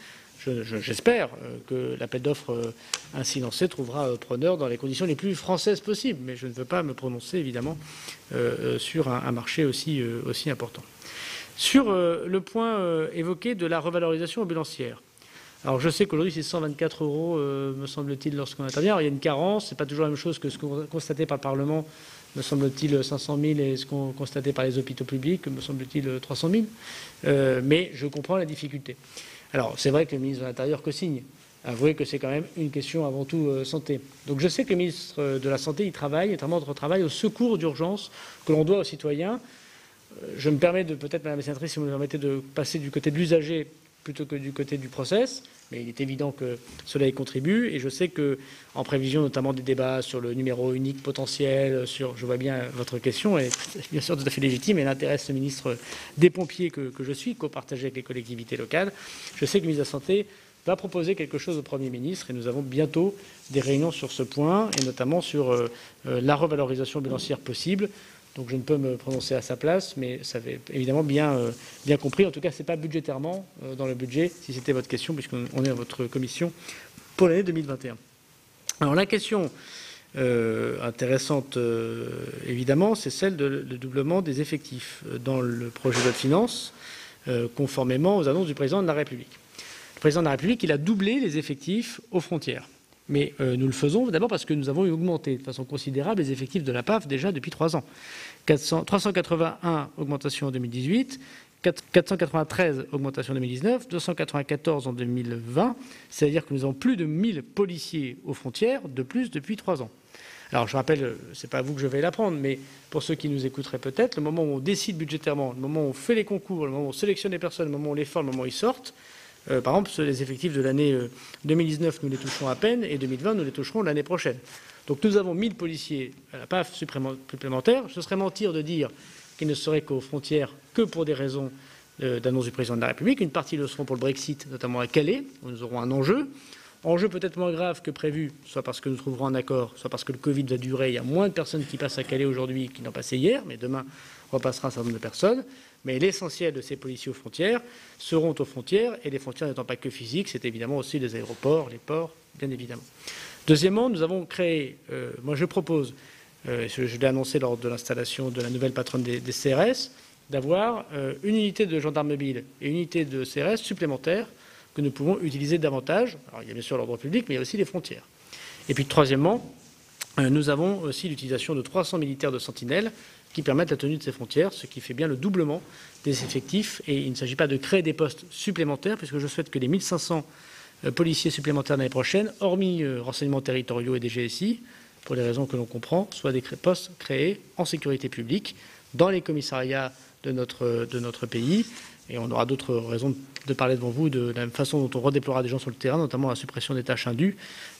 j'espère que l'appel d'offres ainsi lancé trouvera preneur dans les conditions les plus françaises possibles, mais je ne veux pas me prononcer évidemment sur un marché aussi important. Sur le point évoqué de la revalorisation ambulancière. Alors je sais qu'aujourd'hui c'est 124 €, me semble-t-il, lorsqu'on intervient. Alors, il y a une carence, c'est pas toujours la même chose que ce qu'on constatait par le Parlement, me semble-t-il 500 000 et ce qu'on constatait par les hôpitaux publics, me semble-t-il 300 000. Mais je comprends la difficulté. Alors c'est vrai que le ministre de l'Intérieur co-signe. Avouez que c'est quand même une question avant tout santé. Donc je sais que le ministre de la Santé y travaille, notamment notre travail au secours d'urgence que l'on doit aux citoyens. Je me permets de, peut-être, Madame la sénatrice, si vous me permettez, de passer du côté de l'usager plutôt que du côté du process, mais il est évident que cela y contribue, et je sais qu'en prévision notamment des débats sur le numéro unique potentiel, je vois bien votre question, et bien sûr tout à fait légitime, et elle intéresse le ministre des Pompiers que je suis, copartagé avec les collectivités locales. Je sais que le ministre de la Santé va proposer quelque chose au Premier ministre, et nous avons bientôt des réunions sur ce point, et notamment sur la revalorisation ambulancière possible. Donc je ne peux me prononcer à sa place, mais ça avait évidemment bien compris. En tout cas, ce n'est pas budgétairement dans le budget, si c'était votre question, puisqu'on est à votre commission pour l'année 2021. Alors la question intéressante, évidemment, c'est celle du doublement des effectifs dans le projet de loi de finances, conformément aux annonces du Président de la République. Le Président de la République, il a doublé les effectifs aux frontières. Mais nous le faisons d'abord parce que nous avons augmenté de façon considérable les effectifs de la PAF déjà depuis 3 ans. 381 augmentations en 2018, 493 augmentations en 2019, 294 en 2020. C'est-à-dire que nous avons plus de 1000 policiers aux frontières de plus depuis 3 ans. Alors je rappelle, ce n'est pas à vous que je vais l'apprendre, mais pour ceux qui nous écouteraient peut-être, le moment où on décide budgétairement, le moment où on fait les concours, le moment où on sélectionne les personnes, le moment où on les forme, le moment où ils sortent, par exemple, les effectifs de l'année 2019, nous les toucherons à peine, et 2020, nous les toucherons l'année prochaine. Donc nous avons 1000 policiers à la PAF supplémentaires. Ce serait mentir de dire qu'ils ne seraient qu'aux frontières que pour des raisons d'annonce du Président de la République. Une partie le seront pour le Brexit, notamment à Calais, où nous aurons un enjeu. Enjeu peut-être moins grave que prévu, soit parce que nous trouverons un accord, soit parce que le Covid va durer. Il y a moins de personnes qui passent à Calais aujourd'hui qu'ils n'en passaient hier, mais demain, on repassera un certain nombre de personnes. Mais l'essentiel de ces policiers aux frontières seront aux frontières, et les frontières n'étant pas que physiques, c'est évidemment aussi les aéroports, les ports, bien évidemment. Deuxièmement, nous avons créé, moi je propose, je l'ai annoncé lors de l'installation de la nouvelle patronne des CRS, d'avoir une unité de gendarmes mobiles et une unité de CRS supplémentaires que nous pouvons utiliser davantage. Alors il y a bien sûr l'ordre public, mais il y a aussi les frontières. Et puis troisièmement, nous avons aussi l'utilisation de 300 militaires de sentinelles qui permettent la tenue de ces frontières, ce qui fait bien le doublement des effectifs. Et il ne s'agit pas de créer des postes supplémentaires, puisque je souhaite que les 1500 policiers supplémentaires l'année prochaine, hormis renseignements territoriaux et des GSI, pour les raisons que l'on comprend, soient des postes créés en sécurité publique, dans les commissariats de notre pays. Et on aura d'autres raisons de parler devant vous de la même façon dont on redéploiera des gens sur le terrain, notamment la suppression des tâches indues.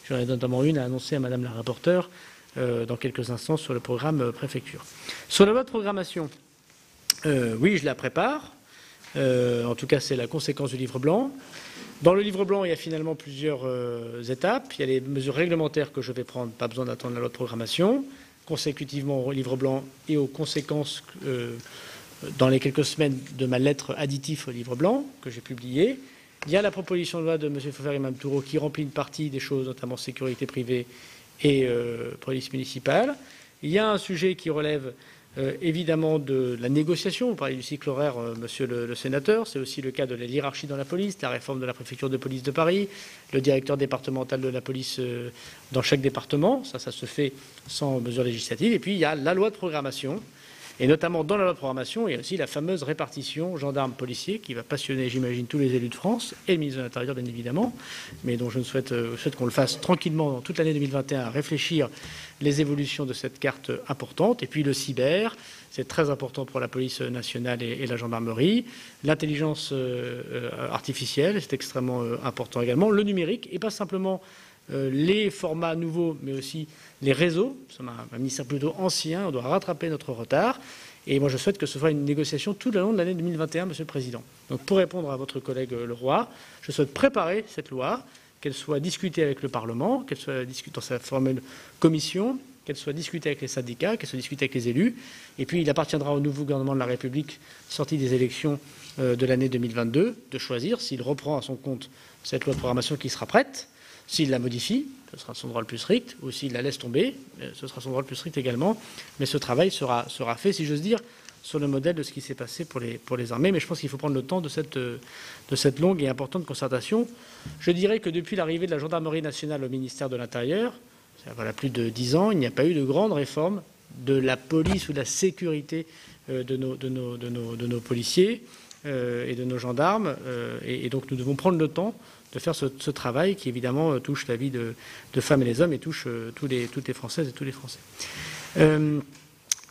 J'en ai notamment une à annoncer à Madame la rapporteure dans quelques instants sur le programme préfecture. Sur la loi de programmation, oui, je la prépare. En tout cas, c'est la conséquence du livre blanc. Dans le livre blanc, il y a finalement plusieurs étapes. Il y a les mesures réglementaires que je vais prendre, pas besoin d'attendre la loi de programmation, consécutivement au livre blanc et aux conséquences dans les quelques semaines de ma lettre additive au livre blanc que j'ai publiée. Il y a la proposition de loi de M. Faufer et Mme Toureau qui remplit une partie des choses, notamment sécurité privée et police municipale. Il y a un sujet qui relève évidemment de la négociation. Vous parlez du cycle horaire, monsieur le sénateur. C'est aussi le cas de la hiérarchie dans la police, la réforme de la préfecture de police de Paris, le directeur départemental de la police dans chaque département. Ça se fait sans mesure législative. Et puis, il y a la loi de programmation. Et notamment dans la loi de programmation, il y a aussi la fameuse répartition gendarmes-policiers qui va passionner, j'imagine, tous les élus de France et le ministre de l'Intérieur, bien évidemment, mais dont je souhaite qu'on le fasse tranquillement dans toute l'année 2021 à réfléchir les évolutions de cette carte importante. Et puis le cyber, c'est très important pour la police nationale et la gendarmerie. L'intelligence artificielle, c'est extrêmement important également. Le numérique, et pas simplement les formats nouveaux, mais aussi les réseaux. Nous sommes un ministère plutôt ancien, on doit rattraper notre retard. Et moi, je souhaite que ce soit une négociation tout le long de l'année 2021, Monsieur le Président. Donc, pour répondre à votre collègue Leroy, je souhaite préparer cette loi, qu'elle soit discutée avec le Parlement, qu'elle soit discutée dans sa formule commission, qu'elle soit discutée avec les syndicats, qu'elle soit discutée avec les élus. Et puis, il appartiendra au nouveau gouvernement de la République, sorti des élections de l'année 2022, de choisir s'il reprend à son compte cette loi de programmation qui sera prête. S'il la modifie, ce sera son droit le plus strict, ou s'il la laisse tomber, ce sera son droit le plus strict également. Mais ce travail sera fait, si j'ose dire, sur le modèle de ce qui s'est passé pour les armées. Mais je pense qu'il faut prendre le temps de cette longue et importante concertation. Je dirais que depuis l'arrivée de la gendarmerie nationale au ministère de l'Intérieur, voilà plus de 10 ans, il n'y a pas eu de grande réforme de la police ou de la sécurité de nos policiers et de nos gendarmes. Et donc nous devons prendre le temps de faire ce travail qui évidemment touche la vie de femmes et les hommes et touche toutes les Françaises et tous les Français.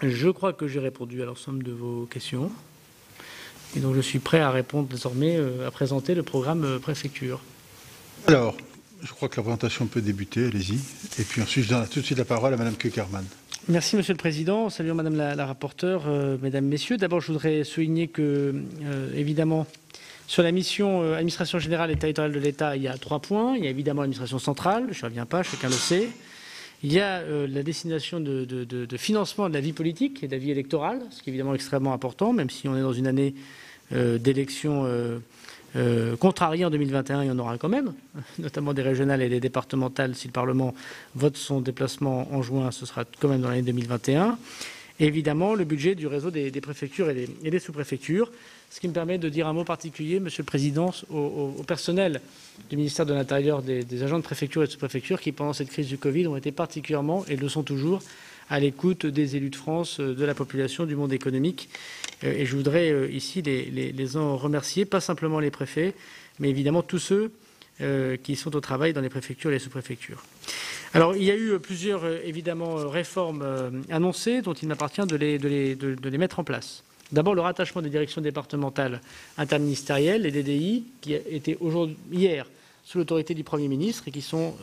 Je crois que j'ai répondu à l'ensemble de vos questions et donc je suis prêt à répondre désormais, à présenter le programme préfecture. Alors, je crois que la présentation peut débuter, allez-y. Et puis ensuite, je donne tout de suite la parole à Mme Keukerman. Merci Monsieur le Président. Salut Madame la rapporteure, Mesdames, Messieurs. D'abord, je voudrais souligner que, évidemment, sur la mission administration générale et territoriale de l'État, il y a 3 points. Il y a évidemment l'administration centrale, je ne reviens pas, chacun le sait. Il y a la destination de financement de la vie politique et de la vie électorale, ce qui est évidemment extrêmement important, même si on est dans une année d'élections contrariées en 2021, il y en aura quand même, notamment des régionales et des départementales. Si le Parlement vote son déplacement en juin, ce sera quand même dans l'année 2021. Et évidemment, le budget du réseau des préfectures et des sous-préfectures. Ce qui me permet de dire un mot particulier, Monsieur le Président, au personnel du ministère de l'Intérieur, des agents de préfecture et de sous-préfecture qui, pendant cette crise du Covid, ont été particulièrement, et le sont toujours, à l'écoute des élus de France, de la population, du monde économique. Et je voudrais ici les en remercier, pas simplement les préfets, mais évidemment tous ceux qui sont au travail dans les préfectures et les sous-préfectures. Alors, il y a eu plusieurs, évidemment, réformes annoncées dont il m'appartient de les mettre en place. D'abord, le rattachement des directions départementales interministérielles, les DDI, qui étaient hier sous l'autorité du Premier ministre et qui sont,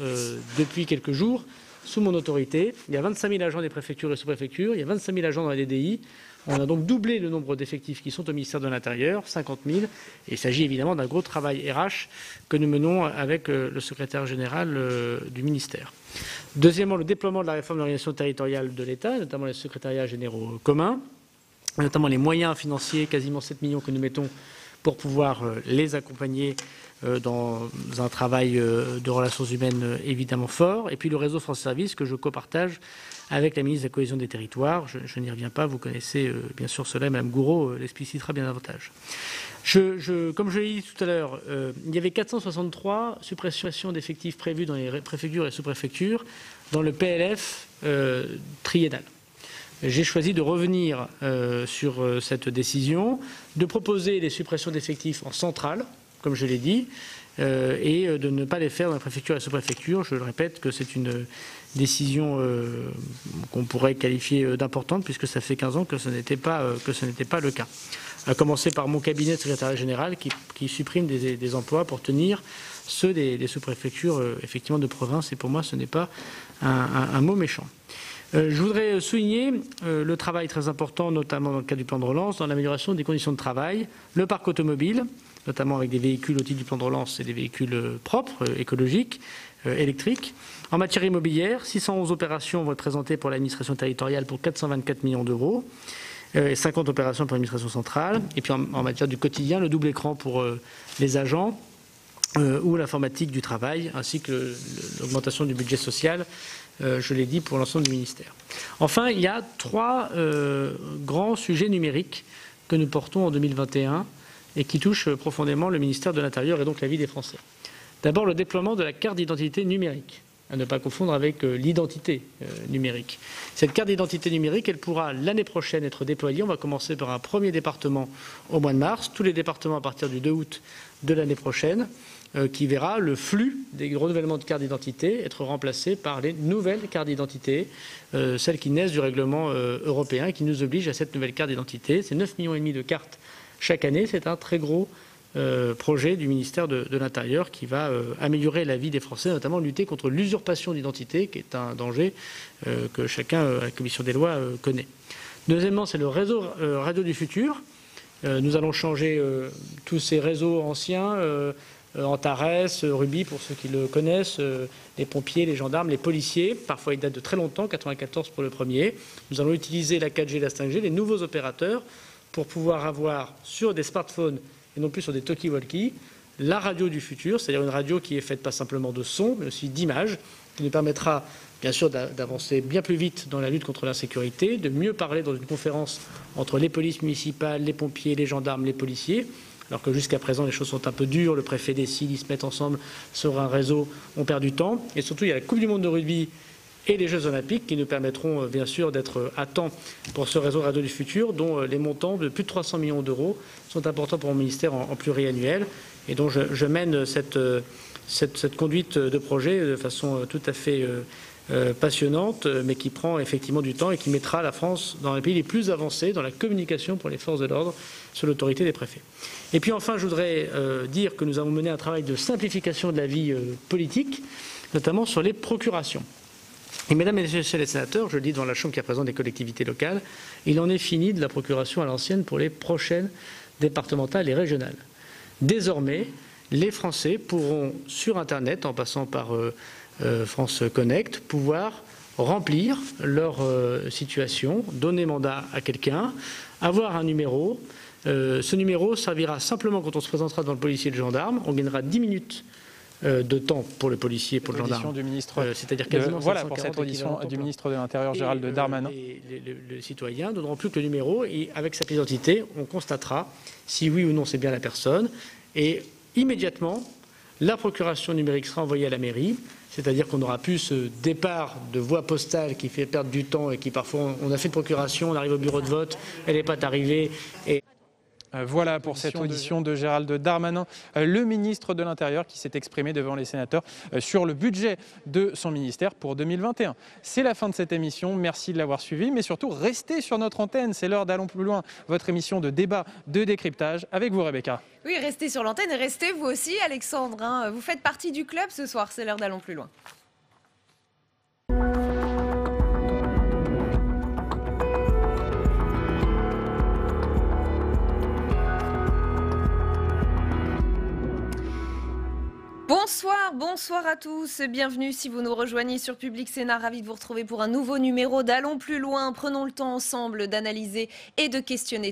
depuis quelques jours, sous mon autorité. Il y a 25 000 agents des préfectures et sous-préfectures, il y a 25 000 agents dans les DDI. On a donc doublé le nombre d'effectifs qui sont au ministère de l'Intérieur, 50 000. Et il s'agit évidemment d'un gros travail RH que nous menons avec le secrétaire général du ministère. Deuxièmement, le déploiement de la réforme de l'organisation territoriale de l'État, notamment les secrétariats généraux communs, notamment les moyens financiers, quasiment 7 millions que nous mettons pour pouvoir les accompagner dans un travail de relations humaines évidemment fort. Et puis le réseau France Service que je copartage avec la ministre de la Cohésion des Territoires. Je n'y reviens pas, vous connaissez bien sûr cela, et Mme Gouraud l'explicitera bien davantage. Comme je l'ai dit tout à l'heure, il y avait 463 suppressions d'effectifs prévues dans les préfectures et sous-préfectures dans le PLF triennal. J'ai choisi de revenir sur cette décision, de proposer les suppressions d'effectifs en centrale, comme je l'ai dit, et de ne pas les faire dans la préfecture et la sous-préfecture. Je le répète que c'est une décision qu'on pourrait qualifier d'importante, puisque ça fait 15 ans que ce n'était pas le cas. À commencer par mon cabinet de secrétariat général qui supprime des emplois pour tenir ceux des sous-préfectures effectivement de province, et pour moi ce n'est pas un mot méchant. Je voudrais souligner le travail très important, notamment dans le cadre du plan de relance, dans l'amélioration des conditions de travail, le parc automobile, notamment avec des véhicules au titre du plan de relance et des véhicules propres, écologiques, électriques. En matière immobilière, 611 opérations vont être présentées pour l'administration territoriale pour 424 millions d'euros et 50 opérations pour l'administration centrale. Et puis en matière du quotidien, le double écran pour les agents ou l'informatique du travail, ainsi que l'augmentation du budget social, je l'ai dit, pour l'ensemble du ministère. Enfin, il y a 3 grands sujets numériques que nous portons en 2021 et qui touchent profondément le ministère de l'Intérieur et donc la vie des Français. D'abord, le déploiement de la carte d'identité numérique, à ne pas confondre avec l'identité numérique. Cette carte d'identité numérique, elle pourra l'année prochaine être déployée. On va commencer par un premier département au mois de mars, tous les départements à partir du 2 août de l'année prochaine, qui verra le flux des renouvellements de cartes d'identité être remplacé par les nouvelles cartes d'identité, celles qui naissent du règlement européen et qui nous obligent à cette nouvelle carte d'identité. C'est 9,5 millions de cartes chaque année. C'est un très gros projet du ministère de l'Intérieur qui va améliorer la vie des Français, notamment lutter contre l'usurpation d'identité, qui est un danger que chacun à la Commission des lois connaît. Deuxièmement, c'est le réseau Radio du Futur. Nous allons changer tous ces réseaux anciens, Antares, Ruby, pour ceux qui le connaissent, les pompiers, les gendarmes, les policiers. Parfois, ils datent de très longtemps, 94 pour le premier. Nous allons utiliser la 4G, la 5G, les nouveaux opérateurs, pour pouvoir avoir sur des smartphones et non plus sur des talkie-walkie, la radio du futur, c'est-à-dire une radio qui est faite pas simplement de son, mais aussi d'images, qui nous permettra bien sûr d'avancer bien plus vite dans la lutte contre l'insécurité, de mieux parler dans une conférence entre les polices municipales, les pompiers, les gendarmes, les policiers, alors que jusqu'à présent les choses sont un peu dures, le préfet décide, ils se mettent ensemble sur un réseau, on perd du temps. Et surtout, il y a la Coupe du monde de rugby et les Jeux Olympiques qui nous permettront bien sûr d'être à temps pour ce réseau Radio du Futur, dont les montants de plus de 300 millions d'euros sont importants pour mon ministère en pluriannuel, et dont je mène cette conduite de projet de façon tout à fait passionnante, mais qui prend effectivement du temps et qui mettra la France dans les pays les plus avancés dans la communication pour les forces de l'ordre sous l'autorité des préfets. Et puis enfin, je voudrais dire que nous avons mené un travail de simplification de la vie politique, notamment sur les procurations. Et mesdames et messieurs les sénateurs, je le dis devant la Chambre qui représente des collectivités locales, il en est fini de la procuration à l'ancienne pour les prochaines départementales et régionales. Désormais, les Français pourront, sur Internet, en passant par France Connect, pouvoir remplir leur situation, donner mandat à quelqu'un, avoir un numéro. Ce numéro servira simplement quand on se présentera devant le policier et le gendarme. On gagnera 10 minutes de temps pour le policier et pour le gendarme. C'est-à-dire quasiment voilà pour cette audition du ministre de l'Intérieur, Gérald Darmanin. Les citoyens ne donneront plus que le numéro et avec sa pièce d'identité, on constatera si oui ou non c'est bien la personne. Et immédiatement, la procuration numérique sera envoyée à la mairie, c'est-à-dire qu'on n'aura plus ce départ de voie postale qui fait perdre du temps et qui parfois, on a fait une procuration, on arrive au bureau de vote, elle n'est pas arrivée. Voilà pour cette audition de Gérald Darmanin, le ministre de l'Intérieur qui s'est exprimé devant les sénateurs sur le budget de son ministère pour 2021. C'est la fin de cette émission, merci de l'avoir suivi, mais surtout restez sur notre antenne, c'est l'heure d'Allons plus loin, votre émission de débat, de décryptage, avec vous Rebecca. Oui, restez sur l'antenne et restez vous aussi Alexandre, hein. Vous faites partie du club ce soir, c'est l'heure d'Allons plus loin. Bonsoir à tous, bienvenue si vous nous rejoignez sur Public Sénat, ravi de vous retrouver pour un nouveau numéro d'Allons plus loin. Prenons le temps ensemble d'analyser et de questionner